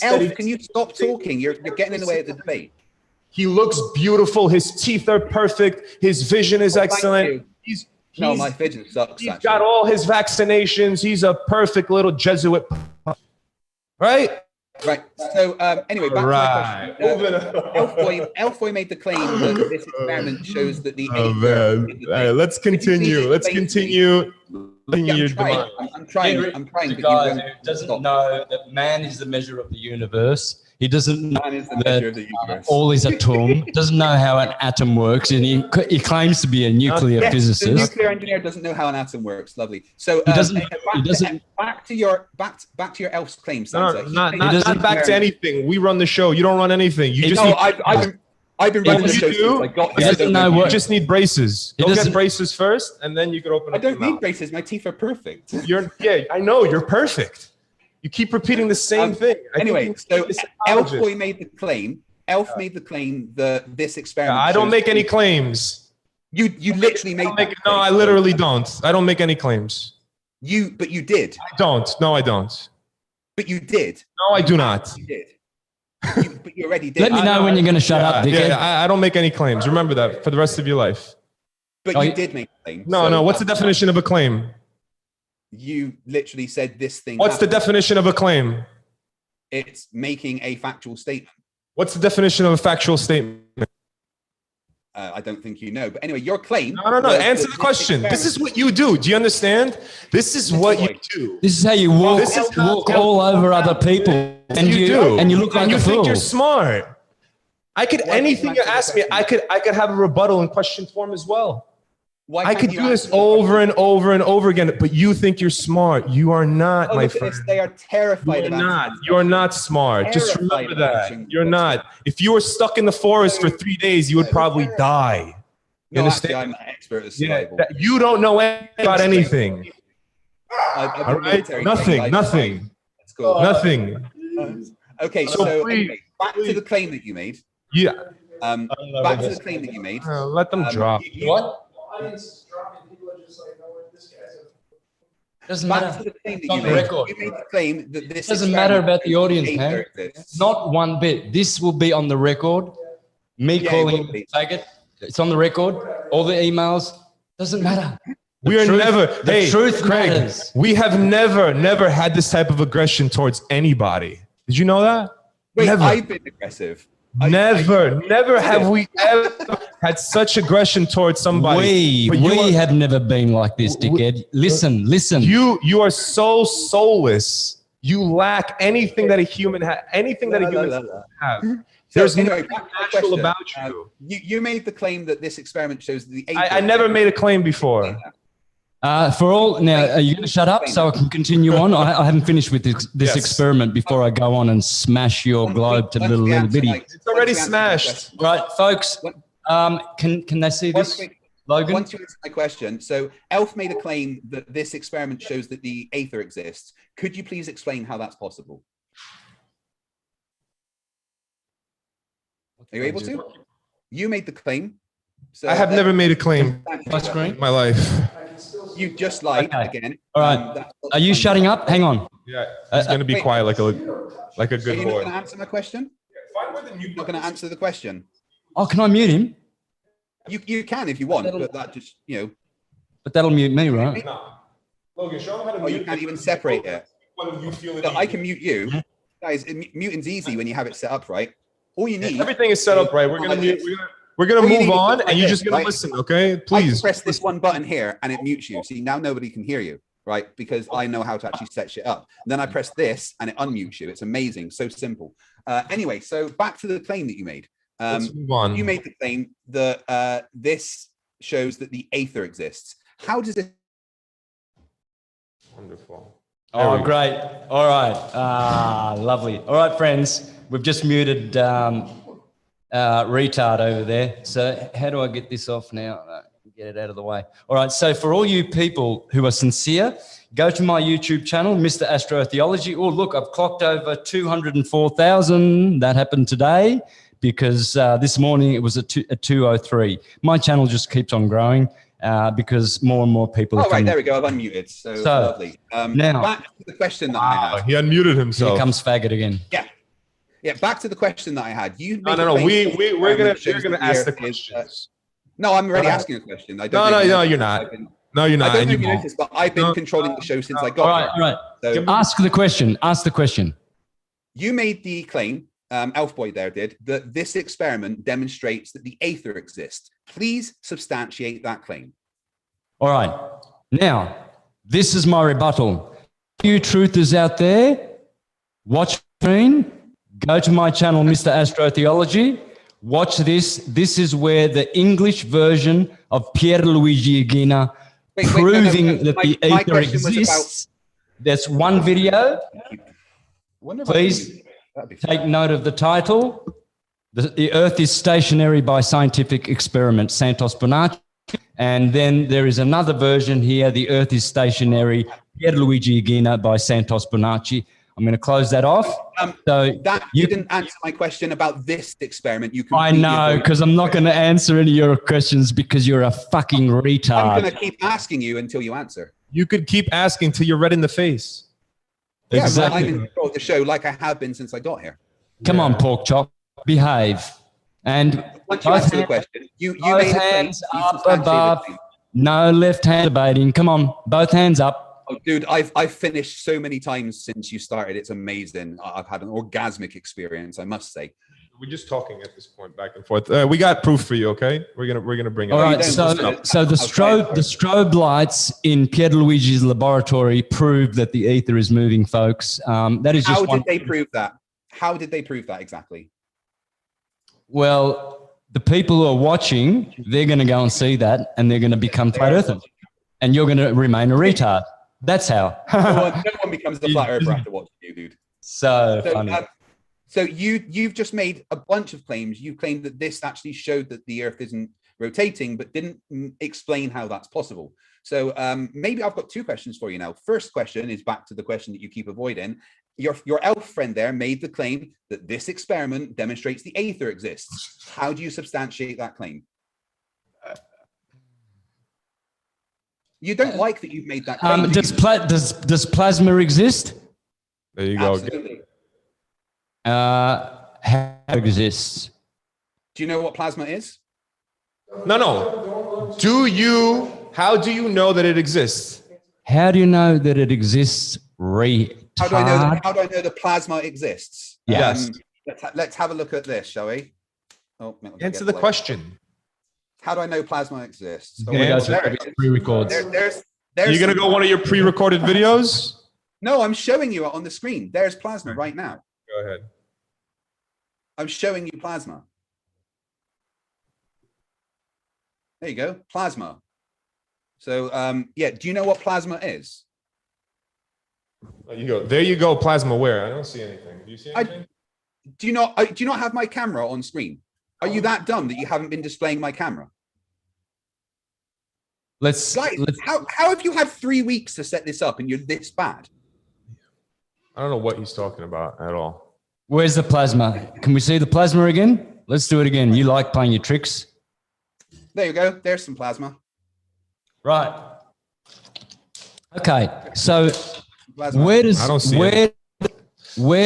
Speaker 2: Elf, can you stop talking? You're getting in the way of the debate.
Speaker 3: He looks beautiful. His teeth are perfect. His vision is excellent.
Speaker 2: No, my vision sucks.
Speaker 3: He's got all his vaccinations. He's a perfect little Jesuit. Right?
Speaker 2: Right. So anyway, back to my question. Elfboy made the claim that this experiment shows that the
Speaker 3: Aether. All right, let's continue. I'm
Speaker 1: trying. The guy who doesn't know that man is the measure of the universe. He doesn't know that all is atom. Doesn't know how an atom works, and he claims to be a nuclear physicist.
Speaker 2: The nuclear engineer doesn't know how an atom works. Lovely. So he doesn't. Back to your elf's claim, Santa.
Speaker 3: Not back to anything. We run the show. You don't run anything. I've been running the show since I got here. You just need braces. Go get braces first, and then you can open.
Speaker 2: I don't need braces. My teeth are perfect.
Speaker 3: I know you're perfect. You keep repeating the same thing.
Speaker 2: Anyway, so Elfboy made the claim. Elf made the claim that this experiment.
Speaker 3: I don't make any claims.
Speaker 2: You literally made.
Speaker 3: No, I literally don't. I don't make any claims.
Speaker 2: But you did.
Speaker 3: I don't. No, I don't.
Speaker 2: But you did.
Speaker 3: No, I do not.
Speaker 2: You did. But you already did.
Speaker 1: Let me know when you're going to shut up, dickhead.
Speaker 3: I don't make any claims. Remember that for the rest of your life.
Speaker 2: But you did make a claim.
Speaker 3: No. What's the definition of a claim?
Speaker 2: You literally said this thing.
Speaker 3: What's the definition of a claim?
Speaker 2: It's making a factual statement.
Speaker 3: What's the definition of a factual statement?
Speaker 2: I don't think you know. But anyway, your claim.
Speaker 3: No. Answer the question. This is what you do. Do you understand? This is what you do.
Speaker 1: This is how you walk all over other people. And you look like a fool.
Speaker 3: You think you're smart. I could anything you ask me. I could have a rebuttal in question form as well. I could do this over and over and over again, but you think you're smart. You are not, my friend.
Speaker 2: They are terrified of answering.
Speaker 3: You are not smart. Just remember that. You're not. If you were stuck in the forest for 3 days, you would probably die. You understand?
Speaker 2: Actually, I'm an expert at survival.
Speaker 3: You don't know about anything. All right? Nothing.
Speaker 2: That's cool.
Speaker 3: Nothing.
Speaker 2: Okay, so anyway, back to the claim that you made.
Speaker 3: Yeah.
Speaker 2: Back to the claim that you made.
Speaker 3: Let them drop.
Speaker 1: What?
Speaker 2: Doesn't matter. To the claim that you made the claim that this
Speaker 1: doesn't matter about the audience, man. Not one bit. This will be on the record. Me calling you faggot. It's on the record. All the emails. Doesn't matter.
Speaker 3: We are never.
Speaker 1: The truth matters.
Speaker 3: We have never had this type of aggression towards anybody. Did you know that?
Speaker 2: Wait, I've been aggressive.
Speaker 3: Never have we ever had such aggression towards somebody.
Speaker 1: We have never been like this, dickhead. Listen.
Speaker 3: You are so soulless. You lack anything that a human has. Anything that a human have. There's nothing natural about you.
Speaker 2: You made the claim that this experiment shows that the.
Speaker 3: I never made a claim before.
Speaker 1: For all now, are you going to shut up so I can continue on? I haven't finished with this experiment before I go on and smash your globe to little bitty.
Speaker 3: It's already smashed.
Speaker 1: Right, folks. Can they see this? Logan?
Speaker 2: Once you answer my question, so Elf made a claim that this experiment shows that the aether exists. Could you please explain how that's possible? Are you able to? You made the claim. So
Speaker 3: I have never made a claim in my life.
Speaker 2: You just lied again.
Speaker 1: All right. Are you shutting up? Hang on.
Speaker 3: Yeah, he's going to be quiet like a good boy.
Speaker 2: You're not going to answer my question? You're not going to answer the question.
Speaker 1: Oh, can I mute him?
Speaker 2: You can if you want, but that just,
Speaker 1: But that'll mute me, right?
Speaker 3: No. Logan, show him how to mute.
Speaker 2: You can't even separate it. I can mute you. Guys, muting's easy when you have it set up right. All you need.
Speaker 3: Everything is set up right. We're going to We're going to move on, and you're just going to listen, okay? Please.
Speaker 2: I press this one button here, and it mutes you. See, now nobody can hear you, right? Because I know how to actually set shit up. And then I press this, and it unmutes you. It's amazing. So simple. Anyway, so back to the claim that you made.
Speaker 3: Let's move on.
Speaker 2: You made the claim that this shows that the aether exists. How does it?
Speaker 3: Wonderful.
Speaker 1: Oh, great. All right. Lovely. All right, friends. We've just muted retard over there. So how do I get this off now? Get it out of the way. All right. So for all you people who are sincere, go to my YouTube channel, Mr. Astrotheology. Oh, look, I've clocked over 204,000. That happened today because this morning it was at 203. My channel just keeps on growing because more and more people are coming.
Speaker 2: There we go. I've unmuted. So lovely.
Speaker 1: Now,
Speaker 2: back to the question that I had.
Speaker 3: He unmuted himself.
Speaker 1: Here comes faggot again.
Speaker 2: Yeah, back to the question that I had. We're
Speaker 3: gonna ask the questions.
Speaker 2: No, I'm already asking a question.
Speaker 3: No, you're not. No, you're not.
Speaker 2: I don't know if you noticed, but I've been controlling the show since I got
Speaker 1: here. All right. Ask the question. Ask the question.
Speaker 2: You made the claim, Elfboy there did, that this experiment demonstrates that the aether exists. Please substantiate that claim.
Speaker 1: All right. Now, this is my rebuttal. You truthers out there, watch screen. Go to my channel, Mr. Astrotheology. Watch this. This is where the English version of Pierluigi Aegina proving that the aether exists. There's one video. Please take note of the title. The Earth is stationary by scientific experiment, Santos Bonacci. And then there is another version here, the Earth is stationary, Pierluigi Aegina by Santos Bonacci. I'm going to close that off.
Speaker 2: You didn't answer my question about this experiment.
Speaker 1: I know, because I'm not going to answer any of your questions because you're a fucking retard.
Speaker 2: I'm going to keep asking you until you answer.
Speaker 3: You could keep asking till you're red in the face.
Speaker 2: Yeah, exactly. I'm in control of the show like I have been since I got here.
Speaker 1: Come on, pork chop, behave. And
Speaker 2: once you answer the question, you made
Speaker 1: hands up above. No left hand debating. Come on, both hands up.
Speaker 2: Oh, dude, I've finished so many times since you started. It's amazing. I've had an orgasmic experience, I must say.
Speaker 3: We're just talking at this point, back and forth. We got proof for you, okay? We're gonna bring it.
Speaker 1: All right. So the strobe lights in Pierluigi's laboratory prove that the ether is moving, folks. That is just.
Speaker 2: How did they prove that? How did they prove that exactly?
Speaker 1: Well, the people who are watching, they're going to go and see that, and they're going to become flat earthers, and you're going to remain a retard. That's how.
Speaker 2: no one becomes a flat earther after watching you, dude.
Speaker 1: So funny.
Speaker 2: So you've just made a bunch of claims. You claimed that this actually showed that the Earth isn't rotating, but didn't explain how that's possible. So maybe I've got 2 questions for you now. First question is back to the question that you keep avoiding. Your elf friend there made the claim that this experiment demonstrates the aether exists. How do you substantiate that claim? You don't like that you've made that claim.
Speaker 1: Does plasma exist?
Speaker 3: There you go.
Speaker 2: Absolutely.
Speaker 1: How it exists?
Speaker 2: Do you know what plasma is?
Speaker 3: No. How do you know that it exists?
Speaker 1: How do you know that it exists?
Speaker 2: How do I know that plasma exists?
Speaker 3: Yes.
Speaker 2: Let's have a look at this, shall we? Oh,
Speaker 3: answer the question.
Speaker 2: How do I know plasma exists? Oh,
Speaker 1: pre-records.
Speaker 3: You're gonna go one of your pre-recorded videos?
Speaker 2: No, I'm showing you it on the screen. There's plasma right now.
Speaker 3: Go ahead.
Speaker 2: I'm showing you plasma. There you go, plasma. So yeah, do you know what plasma is?
Speaker 3: There you go, plasma where? I don't see anything. Do you see anything?
Speaker 2: Do you not have my camera on screen? Are you that dumb that you haven't been displaying my camera?
Speaker 1: Guys,
Speaker 2: how have you had 3 weeks to set this up and you're this bad?
Speaker 3: I don't know what he's talking about at all.
Speaker 1: Where's the plasma? Can we see the plasma again? Let's do it again. You like playing your tricks.
Speaker 2: There you go. There's some plasma.
Speaker 1: Right. Okay. So
Speaker 2: Plasma.
Speaker 1: where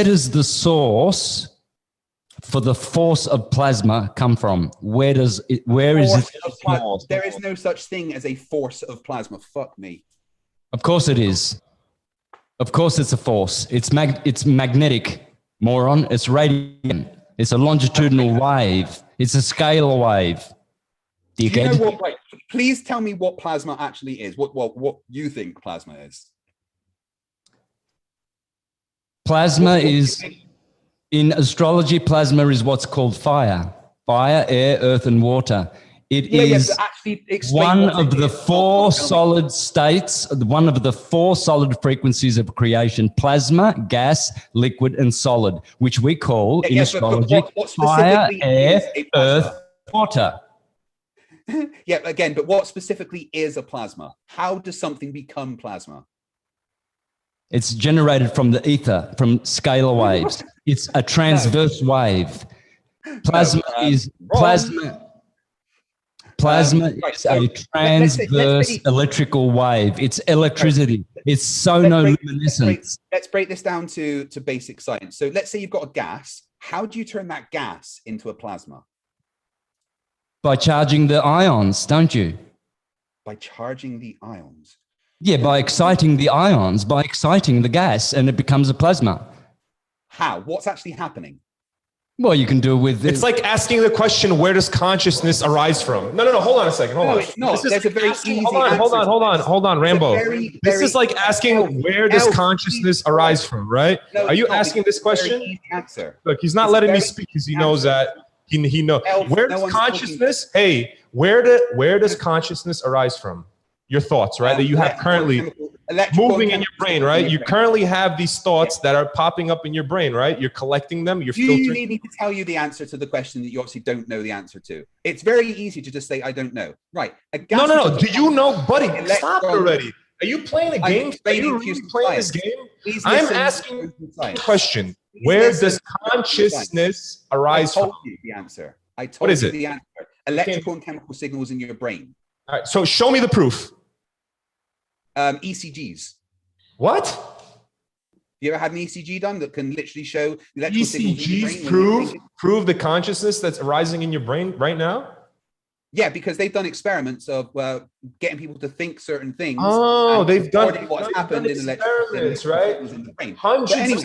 Speaker 1: does the source for the force of plasma come from? Where is it?
Speaker 2: There is no such thing as a force of plasma. Fuck me.
Speaker 1: Of course it is. Of course it's a force. It's magnetic, moron. It's radiant. It's a longitudinal wave. It's a scalar wave.
Speaker 2: Dickhead. Do you know what, please tell me what plasma actually is. What you think plasma is.
Speaker 1: Plasma is, in astrology, plasma is what's called fire. Fire, air, earth, and water. It is one of the 4 solid states, one of the 4 solid frequencies of creation: plasma, gas, liquid, and solid, which we call in astrology fire, air, earth, water.
Speaker 2: Yeah, again, but what specifically is a plasma? How does something become plasma?
Speaker 1: It's generated from the ether, from scalar waves. It's a transverse wave. Plasma is plasma. Plasma is a transverse electrical wave. It's electricity. It's sonoluminescence.
Speaker 2: Let's break this down to basic science. So let's say you've got a gas. How do you turn that gas into a plasma?
Speaker 1: By charging the ions, don't you?
Speaker 2: By charging the ions?
Speaker 1: Yeah, by exciting the ions, by exciting the gas, and it becomes a plasma.
Speaker 2: How? What's actually happening?
Speaker 1: Well, you can do it with...
Speaker 3: It's like asking the question, where does consciousness arise from? No, hold on a second. Hold on.
Speaker 2: No, there's a very easy
Speaker 3: Hold on, Rambo. This is like asking, where does consciousness arise from, right? Are you asking this question? Look, he's not letting me speak because he knows that he knows. Where does consciousness, where does consciousness arise from? Your thoughts, right? That you have currently moving in your brain, right? You currently have these thoughts that are popping up in your brain, right? You're collecting them, you're filtering.
Speaker 2: You need me to tell you the answer to the question that you obviously don't know the answer to. It's very easy to just say, I don't know. Right.
Speaker 3: No. Do you know, buddy? Stop it already. Are you playing a game? Are you really playing this game? I'm asking a question. Where does consciousness arise from?
Speaker 2: I told you the answer. I told you the answer. Electrical and chemical signals in your brain.
Speaker 3: All right, so show me the proof.
Speaker 2: ECGs.
Speaker 3: What?
Speaker 2: You ever had an ECG done that can literally show electrical signals in your brain?
Speaker 3: Prove the consciousness that's arising in your brain right now?
Speaker 2: Yeah, because they've done experiments of getting people to think certain things.
Speaker 3: Oh, they've done
Speaker 2: what's happened in
Speaker 3: experiments, right?
Speaker 2: In the brain.
Speaker 3: Hundreds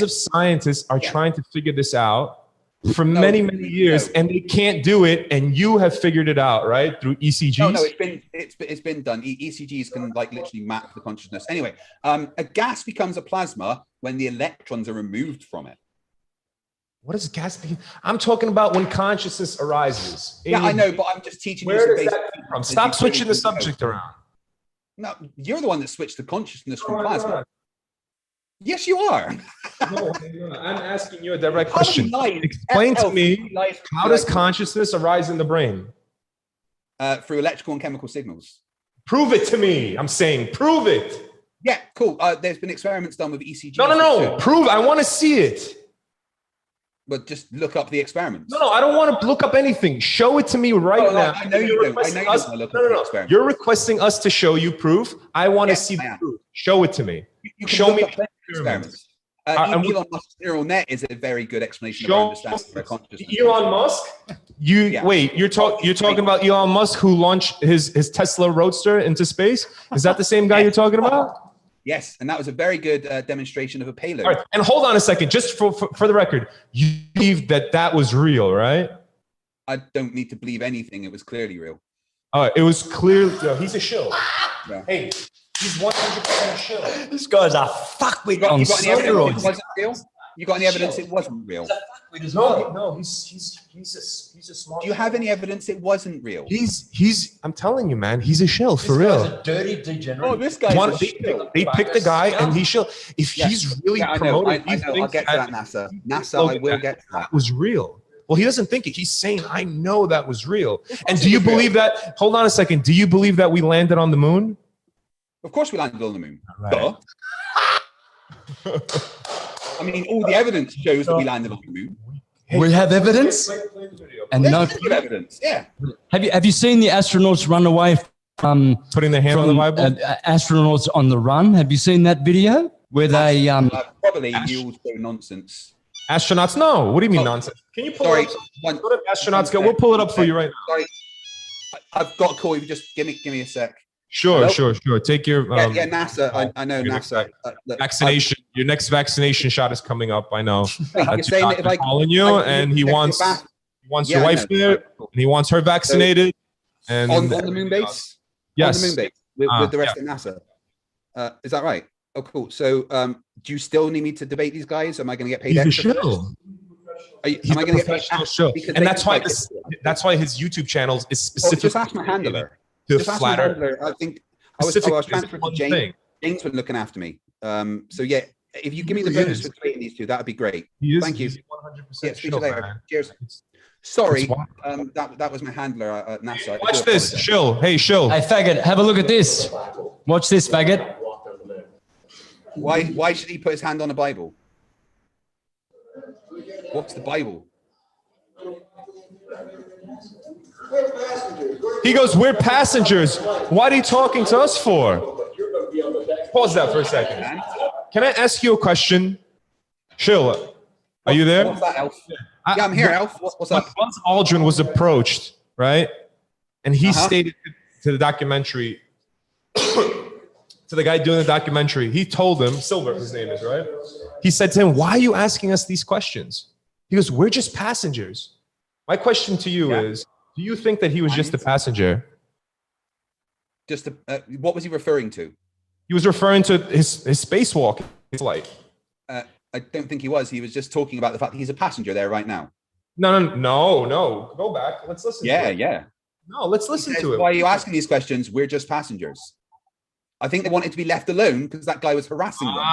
Speaker 3: of scientists are trying to figure this out for many years, and they can't do it, and you have figured it out, right? Through ECGs.
Speaker 2: No, it's been done. ECGs can like literally map the consciousness. Anyway, a gas becomes a plasma when the electrons are removed from it.
Speaker 3: What is gas? I'm talking about when consciousness arises.
Speaker 2: Yeah, I know, but I'm just teaching you.
Speaker 3: Where does that come from? Stop switching the subject around.
Speaker 2: No, you're the one that switched the consciousness from plasma. Yes, you are.
Speaker 3: No, I'm asking you a direct question. Explain to me, how does consciousness arise in the brain?
Speaker 2: Through electrical and chemical signals.
Speaker 3: Prove it to me. I'm saying, prove it.
Speaker 2: Yeah, cool. There's been experiments done with ECG.
Speaker 3: No. Prove. I want to see it.
Speaker 2: But just look up the experiments.
Speaker 3: No, I don't want to look up anything. Show it to me right now.
Speaker 2: I know you do. I know you want to look up the experiments.
Speaker 3: You're requesting us to show you proof. I want to see the proof. Show it to me.
Speaker 2: You
Speaker 3: show me
Speaker 2: experiments. Elon Musk's neural net is a very good explanation of understanding their consciousness.
Speaker 3: Elon Musk? Wait, you're talking about Elon Musk who launched his Tesla Roadster into space? Is that the same guy you're talking about?
Speaker 2: Yes, and that was a very good demonstration of a payload.
Speaker 3: All right, and hold on a second, just for the record, you believe that was real, right?
Speaker 2: I don't need to believe anything. It was clearly real.
Speaker 3: It was clearly. He's a shill.
Speaker 2: Yeah.
Speaker 3: Hey, he's 100% a shill.
Speaker 1: This guy's a fuckwit on steroids.
Speaker 2: You got any evidence it wasn't real?
Speaker 3: No, he's a smart.
Speaker 2: Do you have any evidence it wasn't real?
Speaker 3: He's. I'm telling you, man, he's a shill for real.
Speaker 1: A dirty degenerate.
Speaker 2: Oh, this guy's
Speaker 3: they picked the guy, and he shill. If he's really promoting,
Speaker 2: I know. I'll get to that, NASA. I will get to that.
Speaker 3: That was real. Well, he doesn't think it. He's saying, I know that was real. And do you believe that? Hold on a second. Do you believe that we landed on the moon?
Speaker 2: Of course, we landed on the moon.
Speaker 3: Right.
Speaker 2: I mean, all the evidence shows that we landed on the moon.
Speaker 1: We have evidence, and no
Speaker 2: evidence. Yeah.
Speaker 1: Have you seen the astronauts run away from
Speaker 3: putting their hand on the Bible?
Speaker 1: Astronauts on the run. Have you seen that video where they
Speaker 2: probably you all show nonsense.
Speaker 3: Astronauts? No. What do you mean nonsense? Can you pull it up? What did astronauts go? We'll pull it up for you right now.
Speaker 2: Sorry. I've got a call. You just give me a sec.
Speaker 3: Sure. Take your
Speaker 2: NASA. I know NASA.
Speaker 3: Vaccination. Your next vaccination shot is coming up. I know.
Speaker 2: You're saying that if I
Speaker 3: calling you, and he wants your wife there, and he wants her vaccinated. And
Speaker 2: on the moon base.
Speaker 3: Yes.
Speaker 2: On the moon base with the rest of NASA. Is that right? Oh, cool. So, do you still need me to debate these guys? Am I going to get paid extra?
Speaker 3: Am I going to get paid extra? And that's why his YouTube channel is specific.
Speaker 2: Just ask my handler. Just ask my handler. I think I was transferred to James. James was looking after me. So yeah, if you give me the bonus for creating these two, that'd be great. Thank you. 100% speak to you later. Cheers. Sorry, that was my handler at NASA.
Speaker 3: Watch this, Shill. Hey, Shill.
Speaker 1: Hey, faggot, have a look at this. Watch this, faggot.
Speaker 2: Why should he put his hand on a Bible? What's the Bible?
Speaker 3: He goes, we're passengers. What are you talking to us for? Pause that for a second. Can I ask you a question? Shill, are you there?
Speaker 2: What's that, Elf? Yeah, I'm here, Elf. What's up?
Speaker 3: Buzz Aldrin was approached, right? And he stated to the documentary, to the guy doing the documentary, he told him, Silver, his name is, right? He said to him, why are you asking us these questions? He goes, we're just passengers. My question to you is, do you think that he was just a passenger?
Speaker 2: What was he referring to?
Speaker 3: He was referring to his spacewalk flight.
Speaker 2: I don't think he was. He was just talking about the fact that he's a passenger there right now.
Speaker 3: No. Go back. Let's listen to it.
Speaker 2: Yeah.
Speaker 3: No, let's listen to it.
Speaker 2: Why are you asking these questions? We're just passengers. I think they wanted to be left alone because that guy was harassing them.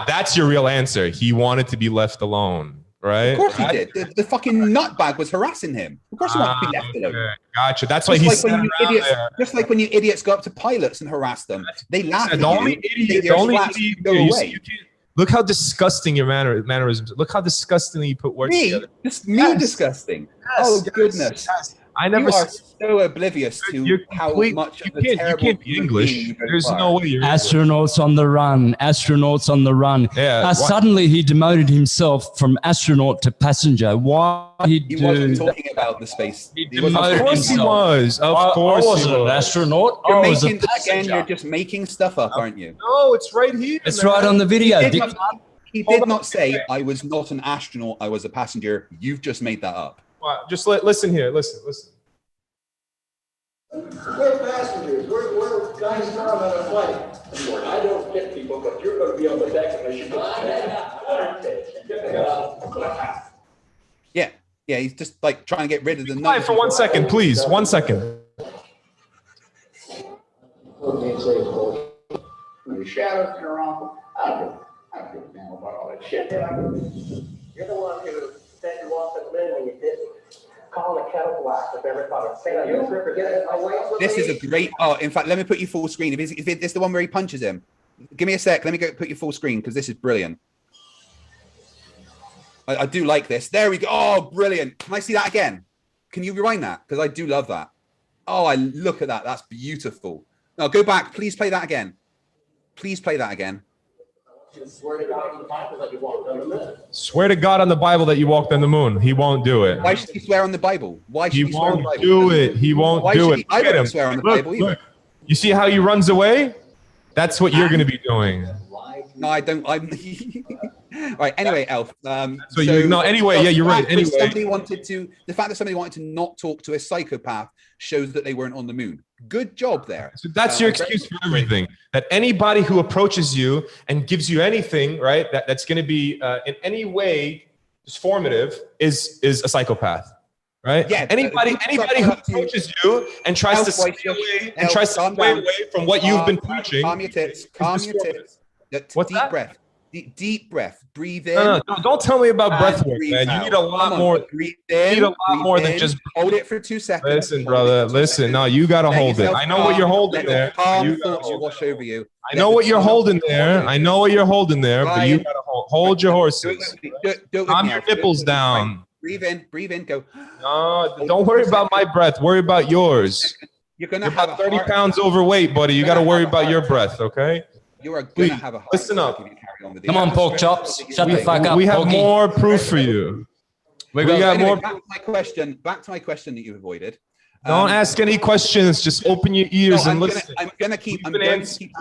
Speaker 3: That's your real answer. He wanted to be left alone, right?
Speaker 2: Of course he did. The fucking nutbag was harassing him. Of course he wanted to be left alone.
Speaker 3: Okay. Gotcha. That's why he's
Speaker 2: just like when you idiots go up to pilots and harass them. They laugh at
Speaker 3: the only idiot
Speaker 2: go away.
Speaker 3: Look how disgusting your mannerisms. Look how disgustingly you put words together.
Speaker 2: Me disgusting. Goodness. You are so oblivious to how much of a terrible
Speaker 3: you can't be English. There's no way you're
Speaker 1: astronauts on the run. Astronauts on the run.
Speaker 3: Yeah.
Speaker 1: Suddenly he demoted himself from astronaut to passenger. Why
Speaker 2: he wasn't talking about the space.
Speaker 3: Of course he was. Of course
Speaker 1: I wasn't an astronaut.
Speaker 2: You're just making stuff up, aren't you?
Speaker 3: No, it's right here.
Speaker 1: It's right on the video.
Speaker 2: He did not say I was not an astronaut. I was a passenger. You've just made that up.
Speaker 3: Just listen here. Listen.
Speaker 5: We're passengers. We're guys on a flight. I don't get people, but you're going to be on the deck unless you get
Speaker 2: Yeah, he's just like trying to get rid of the.
Speaker 3: Quiet for 1 second, please. 1 second.
Speaker 5: The shadows in her uncle. I don't give a damn about all that shit. You're the one who said you walked the moon when you didn't. Call the kettle black if ever thought of saying you.
Speaker 2: This is a great. Oh, in fact, let me put you full screen. If it's the one where he punches him, give me a sec. Let me go put you full screen because this is brilliant. I do like this. There we go. Oh, brilliant. Can I see that again? Can you rewind that? Because I do love that. Oh, I look at that. That's beautiful. Now go back. Please play that again. Please play that again.
Speaker 5: Swear to God on the Bible that you walked on the moon.
Speaker 3: Swear to God on the Bible that you walked on the moon. He won't do it.
Speaker 2: Why should he swear on the Bible? Why should he swear on the Bible?
Speaker 3: Do it. He won't do it.
Speaker 2: I wouldn't swear on the Bible either.
Speaker 3: Look. You see how he runs away? That's what you're going to be doing.
Speaker 2: No, I don't. I'm right. Anyway, Elf.
Speaker 3: Anyway, yeah, you're right. Anyway,
Speaker 2: the fact that somebody wanted to not talk to a psychopath shows that they weren't on the moon. Good job there.
Speaker 3: So that's your excuse for everything. That anybody who approaches you and gives you anything, right, that's going to be in any way formative is a psychopath. Right?
Speaker 2: Yeah.
Speaker 3: Anybody who approaches you and tries to stay away from what you've been preaching.
Speaker 2: Calm your tits. Calm your tits.
Speaker 3: What's
Speaker 2: deep
Speaker 3: that?
Speaker 2: breath. Deep breath. Breathe in.
Speaker 3: No, don't tell me about breath work, man. You need a lot more.
Speaker 2: Breathe in.
Speaker 3: You need a lot more than just
Speaker 2: hold it for 2 seconds.
Speaker 3: Listen, brother. Listen. No, you gotta hold it. I know what you're holding there.
Speaker 2: Calm thoughts wash over you.
Speaker 3: I know what you're holding there. I know what you're holding there, but you gotta hold your horses. Calm your nipples down.
Speaker 2: Breathe in, go.
Speaker 3: No, don't worry about my breath. Worry about yours.
Speaker 2: You're
Speaker 3: about 30 pounds overweight, buddy. You got to worry about your breath, okay?
Speaker 2: You are going to have a heart.
Speaker 3: Listen up.
Speaker 1: Come on, pork chops. Shut the fuck up.
Speaker 3: We have
Speaker 1: Porky.
Speaker 3: more proof for you. We got more.
Speaker 2: Back to my question that you avoided.
Speaker 3: Don't ask any questions. Just open your ears and listen.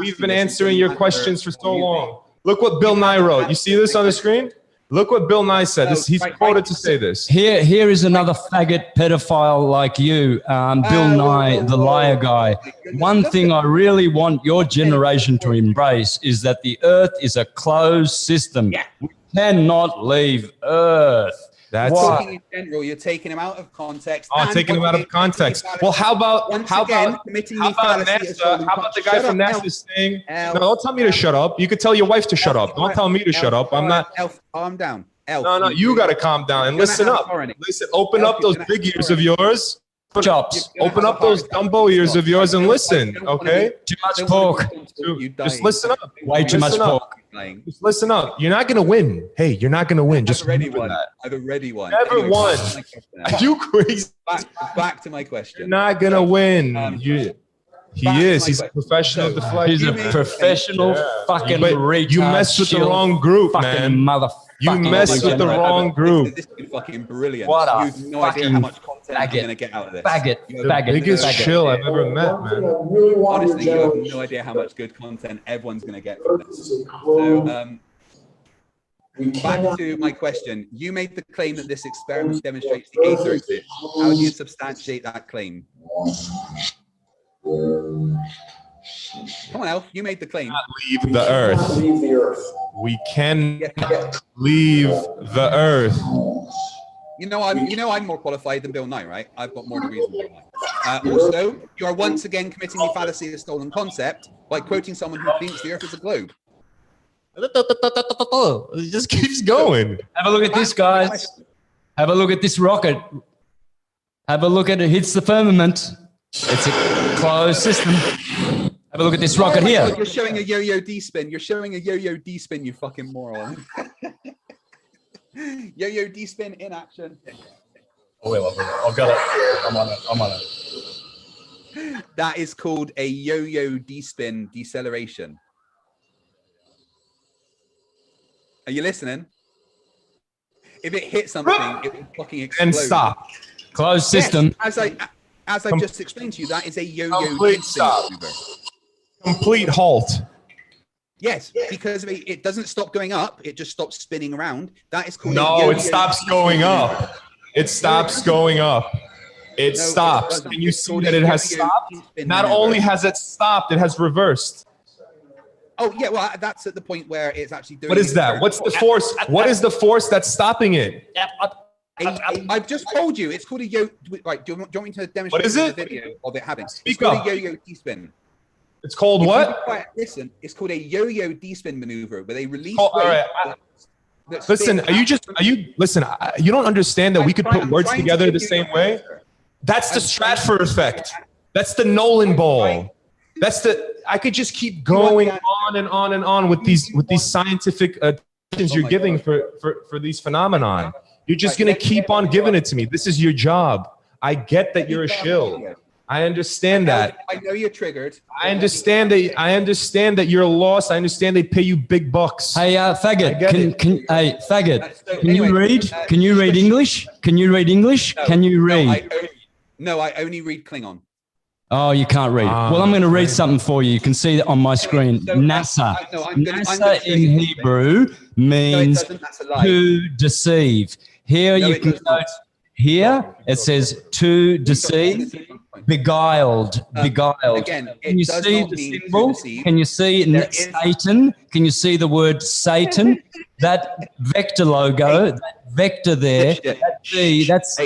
Speaker 3: We've been answering your questions for so long. Look what Bill Nye wrote. You see this on the screen? Look what Bill Nye said. He's quoted to say this.
Speaker 1: Here is another faggot pedophile like you, Bill Nye, the liar guy. One thing I really want your generation to embrace is that the Earth is a closed system. We cannot leave Earth.
Speaker 3: That's
Speaker 2: talking in general. You're taking him out of context.
Speaker 3: Taking him out of context. Well, how about NASA? How about the guy from NASA saying? No, don't tell me to shut up. You could tell your wife to shut up. Don't tell me to shut up. I'm not.
Speaker 2: Elf, calm down. Elf,
Speaker 3: no, you got to calm down and listen up. Listen, open up those big ears of yours. Chops. Open up those Dumbo ears of yours and listen. Okay.
Speaker 1: Too much pork.
Speaker 3: Just listen up.
Speaker 1: Way too much pork.
Speaker 3: Just listen up. You're not gonna win. Hey, you're not gonna win. Just
Speaker 2: remember that. I've already won.
Speaker 3: Never won. Are you crazy?
Speaker 2: Back to my question.
Speaker 3: You're not gonna win. He is. He's a professional deflector.
Speaker 1: He's a professional fucking retard.
Speaker 3: You messed with the wrong group, man.
Speaker 1: Motherfucker.
Speaker 3: You messed with the wrong group.
Speaker 2: This is fucking brilliant.
Speaker 1: What a
Speaker 2: You've no idea how much content you're going to get out of this.
Speaker 1: Faggot.
Speaker 3: Biggest chill I've ever met, man.
Speaker 2: Honestly, you have no idea how much good content everyone's going to get from this. So, back to my question. You made the claim that this experiment demonstrates the aether exists. How do you substantiate that claim? Come on, Elf. You made the claim.
Speaker 3: Leave the Earth.
Speaker 5: Leave the Earth.
Speaker 3: We can leave the Earth.
Speaker 2: You know I'm more qualified than Bill Nye, right? I've got more degrees than Bill Nye. Also, you are once again committing the fallacy of the stolen concept by quoting someone who thinks the Earth is a globe.
Speaker 3: It just keeps going.
Speaker 1: Have a look at this, guys. Have a look at this rocket. Have a look at it. Hits the firmament. It's a closed system. Have a look at this rocket here.
Speaker 2: God, you're showing a yo-yo D-spin. You're showing a yo-yo D-spin, you fucking moron. Yo-yo D-spin in action.
Speaker 1: Oh, wait, I've got it. I'm on it.
Speaker 2: That is called a yo-yo D-spin deceleration. Are you listening? If it hits something, it will fucking explode.
Speaker 3: And stop.
Speaker 1: Closed system.
Speaker 2: Yes, as I just explained to you, that is a yo-yo
Speaker 3: Complete stop. Complete halt.
Speaker 2: Yes, because it doesn't stop going up; it just stops spinning around. That is called.
Speaker 3: No, it stops going up. It stops going up. It stops. Can you see that it has stopped? Not only has it stopped, it has reversed.
Speaker 2: Oh yeah, well that's at the point where it's actually doing.
Speaker 3: What is that? What's the force? What is the force that's stopping it?
Speaker 2: I've just told you it's called a yo. Right, do you want me to demonstrate
Speaker 3: What is it?
Speaker 2: the video of it happening?
Speaker 3: Speak
Speaker 2: it's called
Speaker 3: up.
Speaker 2: a yo-yo D-spin.
Speaker 3: It's called what?
Speaker 2: Listen, it's called a yo-yo D-spin maneuver where they release.
Speaker 3: All right. Listen, listen, you don't understand that we could put words together the same way? That's the Stratford effect. That's the Nolan ball. I could just keep going on and on and on with these scientific attentions you're giving for these phenomenon. You're just going to keep on giving it to me. This is your job. I get that you're a shill. I understand that.
Speaker 2: I know you're triggered.
Speaker 3: I understand that you're lost. I understand they pay you big bucks.
Speaker 1: Hey, faggot. Faggot. Can you read? Can you read English? Can you read English? Can you read?
Speaker 2: No, I only read Klingon.
Speaker 1: Oh, you can't read. Well, I'm going to read something for you. You can see it on my screen. NASA. NASA in Hebrew means to deceive. Here you can note. Here it says to deceive, beguiled.
Speaker 2: Again,
Speaker 1: can you see the symbol? Can you see Satan? Can you see the word Satan? That vector logo, that vector there, that T, that's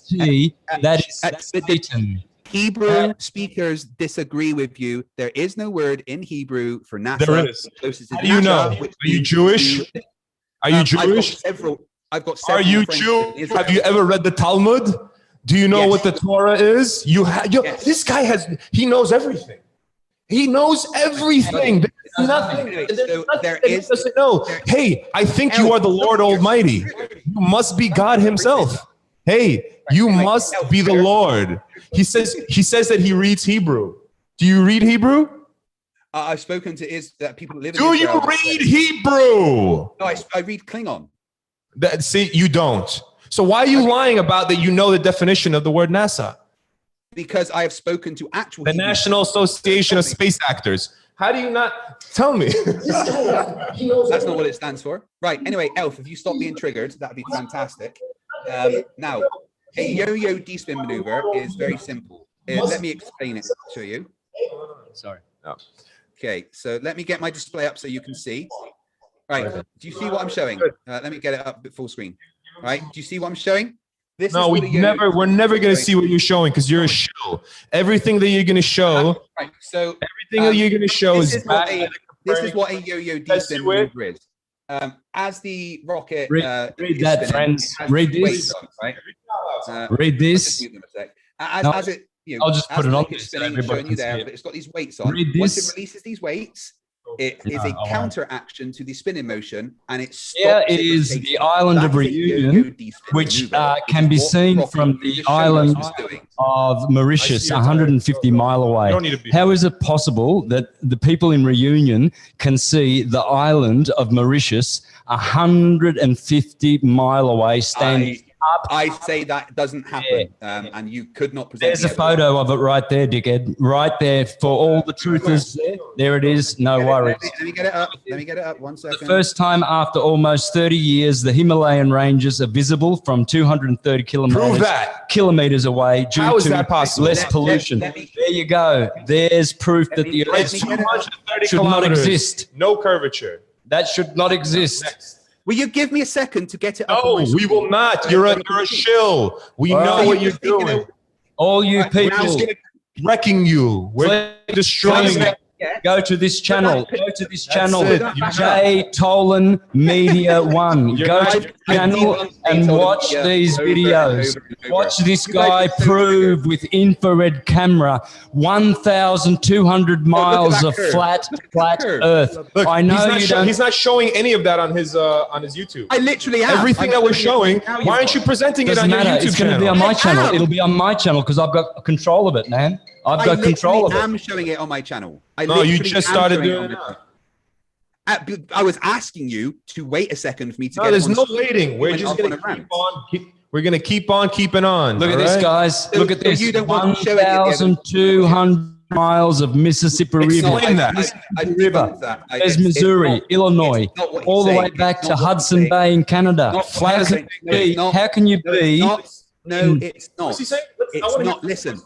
Speaker 1: T, that's Satan.
Speaker 2: Hebrew speakers disagree with you. There is no word in Hebrew for NASA.
Speaker 3: There is. How do you know? Are you Jewish? Are you Jewish?
Speaker 2: I've got several.
Speaker 3: Are you Jewish? Have you ever read the Talmud? Do you know what the Torah is? This guy he knows everything. He knows everything. There's nothing. There is doesn't know. Hey, I think you are the Lord Almighty. You must be God Himself. Hey, you must be the Lord. He says that he reads Hebrew. Do you read Hebrew?
Speaker 2: I've spoken to people that live in
Speaker 3: Israel. Do you read Hebrew?
Speaker 2: No, I read Klingon.
Speaker 3: See, you don't. So why are you lying about that? You know the definition of the word NASA.
Speaker 2: Because I have spoken to
Speaker 3: the National Association of Space Actors. How do you not tell me?
Speaker 2: That's not what it stands for. Right. Anyway, Elf, if you stop being triggered, that'd be fantastic. Now, a yo-yo D-spin maneuver is very simple. Let me explain it to you.
Speaker 1: Sorry.
Speaker 3: No.
Speaker 2: Okay, so let me get my display up so you can see. Right. Do you see what I'm showing? Let me get it up at full screen. Right. Do you see what I'm showing?
Speaker 3: We're never going to see what you're showing because you're a show. Everything that you're going to show, everything that you're going to show is
Speaker 2: this is what a yo-yo D-spin maneuver is. As the rocket,
Speaker 1: read that, friends. Read this.
Speaker 2: Right.
Speaker 1: Read this.
Speaker 2: As it,
Speaker 1: I'll just put it on
Speaker 2: this so everybody can see it. But it's got these weights on. Once it releases these weights, it is a counter action to the spinning motion, and it stops.
Speaker 1: Here is the island of Reunion, which can be seen from the island of Mauritius, 150 mile away. How is it possible that the people in Reunion can see the island of Mauritius 150 mile away, standing up?
Speaker 2: I say that doesn't happen, and you could not present.
Speaker 1: There's a photo of it right there, dickhead. Right there for all the truthers. There it is. No worries.
Speaker 2: Let me get it up. Let me get it up. 1 second.
Speaker 1: The first time after almost 30 years, the Himalayan ranges are visible from 230 kilometers away due to less pollution. There you go. There's proof that the Earth should not exist.
Speaker 3: No curvature.
Speaker 1: That should not exist.
Speaker 2: Will you give me a second to get it up?
Speaker 3: No, we will not. You're a shill. We know what you're doing.
Speaker 1: All you people.
Speaker 3: We're just wrecking you. We're destroying you.
Speaker 1: Go to this channel. Go to this channel. J Tolan Media 1. Go to the channel and watch these videos. Watch this guy prove with infrared camera 1,200 miles of flat Earth.
Speaker 3: Look,
Speaker 1: I know
Speaker 3: he's not showing any of that on his YouTube.
Speaker 2: I literally am.
Speaker 3: Everything that we're showing. Why aren't you presenting it on your YouTube channel?
Speaker 1: It's going to be on my channel. It'll be on my channel because I've got control of it, man. I've got control of it.
Speaker 2: I am showing it on my channel.
Speaker 3: No, you just started doing it.
Speaker 2: I was asking you to wait a second for me to get it.
Speaker 3: There's no waiting. We're just going to keep on. We're going to keep on keeping on.
Speaker 1: Look at this, guys. Look at this. 1,200 miles of Mississippi River.
Speaker 3: Explain that.
Speaker 1: There's Missouri, Illinois, all the way back to Hudson Bay in Canada. How can you be?
Speaker 2: No, it's not.
Speaker 3: What's he saying?
Speaker 2: It's not. Listen.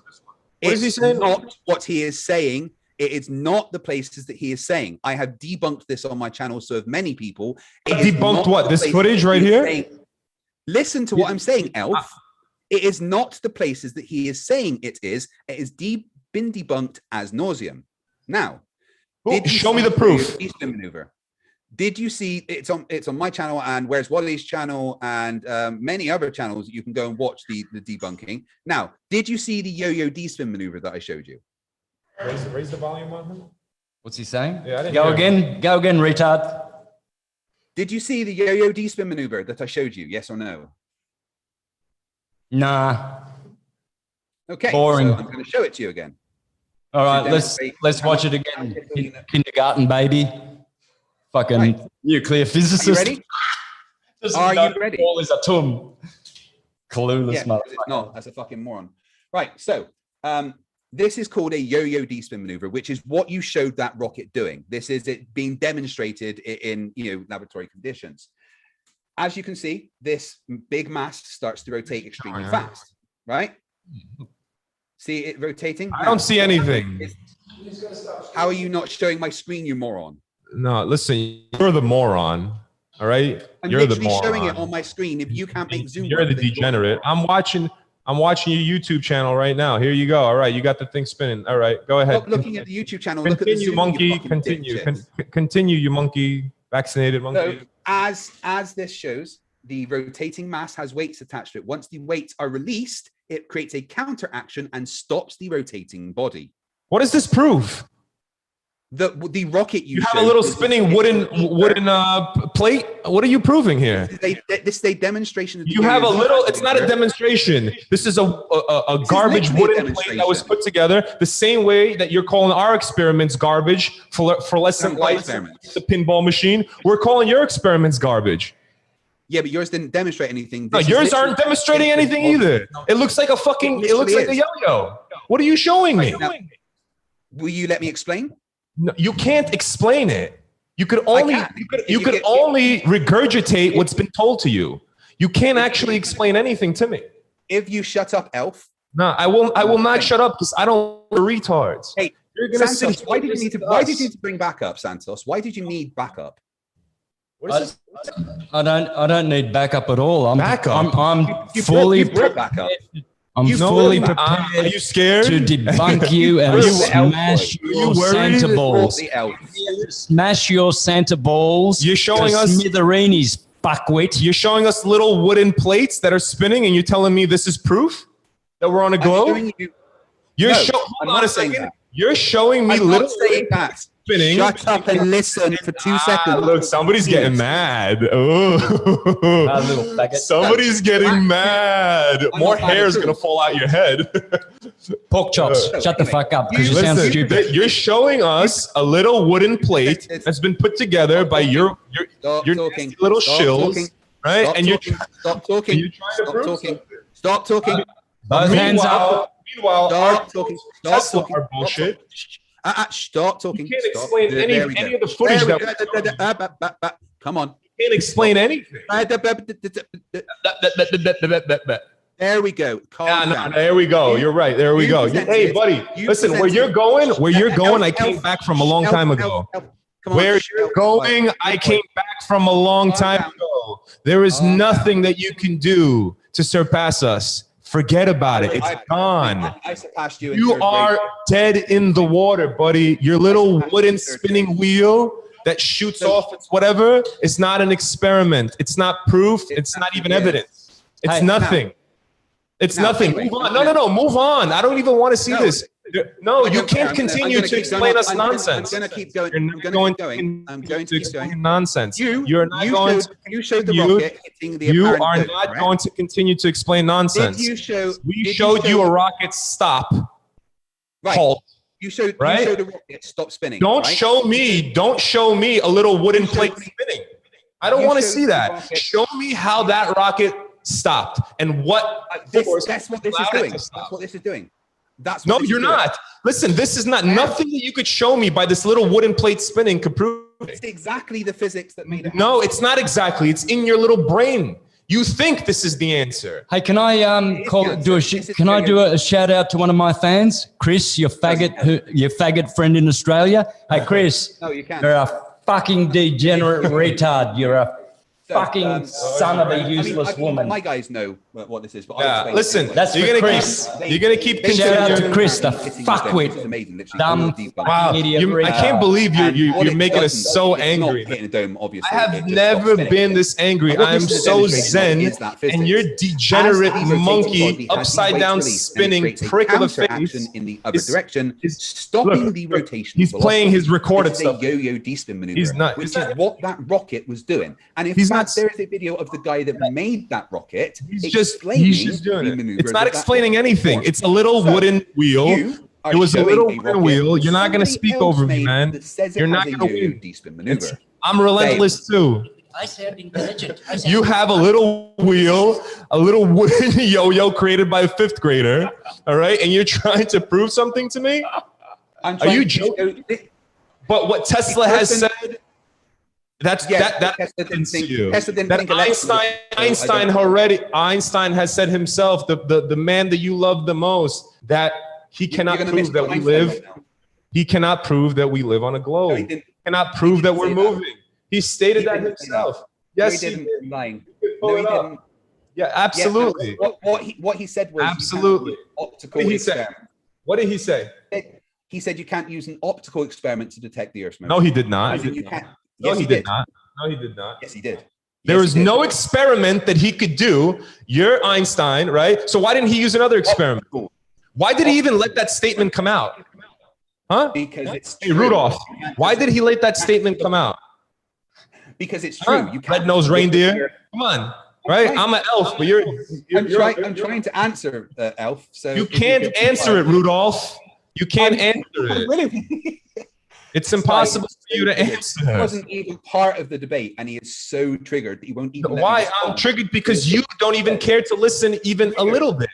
Speaker 3: What is he saying?
Speaker 2: Not what he is saying. It is not the places that he is saying. I have debunked this on my channel, so have many people.
Speaker 3: Debunked what? This footage right here?
Speaker 2: Listen to what I'm saying, Elf. It is not the places that he is saying it is. It is been debunked as nauseum. Now,
Speaker 3: show me the proof.
Speaker 2: Spin maneuver. Did you see it's on my channel and Where's Wally's channel and many other channels that you can go and watch the debunking. Now, did you see the yo-yo D-spin maneuver that I showed you?
Speaker 3: Raise the volume on him.
Speaker 1: What's he saying?
Speaker 3: Yeah,
Speaker 1: go again, retard.
Speaker 2: Did you see the yo-yo D-spin maneuver that I showed you? Yes or no?
Speaker 1: Nah.
Speaker 2: Okay.
Speaker 1: Boring.
Speaker 2: So I'm going to show it to you again.
Speaker 1: All right, let's watch it again. Kindergarten baby. Fucking nuclear physicist.
Speaker 2: Are you ready? Are you ready?
Speaker 1: All is a tum. Clueless motherfucker.
Speaker 2: It's not. That's a fucking moron. Right. So this is called a yo-yo D-spin maneuver, which is what you showed that rocket doing. This is it being demonstrated in laboratory conditions. As you can see, this big mass starts to rotate extremely fast, right? See it rotating?
Speaker 3: I don't see anything.
Speaker 2: How are you not showing my screen, you moron?
Speaker 3: No, listen, you're the moron. All right?
Speaker 2: You're literally showing it on my screen. If you can't make zoom,
Speaker 3: you're the degenerate. I'm watching your YouTube channel right now. Here you go. All right, you got the thing spinning. All right, go ahead.
Speaker 2: Stop looking at the YouTube channel.
Speaker 3: Continue,
Speaker 2: look at the zoom,
Speaker 3: monkey. Continue. Continue, you monkey. Vaccinated monkey.
Speaker 2: So, as this shows, the rotating mass has weights attached to it. Once the weights are released, it creates a counter action and stops the rotating body.
Speaker 3: What does this prove?
Speaker 2: The rocket you
Speaker 3: have a little spinning wooden plate. What are you proving here?
Speaker 2: This is a demonstration.
Speaker 3: You have a little. It's not a demonstration. This is a garbage wooden plate that was put together the same way that you're calling our experiments garbage for less than the pinball machine. We're calling your experiments garbage.
Speaker 2: Yeah, but yours didn't demonstrate anything.
Speaker 3: No, yours aren't demonstrating anything either. It looks like a fucking. It looks like a yo-yo. What are you showing me?
Speaker 2: Will you let me explain?
Speaker 3: No, you can't explain it. You could only only regurgitate what's been told to you. You can't actually explain anything to me.
Speaker 2: If you shut up, Elf.
Speaker 3: No, I will not shut up because I don't retards.
Speaker 2: Hey, you're gonna Santos, why did you need to bring backup, Santos? Why did you need backup?
Speaker 1: I don't need backup at all. I'm fully
Speaker 2: backup.
Speaker 1: I'm fully prepared.
Speaker 3: Are you scared
Speaker 1: to debunk you and smash your Santa balls? Smash your Santa balls.
Speaker 3: You're showing us
Speaker 1: smithereens, fuckwit.
Speaker 3: You're showing us little wooden plates that are spinning, and you're telling me this is proof that we're on a globe. Hold on a second. You're showing me little spinning.
Speaker 2: Shut up and listen for 2 seconds.
Speaker 3: Look, somebody's getting mad. Oh,
Speaker 1: little faggot.
Speaker 3: Somebody's getting mad. More hair is gonna fall out your head.
Speaker 1: Pork chops. Shut the fuck up because you sound stupid.
Speaker 3: You're showing us a little wooden plate that's been put together by your nasty little shills, right? And you're
Speaker 2: stop talking. Stop talking. Stop talking.
Speaker 1: Both hands up.
Speaker 3: Meanwhile,
Speaker 2: stop talking. Stop talking.
Speaker 3: Our bullshit.
Speaker 2: Stop talking.
Speaker 3: You can't explain any of the footage that.
Speaker 2: Come on.
Speaker 3: You can't explain anything.
Speaker 2: There we go.
Speaker 3: There we go. You're right. There we go. Hey, buddy, listen. Where you're going, I came back from a long time ago. Where you're going, I came back from a long time ago. There is nothing that you can do to surpass us. Forget about it. It's gone.
Speaker 2: I surpassed you.
Speaker 3: You are dead in the water, buddy. Your little wooden spinning wheel that shoots off its whatever. It's not an experiment. It's not proof. It's not even evidence. It's nothing. It's nothing. Move on. No. Move on. I don't even want to see this. No, you can't continue to explain us nonsense.
Speaker 2: I'm going to keep going. I'm going to keep going.
Speaker 3: Nonsense. You're not going to.
Speaker 2: You showed the rocket hitting the.
Speaker 3: You are not going to continue to explain nonsense. We showed you a rocket stop.
Speaker 2: Right.
Speaker 3: Halt.
Speaker 2: You showed the rocket stop spinning.
Speaker 3: Don't show me a little wooden plate spinning. I don't want to see that. Show me how that rocket stopped and what.
Speaker 2: That's what this is doing. That's what this is doing.
Speaker 3: No, you're not. Listen, this is not nothing that you could show me by this little wooden plate spinning could prove it.
Speaker 2: It's exactly the physics that made it happen.
Speaker 3: No, it's not exactly. It's in your little brain. You think this is the answer.
Speaker 1: Hey, can I do a shout out to one of my fans, Chris, your faggot friend in Australia? Hey, Chris.
Speaker 2: No, you can't.
Speaker 1: You're a fucking degenerate retard. You're a fucking son of a useless woman.
Speaker 2: My guys know what this is, but
Speaker 3: listen,
Speaker 2: anyway.
Speaker 1: That's
Speaker 3: you're
Speaker 1: for
Speaker 3: gonna
Speaker 1: Chris.
Speaker 3: You're gonna keep
Speaker 1: Shout out to
Speaker 3: continuing.
Speaker 1: Chris, the fuckwit.
Speaker 2: This is amazing, literally.
Speaker 1: Dumb
Speaker 3: Wow,
Speaker 1: idiot.
Speaker 3: I can't believe you're making us so
Speaker 2: it's
Speaker 3: angry.
Speaker 2: Not hitting a dome, obviously.
Speaker 3: I have never been this angry. I am so zen, and you're degenerate monkey, upside down spinning prick of a face.
Speaker 2: In the other direction, stopping the rotation.
Speaker 3: He's playing his recorded stuff.
Speaker 2: Yo-yo D-spin maneuver.
Speaker 3: He's not.
Speaker 2: Which is what that rocket was doing. And in fact, there is a video of the guy that made that rocket.
Speaker 3: He's just doing it. It's not explaining anything. It's a little wooden wheel. It was a little wooden wheel. You're not going to speak over me, man. You're not going to win. I'm relentless too.
Speaker 5: I said intelligent.
Speaker 3: You have a little wheel, a little wooden yo-yo created by a 5th grader, all right? And you're trying to prove something to me? Are you joking? But what Tesla has said, that Einstein has said himself, the man that you love the most, that he cannot prove that we live. He cannot prove that we live on a globe. He cannot prove that we're moving. He stated that himself. Yes, he didn't.
Speaker 2: Lying. No, he didn't.
Speaker 3: Yeah, absolutely.
Speaker 2: What he said was
Speaker 3: absolutely.
Speaker 2: Optical experiment.
Speaker 3: What did he say?
Speaker 2: He said you can't use an optical experiment to detect the Earth's motion.
Speaker 3: No, he did not.
Speaker 2: You can't.
Speaker 3: No,
Speaker 2: Yes,
Speaker 3: he did not. No, he did not.
Speaker 2: Yes, he did.
Speaker 3: There was no experiment that he could do. You're Einstein, right? So why didn't he use another experiment? Why did he even let that statement come out? Huh?
Speaker 2: Because it's
Speaker 3: true. Hey, Rudolph, why did he let that statement come out?
Speaker 2: Because it's true.
Speaker 3: Huh? Red-nosed reindeer. Come on, right? I'm an elf, but
Speaker 2: I'm trying to answer, elf. So
Speaker 3: you can't answer it, Rudolph. You can't answer it. It's impossible for you to answer.
Speaker 2: He wasn't even part of the debate, and he is so triggered that he won't even.
Speaker 3: Why? I'm triggered because you don't even care to listen even a little bit.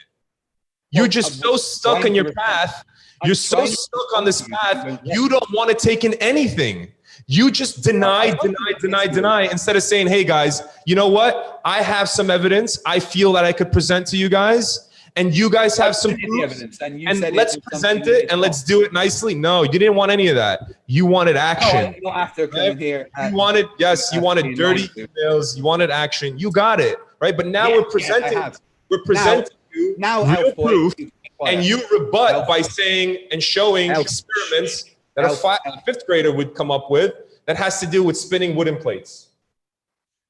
Speaker 3: You're just so stuck on your path. You're so stuck on this path. You don't want to take in anything. You just deny instead of saying, hey guys, you know what? I have some evidence I feel that I could present to you guys, and you guys have some evidence, and let's present it and let's do it nicely. No, you didn't want any of that. You wanted action.
Speaker 2: Not after coming here.
Speaker 3: You wanted, you wanted dirty emails. You wanted action. You got it, right? But now we're presenting you real proof, and you rebut by saying and showing experiments that a 5th grader would come up with that has to do with spinning wooden plates.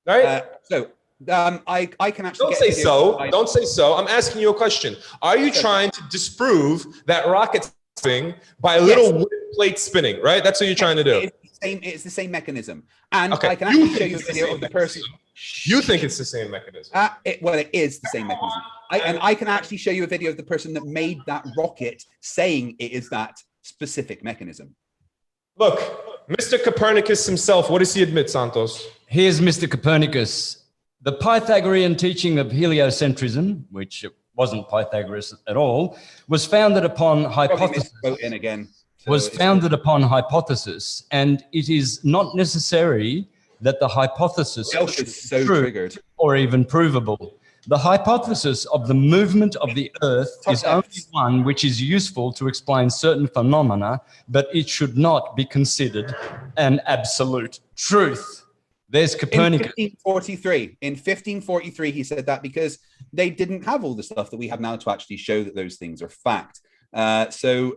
Speaker 3: All right?
Speaker 2: I can actually
Speaker 3: don't say so. Don't say so. I'm asking you a question. Are you trying to disprove that rocket spinning by a little wooden plate spinning, right? That's what you're trying to do.
Speaker 2: It's the same mechanism. And I can actually show you a video of the person.
Speaker 3: You think it's the same mechanism?
Speaker 2: Well, it is the same mechanism. And I can actually show you a video of the person that made that rocket saying it is that specific mechanism.
Speaker 3: Look, Mr. Copernicus himself, what does he admit, Santos?
Speaker 1: Here's Mr. Copernicus. The Pythagorean teaching of heliocentrism, which wasn't Pythagoras at all, was founded upon hypothesis. And it is not necessary that the hypothesis should be true or even provable. The hypothesis of the movement of the Earth is only one which is useful to explain certain phenomena, but it should not be considered an absolute truth. There's Copernicus.
Speaker 2: In 1543, he said that because they didn't have all the stuff that we have now to actually show that those things are fact. The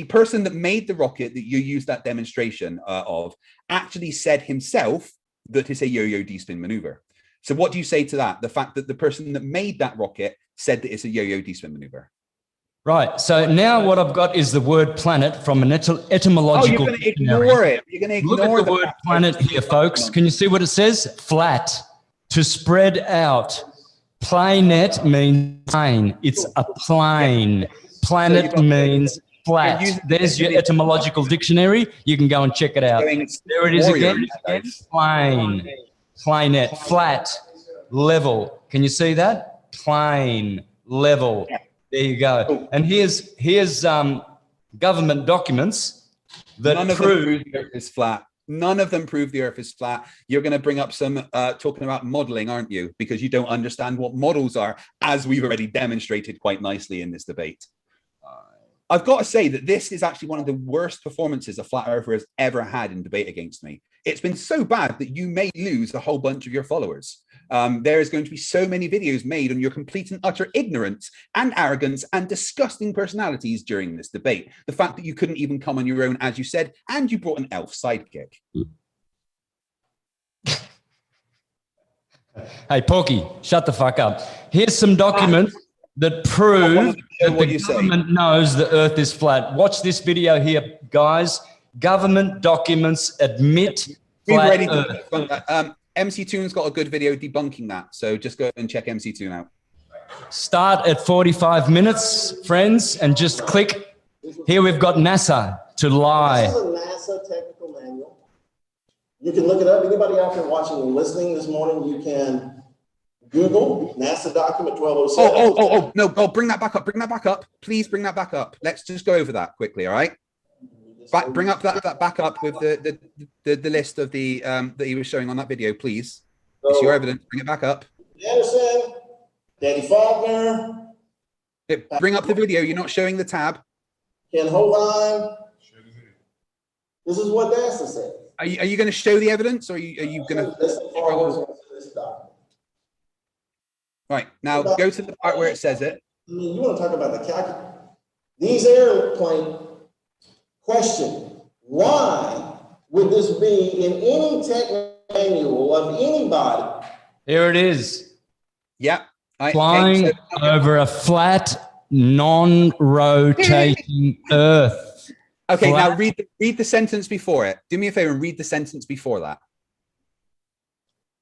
Speaker 2: person that made the rocket that you used that demonstration of actually said himself that it's a yo-yo D-spin maneuver. So what do you say to that? The fact that the person that made that rocket said that it's a yo-yo D-spin maneuver.
Speaker 1: Right. So now what I've got is the word planet from an etymological.
Speaker 2: You're going to ignore it. You're going to ignore
Speaker 1: Look at the word planet here, folks. Can you see what it says? Flat. To spread out. Planet means plane. It's a plane. Planet means flat. There's your etymological dictionary. You can go and check it out. There it is again. Plane. Planet. Flat. Level. Can you see that? Plane. Level. There you go. And here's government documents that prove
Speaker 2: the Earth is flat. None of them prove the Earth is flat. You're going to bring up some talking about modeling, aren't you? Because you don't understand what models are, as we've already demonstrated quite nicely in this debate. I've got to say that this is actually one of the worst performances a flat earther has ever had in debate against me. It's been so bad that you may lose a whole bunch of your followers. There is going to be so many videos made on your complete and utter ignorance and arrogance and disgusting personalities during this debate. The fact that you couldn't even come on your own, as you said, and you brought an elf sidekick.
Speaker 1: Hey, Porky, shut the fuck up. Here's some documents that prove that the government knows the Earth is flat. Watch this video here, guys. Government documents admit flat Earth.
Speaker 2: MC Toon's got a good video debunking that, so just go and check MC Toon out.
Speaker 1: Start at 45 minutes, friends, and just click. Here we've got NASA to lie.
Speaker 5: This is a NASA technical manual. You can look it up. Anybody out there watching and listening this morning, you can Google NASA document 1207.
Speaker 2: No, bring that back up. Bring that back up. Please bring that back up. Let's just go over that quickly, all right? Bring up that back up with the list of the that he was showing on that video, please. So, it's your evidence. Bring it back up.
Speaker 5: Anderson, Danny Faulkner.
Speaker 2: Bring up the video. You're not showing the tab.
Speaker 5: Ken Hovind. This is what NASA said.
Speaker 2: Are you going to show the evidence, or are you going to? Right, now go to the part where it says it.
Speaker 5: I mean, you want to talk about the calculus? These airplane. Question, why would this be in any technical manual of anybody?
Speaker 1: Here it is.
Speaker 2: Yeah.
Speaker 1: Flying over a flat, non-rotating Earth.
Speaker 2: Okay, now read the sentence before it. Do me a favor and read the sentence before that.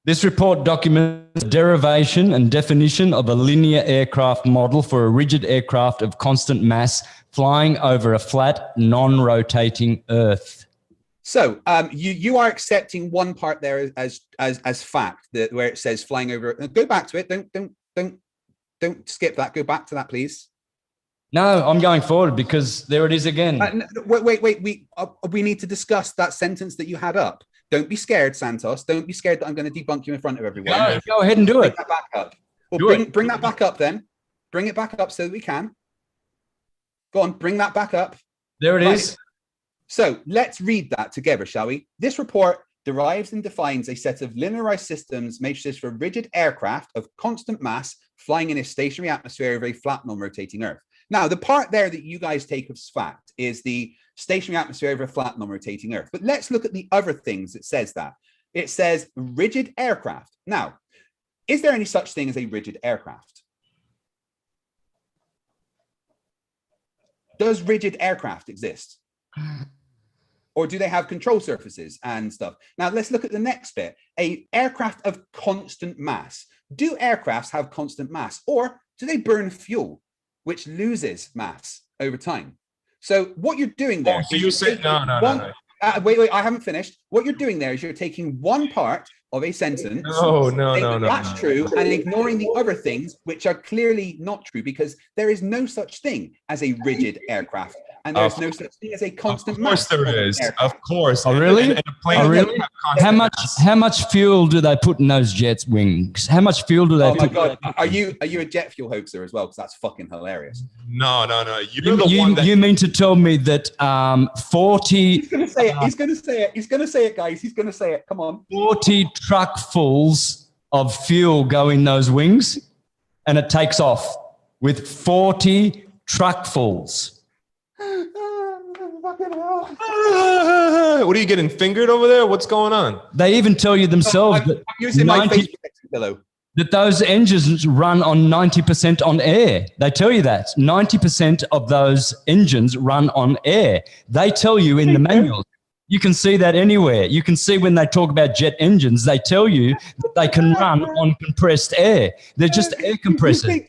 Speaker 1: This report documents the derivation and definition of a linear aircraft model for a rigid aircraft of constant mass flying over a flat, non-rotating Earth.
Speaker 2: So you are accepting one part there as fact, that where it says flying over. Go back to it. Don't skip that. Go back to that, please.
Speaker 1: No, I'm going forward because there it is again.
Speaker 2: Wait. We need to discuss that sentence that you had up. Don't be scared, Santos. Don't be scared that I'm going to debunk you in front of everyone.
Speaker 1: Go ahead and do it.
Speaker 2: Bring that back up. Well, bring that back up then. Bring it back up so that we can. Go on, bring that back up.
Speaker 1: There it is.
Speaker 2: So let's read that together, shall we? This report derives and defines a set of linearized systems matrices for rigid aircraft of constant mass flying in a stationary atmosphere of a flat, non-rotating Earth. Now, the part there that you guys take as fact is the stationary atmosphere over a flat, non-rotating Earth. But let's look at the other things it says that. It says rigid aircraft. Now, is there any such thing as a rigid aircraft? Does rigid aircraft exist? Or do they have control surfaces and stuff? Now, let's look at the next bit. A aircraft of constant mass. Do aircrafts have constant mass? Or do they burn fuel, which loses mass over time? So what you're doing there...
Speaker 3: so you said... No.
Speaker 2: Wait, I haven't finished. What you're doing there is you're taking one part of a sentence.
Speaker 3: No.
Speaker 2: That's true, and ignoring the other things, which are clearly not true, because there is no such thing as a rigid aircraft. And there's no such thing as a constant mass.
Speaker 3: Of course there is. Of course.
Speaker 1: Oh, really?
Speaker 3: Really?
Speaker 1: How much fuel do they put in those jets' wings? How much fuel do they put?
Speaker 2: Oh my God. Are you a jet fuel hoaxer as well? Because that's fucking hilarious.
Speaker 3: No. You're the one that...
Speaker 1: You mean to tell me that 40...
Speaker 2: He's going to say it. He's going to say it. He's going to say it, guys. He's going to say it. Come on.
Speaker 1: 40 truckfuls of fuel go in those wings and it takes off with 40 truckfuls.
Speaker 3: What are you getting fingered over there? What's going on?
Speaker 1: They even tell you themselves that
Speaker 2: I'm using my face protection pillow.
Speaker 1: That those engines run on 90% on air. They tell you that 90% of those engines run on air. They tell you in the manuals. You can see that anywhere. You can see when they talk about jet engines, they tell you that they can run on compressed air. They're just air compressors.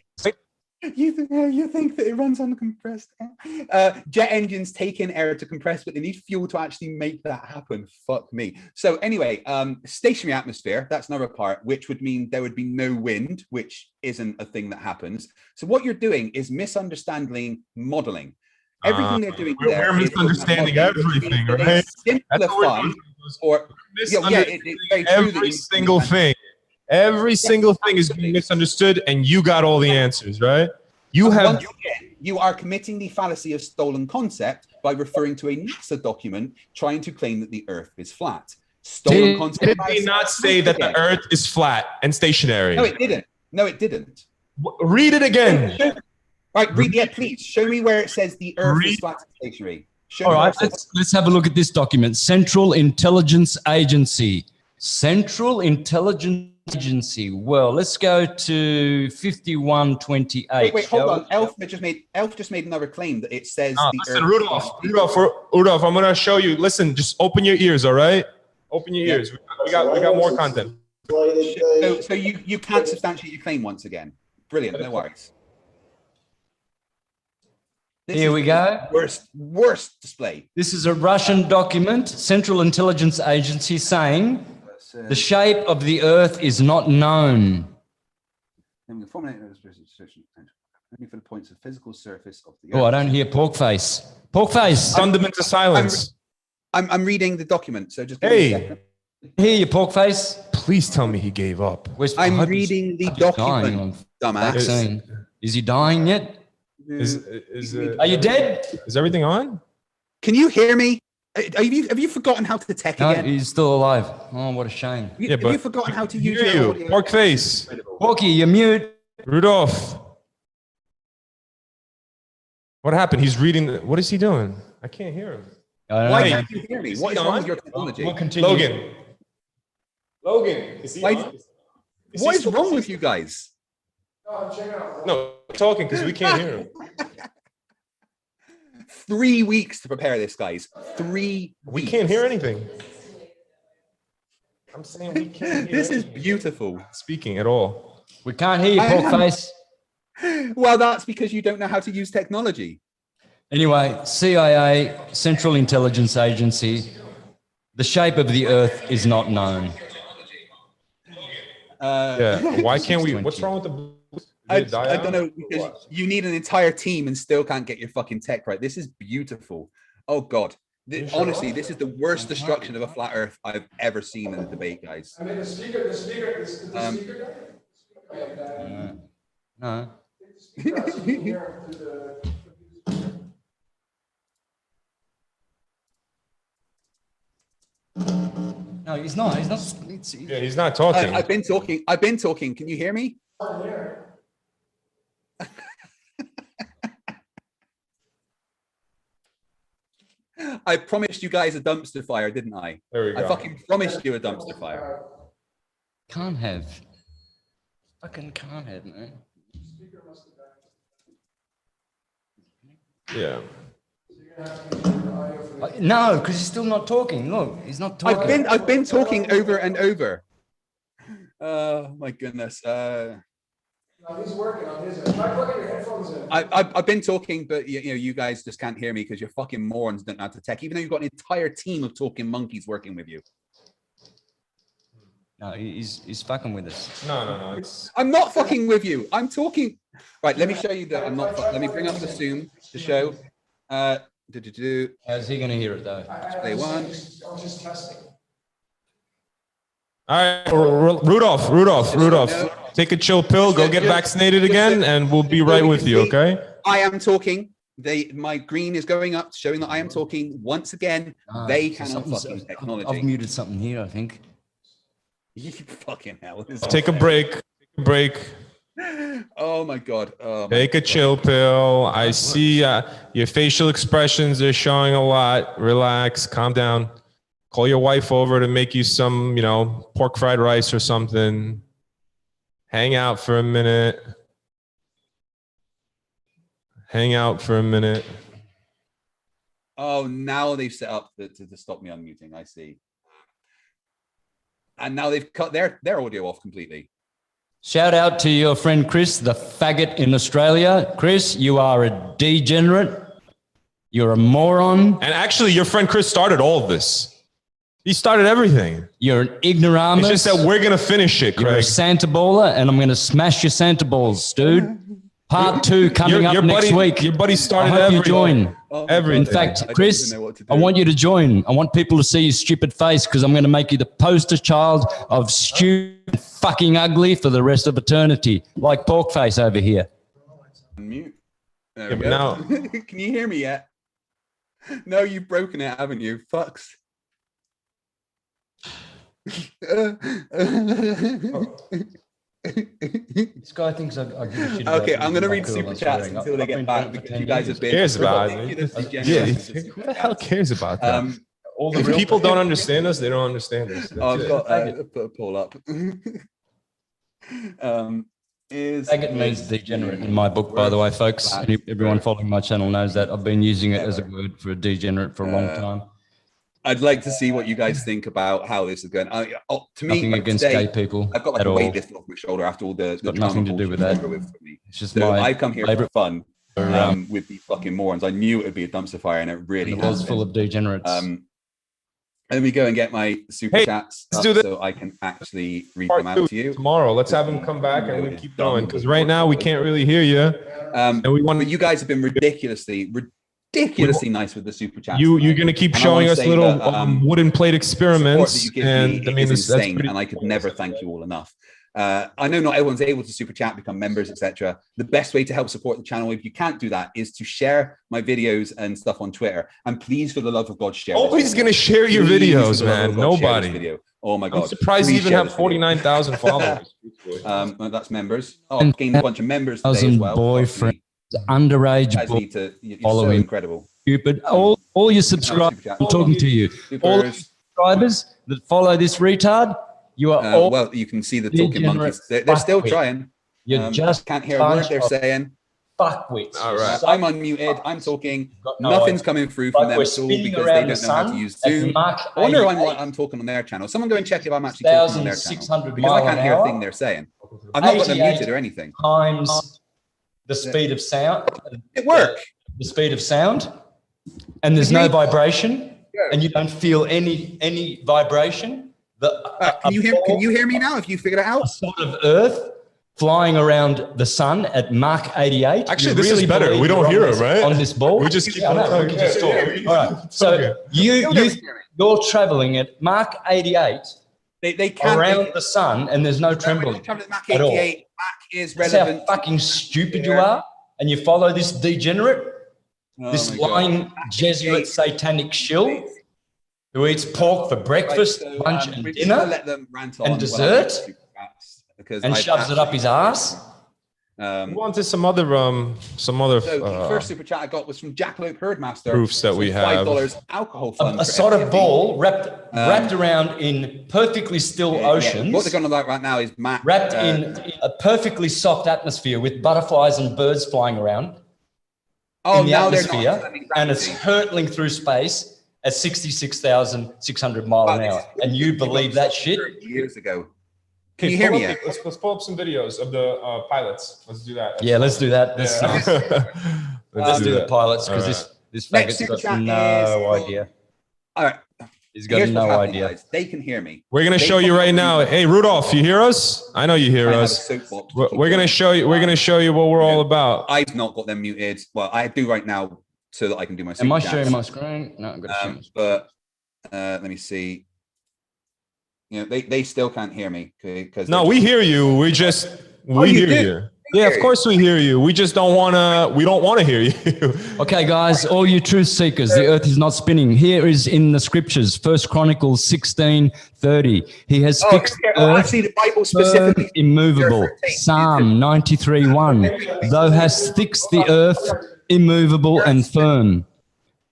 Speaker 2: You think that it runs on compressed air? Jet engines take in air to compress, but they need fuel to actually make that happen. Fuck me. So anyway, stationary atmosphere, that's another part, which would mean there would be no wind, which isn't a thing that happens. So what you're doing is misunderstanding modeling. Everything they're doing there
Speaker 3: we're misunderstanding everything, right?
Speaker 2: Simplify or
Speaker 3: every single thing. Every single thing is being misunderstood, and you got all the answers, right? You
Speaker 2: are committing the fallacy of stolen concept by referring to a NASA document trying to claim that the Earth is flat. Stolen content.
Speaker 3: Did they not say that the Earth is flat and stationary?
Speaker 2: No, it didn't. No, it didn't.
Speaker 3: Read it again.
Speaker 2: Right, please. Show me where it says the Earth is flat and stationary.
Speaker 1: All right, let's have a look at this document. Central Intelligence Agency. Central Intelligence Agency. Well, let's go to 5128.
Speaker 2: Wait, hold on. Elf just made another claim that it says the
Speaker 3: listen,
Speaker 2: Earth.
Speaker 3: Rudolph, I'm gonna show you. Listen, just open your ears, all right? Open your ears. We got more content.
Speaker 2: So you can't substantiate your claim once again. Brilliant. No worries.
Speaker 1: Here we go.
Speaker 2: Worst display.
Speaker 1: This is a Russian document, Central Intelligence Agency, saying the shape of the Earth is not known.
Speaker 2: Only for the points of physical surface of the Earth.
Speaker 1: Oh, I don't hear Porkface. Porkface.
Speaker 3: Stunned them into silence.
Speaker 2: I'm reading the document, so just give
Speaker 3: me
Speaker 2: a second.
Speaker 1: Hear you, Porkface.
Speaker 3: Please tell me he gave up.
Speaker 2: I'm reading the document, dumbass.
Speaker 1: Is he dying yet? Are you dead?
Speaker 3: Is everything on?
Speaker 2: Can you hear me? Have you forgotten how to tech again?
Speaker 1: No, he's still alive. Oh, what a shame.
Speaker 2: Have you forgotten how to use your audio?
Speaker 3: Pork face.
Speaker 1: Porky, you're mute.
Speaker 3: Rudolph. What happened? He's reading. What is he doing? I can't hear him.
Speaker 2: Why can't you hear me? What is wrong with your technology?
Speaker 1: We'll continue.
Speaker 3: Logan, is he on?
Speaker 2: What is wrong with you guys?
Speaker 3: No, talking because we can't hear him.
Speaker 2: 3 weeks to prepare this, guys. 3 weeks.
Speaker 3: We can't hear anything. I'm saying we can't hear
Speaker 2: This is beautiful.
Speaker 3: Speaking at all.
Speaker 1: We can't hear you, Porkface.
Speaker 2: Well, that's because you don't know how to use technology.
Speaker 1: Anyway, CIA, Central Intelligence Agency, the shape of the Earth is not known.
Speaker 3: Yeah, why can't we? What's wrong with the...
Speaker 2: I don't know, because you need an entire team and still can't get your fucking tech right. This is beautiful. Oh, God. Honestly, this is the worst destruction of a flat Earth I've ever seen in a debate, guys.
Speaker 5: I mean, the speaker
Speaker 1: No. No, he's not. He's not.
Speaker 3: Yeah, he's not talking.
Speaker 2: I've been talking. Can you hear me? I promised you guys a dumpster fire, didn't I?
Speaker 3: There we go.
Speaker 2: I fucking promised you a dumpster fire.
Speaker 1: Can't have. Fucking can't have, man.
Speaker 3: Yeah.
Speaker 1: No, because he's still not talking. Look, he's not talking.
Speaker 2: I've been talking over and over. Oh my goodness.
Speaker 5: No, he's working on his end. Try plugging your headphones in.
Speaker 2: I've been talking, but you guys just can't hear me because you're fucking morons don't know how to tech, even though you've got an entire team of talking monkeys working with you.
Speaker 1: No, he's fucking with us.
Speaker 3: No.
Speaker 2: I'm not fucking with you. I'm talking. Right, let me show you that I'm not. Let me bring up the Zoom to show.
Speaker 1: How's he going to hear it though?
Speaker 2: Play one.
Speaker 5: I was just testing.
Speaker 3: All right, Rudolph. Take a chill pill, go get vaccinated again, and we'll be right with you, okay?
Speaker 2: I am talking. My green is going up, showing that I am talking. Once again, they cannot fucking technology.
Speaker 1: I've muted something here, I think.
Speaker 2: You fucking hell.
Speaker 3: Take a break.
Speaker 2: Oh my God.
Speaker 3: Take a chill pill. I see your facial expressions are showing a lot. Relax, calm down. Call your wife over to make you some, pork fried rice or something. Hang out for a minute.
Speaker 2: Oh, now they've set up to stop me unmuting. I see. And now they've cut their audio off completely.
Speaker 1: Shout out to your friend Chris, the faggot in Australia. Chris, you are a degenerate. You're a moron.
Speaker 3: And actually, your friend Chris started all of this. He started everything.
Speaker 1: You're an ignoramus.
Speaker 3: It's just that we're going to finish it, Craig.
Speaker 1: You're a Santa baller, and I'm going to smash your Santa balls, dude. Part 2 coming up next week.
Speaker 3: Your buddy started
Speaker 1: I hope you join.
Speaker 3: Everything.
Speaker 1: In fact, Chris, I want you to join. I want people to see your stupid face because I'm going to make you the poster child of stupid fucking ugly for the rest of eternity, like Porkface over here.
Speaker 2: Mute. There we go. Can you hear me yet? No, you've broken it, haven't you? Fucks.
Speaker 1: This guy thinks I give a shit.
Speaker 2: Okay, I'm gonna read super chats until they get back because you guys have been.
Speaker 3: Who cares about it? Yeah, who the hell cares about that? If people don't understand us, they don't understand us.
Speaker 2: I've got put a poll up.
Speaker 1: Faggot means degenerate in my book, by the way, folks. Everyone following my channel knows that. I've been using it as a word for a degenerate for a long time.
Speaker 2: I'd like to see what you guys think about how this is going. To me,
Speaker 1: nothing against gay people.
Speaker 2: I've got like a weight lift off my shoulder after all the
Speaker 1: got nothing to do with that.
Speaker 2: It's just so I come here for fun with these fucking morons. I knew it would be a dumpster fire, and it really
Speaker 1: was full of degenerates.
Speaker 2: Let me go and get my super chats up so I can actually read them out to you.
Speaker 3: Tomorrow, let's have them come back and we keep going because right now we can't really hear you.
Speaker 2: And we want. But you guys have been ridiculously nice with the super chats.
Speaker 3: You're going to keep showing us little wooden plate experiments,
Speaker 2: and I mean, it's insane. And I could never thank you all enough. I know not everyone's able to super chat, become members, etc. The best way to help support the channel, if you can't do that, is to share my videos and stuff on Twitter. And please, for the love of God, share.
Speaker 3: Nobody's going to share your videos, man. Nobody.
Speaker 2: Oh my God.
Speaker 3: I'm surprised you even have 49,000 followers.
Speaker 2: That's members. Oh, I've gained a bunch of members today as well.
Speaker 1: Boyfriend, underage following.
Speaker 2: So incredible.
Speaker 1: Stupid. All your subscribers, I'm talking to you. All the subscribers that follow this retard, you are all
Speaker 2: well, you can see the talking monkeys. They're still trying.
Speaker 1: You just
Speaker 2: can't hear a word they're saying.
Speaker 1: Fuckwits.
Speaker 2: All right. I'm unmuted. I'm talking. Nothing's coming through from them at all because they don't know how to use Zoom. I wonder why I'm talking on their channel. Someone go and check if I'm actually talking on their channel because I can't hear a thing they're saying. I've not got them muted or anything.
Speaker 1: Times the speed of sound.
Speaker 2: It worked.
Speaker 1: The speed of sound, and there's no vibration, and you don't feel any vibration.
Speaker 2: Can you hear me now? If you figured it out,
Speaker 1: a sort of Earth flying around the sun at Mach 88.
Speaker 3: Actually, this is better. We don't hear it, right?
Speaker 1: On this ball,
Speaker 3: we just keep on talking.
Speaker 1: We just talk. All right. So you're traveling at Mach 88.
Speaker 2: They can't
Speaker 1: around the sun, and there's no trembling
Speaker 2: Mach 88. Mach is relevant.
Speaker 1: That's how fucking stupid you are, and you follow this degenerate, this lying Jesuit satanic shill. Who eats pork for breakfast, lunch, and dinner, and dessert, and shoves it up his ass.
Speaker 3: We wanted some other. So
Speaker 2: the first super chat I got was from Jackalope Herdmaster.
Speaker 3: Proofs that we have
Speaker 2: $5 alcohol fund.
Speaker 1: A sort of ball wrapped around in perfectly still oceans.
Speaker 2: What they're going to like right now is Matt
Speaker 1: wrapped in a perfectly soft atmosphere with butterflies and birds flying around.
Speaker 2: Oh,
Speaker 1: in the
Speaker 2: now
Speaker 1: atmosphere, and it's hurtling through space at 66,600 miles an hour, and you believe that shit?
Speaker 2: Years ago. Can you hear me?
Speaker 3: Let's pull up some videos of the pilots. Let's do that.
Speaker 1: Yeah, let's do that. Let's do the pilots because this faggot's got no idea.
Speaker 2: All right,
Speaker 1: he's got no idea.
Speaker 2: Guys. They can hear me.
Speaker 3: We're gonna show you right now. Hey, Rudolph, you hear us? I know you hear us. We're gonna show you. We're gonna show you what we're all about.
Speaker 2: I've not got them muted. Well, I do right now, so that I can do my.
Speaker 1: Am I sharing my screen? No, I'm gonna
Speaker 2: but let me see. You know, they still can't hear me because
Speaker 3: we hear you. We hear you. Yeah, of course we hear you. We just don't wanna. We don't want to hear you.
Speaker 1: Okay, guys, all you truth seekers, the earth is not spinning. Here is in the scriptures, 1 Chronicles 16:30. He has fixed the earth,
Speaker 2: actually, the Bible specifically
Speaker 1: immovable. Psalm 93:1. Thou hast fixed the earth immovable and firm.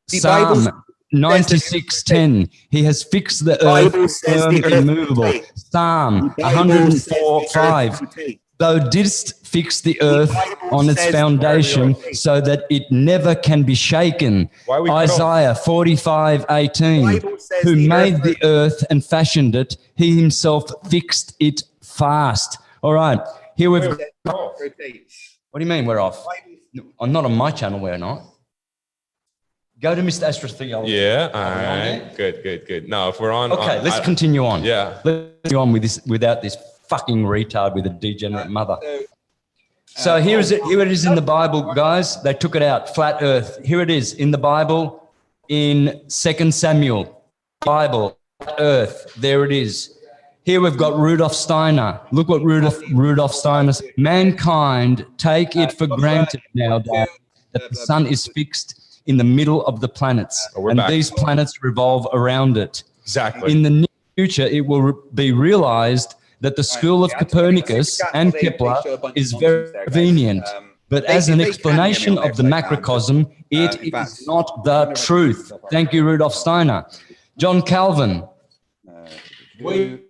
Speaker 1: Psalm 96:10. He has fixed the earth firm, immovable. Psalm 104:5. Thou didst fix the earth on its foundation so that it never can be shaken. Isaiah 45:18. Who made the earth and fashioned it, he himself fixed it fast. All right, here we've got. What do you mean we're off? I'm not on my channel, we're not. Go to Mr. Astrotheology.
Speaker 3: Yeah, all right. Good. No, if we're on.
Speaker 1: Okay, let's continue on.
Speaker 3: Yeah.
Speaker 1: Let's continue on with this without this fucking retard with a degenerate mother. So here it is in the Bible, guys. They took it out. Flat earth. Here it is in the Bible in 2 Samuel. Bible, flat earth. There it is. Here we've got Rudolf Steiner. Look what Rudolf Steiner said. Mankind take it for granted nowadays that the sun is fixed in the middle of the planets, and these planets revolve around it.
Speaker 3: Exactly.
Speaker 1: In the near future, it will be realized that the school of Copernicus and Kepler is very convenient. But as an explanation of the macrocosm, it is not the truth. Thank you, Rudolf Steiner. John Calvin. We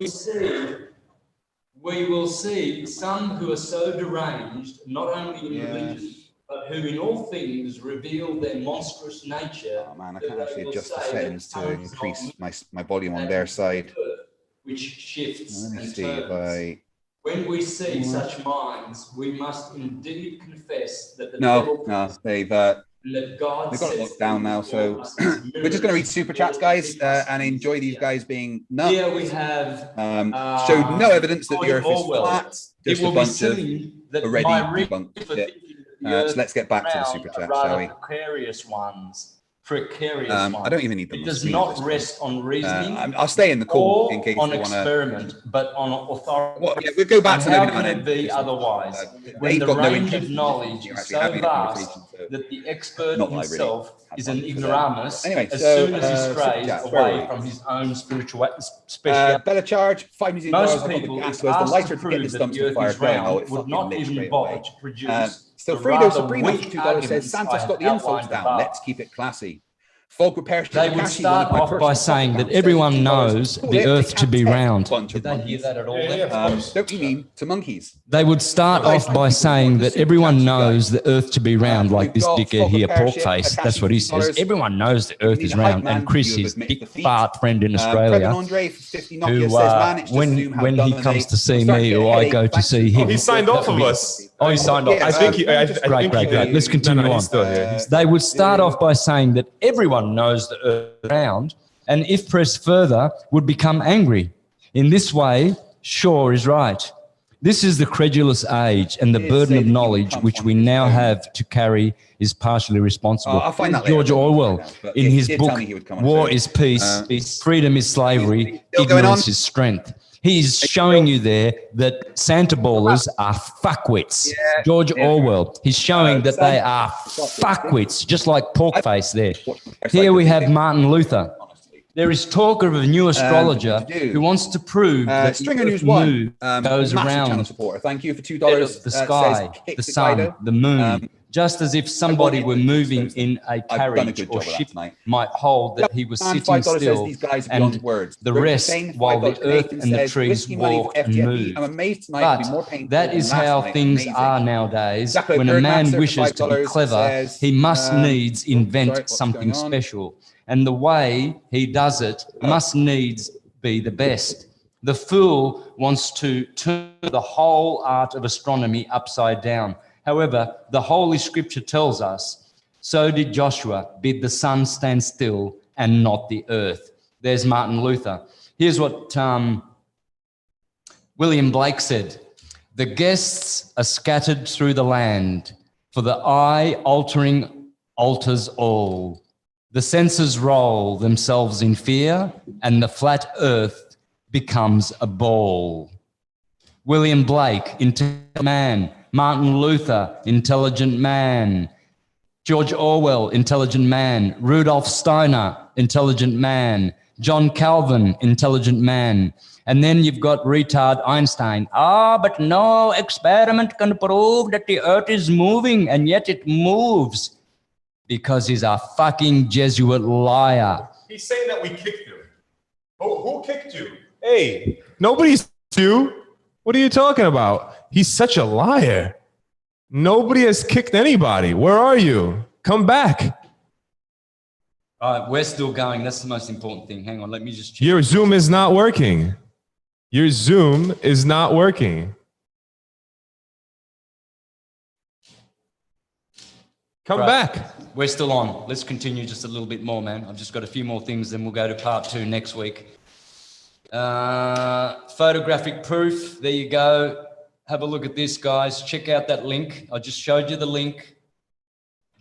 Speaker 1: will see some who are so deranged, not only in religion, but who in all things reveal their monstrous nature.
Speaker 2: Oh man, I can't actually adjust the settings to increase my volume on their side.
Speaker 1: Which shifts
Speaker 2: Let me
Speaker 1: and
Speaker 2: see
Speaker 1: turns.
Speaker 2: if I...
Speaker 1: When we see such minds, we must indeed confess that the
Speaker 2: they've got it locked down now. So we're just going to read super chats, guys, and enjoy these guys being nuts.
Speaker 1: Here we have
Speaker 2: showed no evidence that the Earth is flat. Just a bunch of already debunked shit. So let's get back to the super chat, shall we?
Speaker 1: Precarious ones.
Speaker 2: I don't even need them.
Speaker 1: It does not rest on reasoning.
Speaker 2: I'll stay in the call in case
Speaker 1: on
Speaker 2: you want to.
Speaker 1: Experiment, but on authority.
Speaker 2: Well, yeah, we'll go back to
Speaker 1: how can it be otherwise? When the range of knowledge is so vast that the expert himself is an ignoramus as soon as he strays away from his own spiritual speciality.
Speaker 2: Better charge $5 million.
Speaker 1: Most people, if asked to prove that the Earth is round, would not even bother to produce.
Speaker 2: So Fredo Supremo for $2 says Santos got the insults down. Let's keep it classy. Folk repair.
Speaker 1: They would start off by saying that everyone knows the Earth to be round. Did they hear that at all?
Speaker 2: Don't you mean to monkeys?
Speaker 1: They would start off by saying that everyone knows the Earth to be round, like this dickhead here, Porkface. That's what he says. Everyone knows the Earth is round. And Chris, his big fart friend in Australia, who when he comes to see me or I go to see him,
Speaker 3: he signed off of us.
Speaker 1: Oh, he signed off.
Speaker 3: I think he.
Speaker 1: Great. Let's continue on. They would start off by saying that everyone knows the Earth is round, and if pressed further, would become angry. In this way, Shaw is right. This is the credulous age, and the burden of knowledge which we now have to carry is partially responsible. George Orwell, in his book War is Peace, Freedom is Slavery, Ignorance is Strength. He's showing you there that Santa ballers are fuckwits. George Orwell, he's showing that they are fuckwits, just like Porkface there. Here we have Martin Luther. There is talk of a new astrologer who wants to prove that
Speaker 2: Stringer
Speaker 1: the
Speaker 2: News
Speaker 1: moon goes
Speaker 2: massive
Speaker 1: around
Speaker 2: channel supporter. Thank you for $2.
Speaker 1: the sky, the sun, the moon, just as if somebody were moving in a carriage or ship might hold that he was sitting still, and the rest while the earth and the trees walked and moved. But that is how things are nowadays. When a man wishes to be clever, he must needs invent something special. And the way he does it must needs be the best. The fool wants to turn the whole art of astronomy upside down. However, the Holy Scripture tells us, so did Joshua bid the sun stand still and not the earth. There's Martin Luther. Here's what William Blake said. The guests are scattered through the land, for the eye altering alters all. The senses roll themselves in fear, and the flat earth becomes a ball. William Blake, intelligent man. Martin Luther, intelligent man. George Orwell, intelligent man. Rudolf Steiner, intelligent man. John Calvin, intelligent man. And then you've got retard Einstein. But no experiment can prove that the earth is moving, and yet it moves. Because he's a fucking Jesuit liar.
Speaker 3: He's saying that we kicked him. Who kicked you? Hey, nobody's you. What are you talking about? He's such a liar. Nobody has kicked anybody. Where are you? Come back.
Speaker 1: All right, we're still going. That's the most important thing. Hang on, let me just check.
Speaker 3: Your Zoom is not working. Your Zoom is not working. Come back.
Speaker 1: We're still on. Let's continue just a little bit more, man. I've just got a few more things, then we'll go to part 2 next week. Photographic proof. There you go. Have a look at this, guys. Check out that link. I just showed you the link.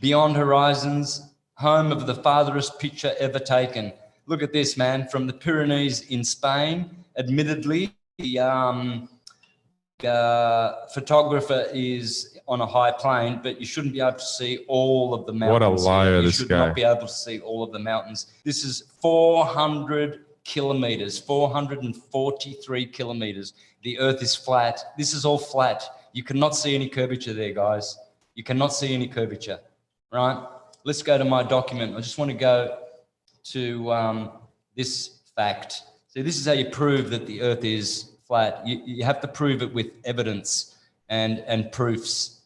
Speaker 1: Beyond Horizons, home of the farthest picture ever taken. Look at this, man. From the Pyrenees in Spain. Admittedly, the photographer is on a high plane, but you shouldn't be able to see all of the mountains.
Speaker 3: What a liar, this guy.
Speaker 1: You should not be able to see all of the mountains. This is 400 kilometers, 443 kilometers. The Earth is flat. This is all flat. You cannot see any curvature there, guys. You cannot see any curvature, right? Let's go to my document. I just want to go to this fact. So this is how you prove that the Earth is flat. You have to prove it with evidence and proofs.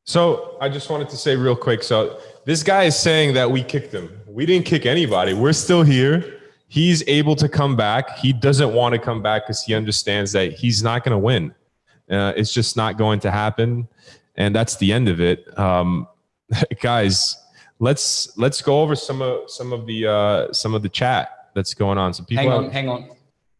Speaker 3: So I just wanted to say real quick. So this guy is saying that we kicked him. We didn't kick anybody. We're still here. He's able to come back. He doesn't want to come back because he understands that he's not going to win. It's just not going to happen. And that's the end of it. Guys, let's go over some of the chat that's going on. So people
Speaker 1: hang on.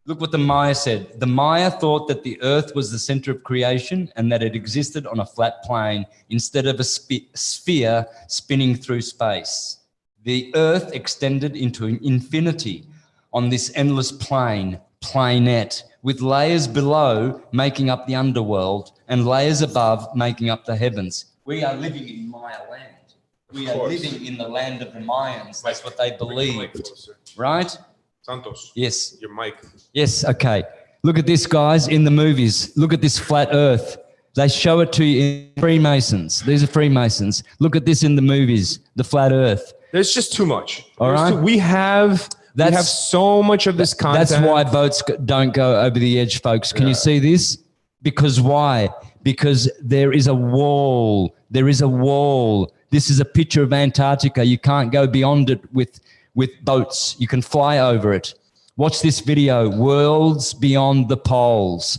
Speaker 1: Look what the Maya said. The Maya thought that the Earth was the center of creation and that it existed on a flat plane instead of a sphere spinning through space. The Earth extended into infinity on this endless planet, with layers below making up the underworld and layers above making up the heavens. We are living in Maya land. We are living in the land of the Mayans. That's what they believed, right?
Speaker 3: Santos.
Speaker 1: Yes.
Speaker 3: Your mic.
Speaker 1: Yes, okay. Look at this, guys, in the movies. Look at this flat Earth. They show it to you in Freemasons. These are Freemasons. Look at this in the movies, the flat Earth.
Speaker 3: There's just too much.
Speaker 1: All right.
Speaker 3: We have so much of this content.
Speaker 1: That's why boats don't go over the edge, folks. Can you see this? Because why? Because there is a wall. There is a wall. This is a picture of Antarctica. You can't go beyond it with boats. You can fly over it. Watch this video, Worlds Beyond the Poles.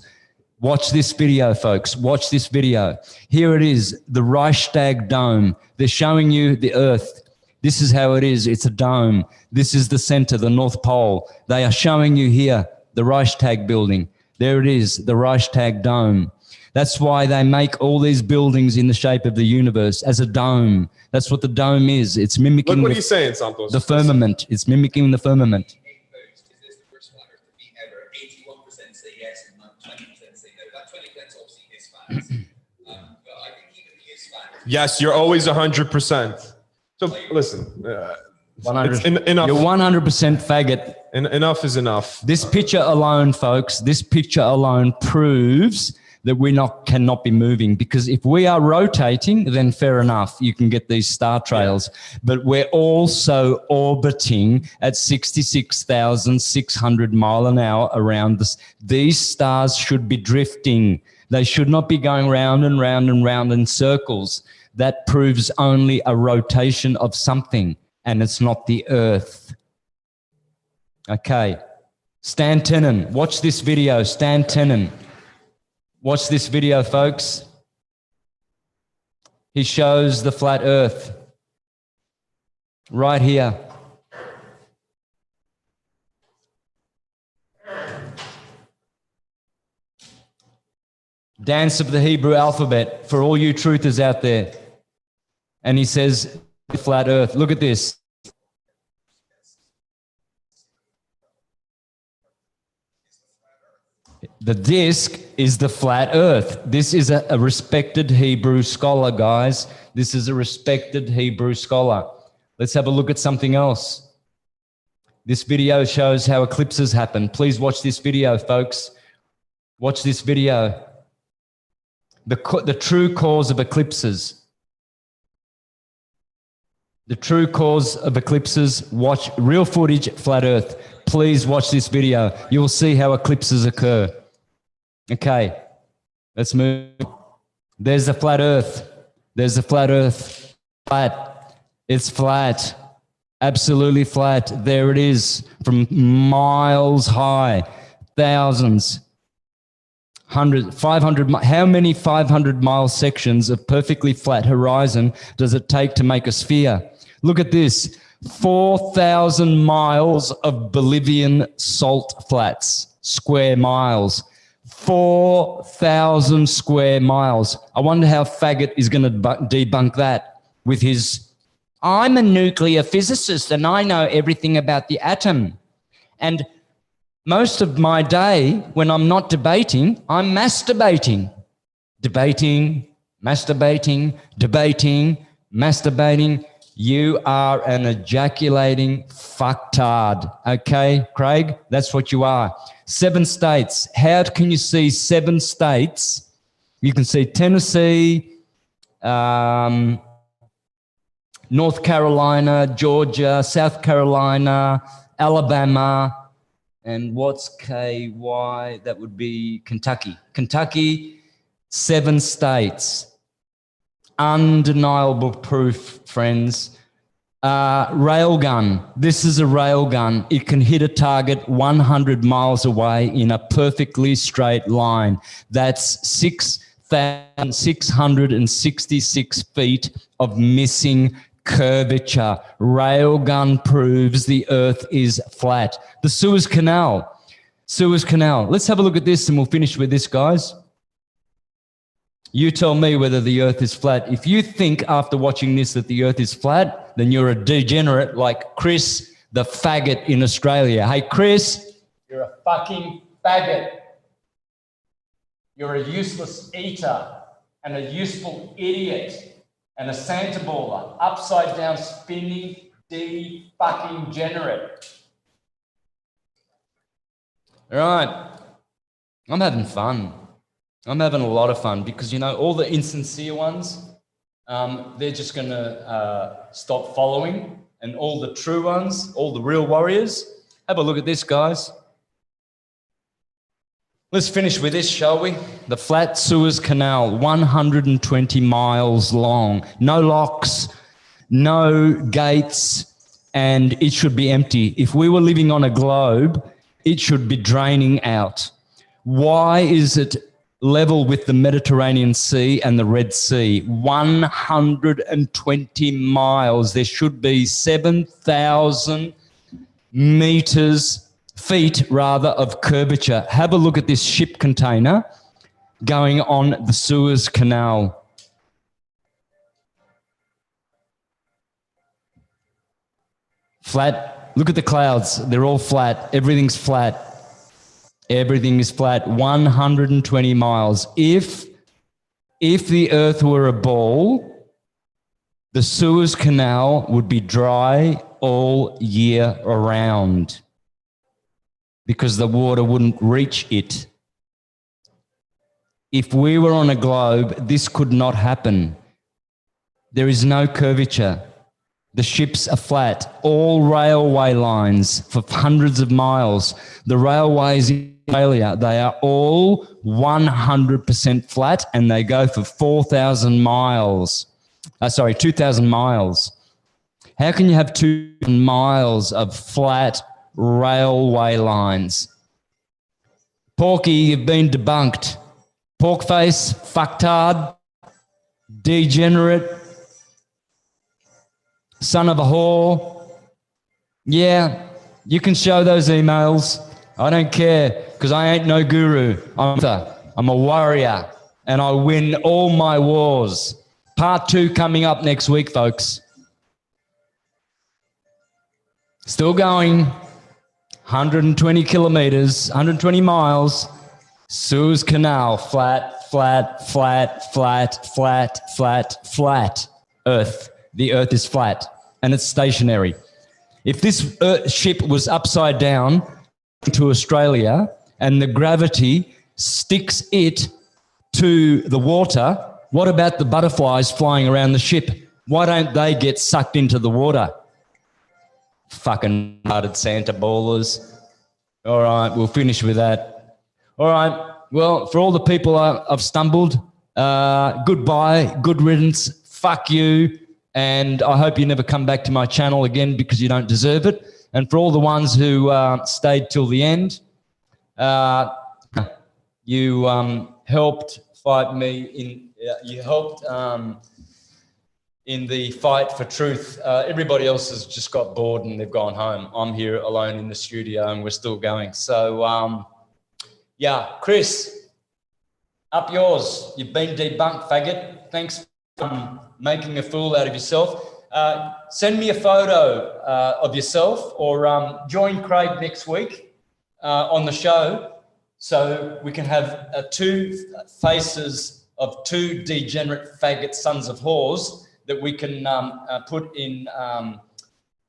Speaker 1: Watch this video, folks. Watch this video. Here it is, the Reichstag Dome. They're showing you the Earth. This is how it is. It's a dome. This is the center, the North Pole. They are showing you here the Reichstag building. There it is, the Reichstag Dome. That's why they make all these buildings in the shape of the universe as a dome. That's what the dome is. It's mimicking.
Speaker 3: Look what he's saying, Santos.
Speaker 1: The firmament. It's mimicking the firmament.
Speaker 3: Yes, you're always 100%. So listen,
Speaker 1: 100.
Speaker 3: Enough.
Speaker 1: You're 100% faggot.
Speaker 3: Enough is enough.
Speaker 1: This picture alone, folks, this picture alone proves that we cannot be moving, because if we are rotating, then fair enough, you can get these star trails. But we're also orbiting at 66,600 miles an hour around this. These stars should be drifting. They should not be going round and round and round in circles. That proves only a rotation of something, and it's not the Earth. Okay. Stan Tenen, watch this video. Stan Tenen. Watch this video, folks. He shows the flat Earth right here. Dance of the Hebrew alphabet for all you truthers out there. And he says, flat Earth. Look at this. The disc is the flat Earth. This is a respected Hebrew scholar, guys. This is a respected Hebrew scholar. Let's have a look at something else. This video shows how eclipses happen. Please watch this video, folks. Watch this video. The true cause of eclipses. The true cause of eclipses. Watch real footage, flat Earth. Please watch this video. You will see how eclipses occur. Okay, let's move. There's the flat Earth. There's the flat Earth. Flat. It's flat. Absolutely flat. There it is, from miles high, thousands, hundreds, 500. How many 500-mile sections of perfectly flat horizon does it take to make a sphere? Look at this. 4,000 miles of Bolivian salt flats, square miles. 4,000 square miles. I wonder how Faggot is going to debunk that with his, I'm a nuclear physicist and I know everything about the atom. And most of my day, when I'm not debating, I'm masturbating. Debating, masturbating, debating, masturbating. You are an ejaculating fucktard. Okay, Craig? That's what you are. 7 states. How can you see 7 states? You can see Tennessee, North Carolina, Georgia, South Carolina, Alabama, and what's KY? That would be Kentucky. Kentucky, 7 states. Undeniable proof, friends. Railgun. This is a railgun. It can hit a target 100 miles away in a perfectly straight line. That's 6,666 feet of missing curvature. Railgun proves the Earth is flat. The Suez Canal. Suez Canal. Let's have a look at this and we'll finish with this, guys. You tell me whether the Earth is flat. If you think after watching this that the Earth is flat, then you're a degenerate like Chris, the faggot in Australia. Hey, Chris, you're a fucking faggot. You're a useless eater and a useful idiot and a Santa baller, upside down spinning fucking generate. All right, I'm having fun. I'm having a lot of fun because, you know, all the insincere ones, they're just going to stop following. And all the true ones, all the real warriors, have a look at this, guys. Let's finish with this, shall we? The Flat Suez Canal, 120 miles long. No locks, no gates, and it should be empty. If we were living on a globe, it should be draining out. Why is it level with the Mediterranean Sea and the Red Sea? 120 miles. There should be 7,000 feet of curvature. Have a look at this ship container going on the Suez Canal. Flat. Look at the clouds. They're all flat. Everything's flat. Everything is flat. 120 miles. If the Earth were a ball, the Suez Canal would be dry all year around because the water wouldn't reach it. If we were on a globe, this could not happen. There is no curvature. The ships are flat. All railway lines for hundreds of miles. The railways in Australia, they are all 100% flat and they go for 4,000 miles. 2,000 miles. How can you have 2,000 miles of flat railway lines? Porky, you've been debunked. Porkface, fucktard, degenerate, son of a whore. Yeah, you can show those emails. I don't care because I ain't no guru. I'm a warrior and I win all my wars. Part 2 coming up next week, folks. Still going. 120 kilometers, 120 miles. Suez Canal, flat, flat, flat, flat, flat, flat, flat. Earth. The Earth is flat and it's stationary. If this ship was upside down to Australia and the gravity sticks it to the water, what about the butterflies flying around the ship? Why don't they get sucked into the water? Fucking hearted Santa ballers. All right, we'll finish with that. All right, well, for all the people I've stumbled, goodbye, good riddance, fuck you. And I hope you never come back to my channel again because you don't deserve it. And for all the ones who stayed till the end, you helped fight me you helped in the fight for truth. Everybody else has just got bored and they've gone home. I'm here alone in the studio and we're still going. So, yeah, Chris, up yours. You've been debunked, faggot. Thanks for making a fool out of yourself. Send me a photo of yourself or join Craig next week on the show so we can have 2 faces of 2 degenerate faggot sons of whores that we can put in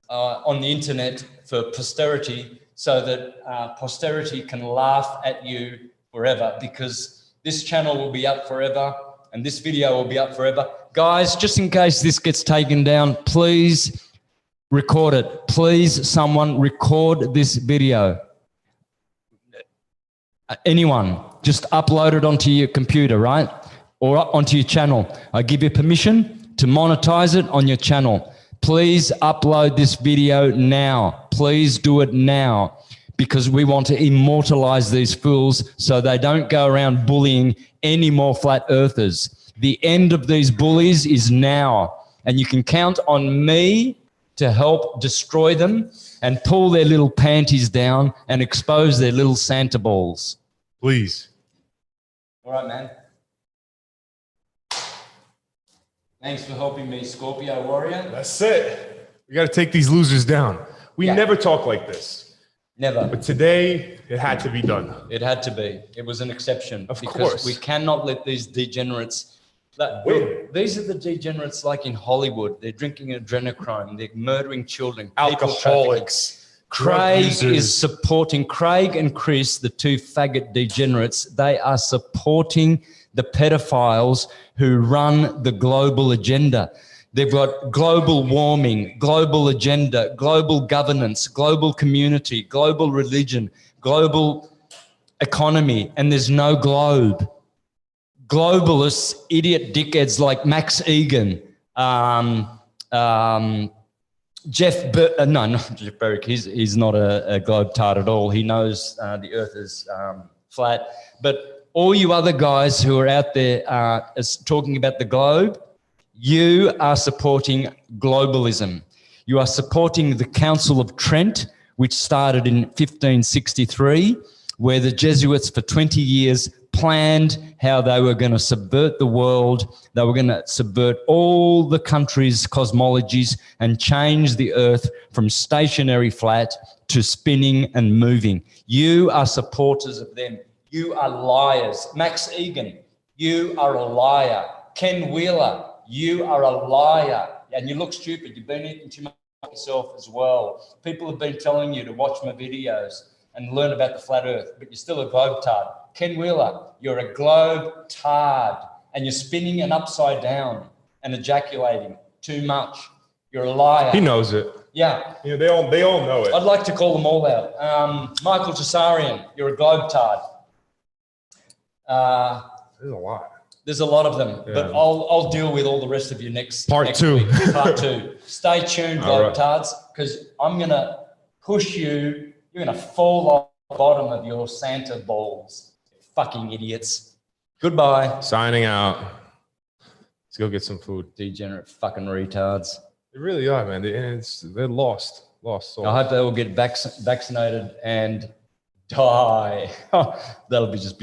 Speaker 1: on the internet for posterity, so that posterity can laugh at you forever, because this channel will be up forever and this video will be up forever. Guys, just in case this gets taken down, please record it. Please, someone record this video. Anyone, just upload it onto your computer, right? Or onto your channel. I give you permission to monetize it on your channel. Please upload this video now. Please do it now, because we want to immortalize these fools so they don't go around bullying any more flat earthers. The end of these bullies is now, and you can count on me to help destroy them and pull their little panties down and expose their little Santa balls.
Speaker 3: Please.
Speaker 1: All right, man. Thanks for helping me, Scorpio Warrior.
Speaker 3: That's it. We got to take these losers down. We never talk like this.
Speaker 1: Never.
Speaker 3: But today, it had to be done.
Speaker 1: It had to be. It was an exception.
Speaker 3: Of
Speaker 1: because
Speaker 3: course.
Speaker 1: we cannot let these degenerates... These are the degenerates like in Hollywood. They're drinking adrenochrome. They're murdering children.
Speaker 3: Alcoholics.
Speaker 1: Craig is supporting, Craig and Chris, the two faggot degenerates, they are supporting the pedophiles who run the global agenda. They've got global warming, global agenda, global governance, global community, global religion, global economy, and there's no globe. Globalists, idiot dickheads like Max Egan, Jeff Berwick, he's not a globe-tard at all. He knows the earth is flat. But all you other guys who are out there talking about the globe, you are supporting globalism. You are supporting the Council of Trent, which started in 1563, where the Jesuits for 20 years planned how they were going to subvert the world. They were going to subvert all the countries' cosmologies and change the earth from stationary flat to spinning and moving. You are supporters of them. You are liars. Max Egan, you are a liar. Ken Wheeler, you are a liar. And you look stupid. You've been eating too much yourself as well. People have been telling you to watch my videos and learn about the flat earth, but you're still a globe-tard. Ken Wheeler, you're a globe-tard, and you're spinning and upside down and ejaculating too much. You're a liar.
Speaker 3: He knows it.
Speaker 1: Yeah.
Speaker 3: Yeah, they all know it.
Speaker 1: I'd like to call them all out. Michael Tassarian, you're a globe-tard.
Speaker 3: There's a lot.
Speaker 1: There's a lot of them, but I'll deal with all the rest of you next
Speaker 3: two.
Speaker 1: Week. Part two. Stay tuned, globe-tards, because I'm going to push you. You're going to fall off the bottom of your Santa balls. Fucking idiots. Goodbye.
Speaker 3: Signing out. Let's go get some food.
Speaker 1: Degenerate fucking retards.
Speaker 3: They really are, man. They're lost. Souls.
Speaker 1: I hope they will get vaccinated and die. That'll be just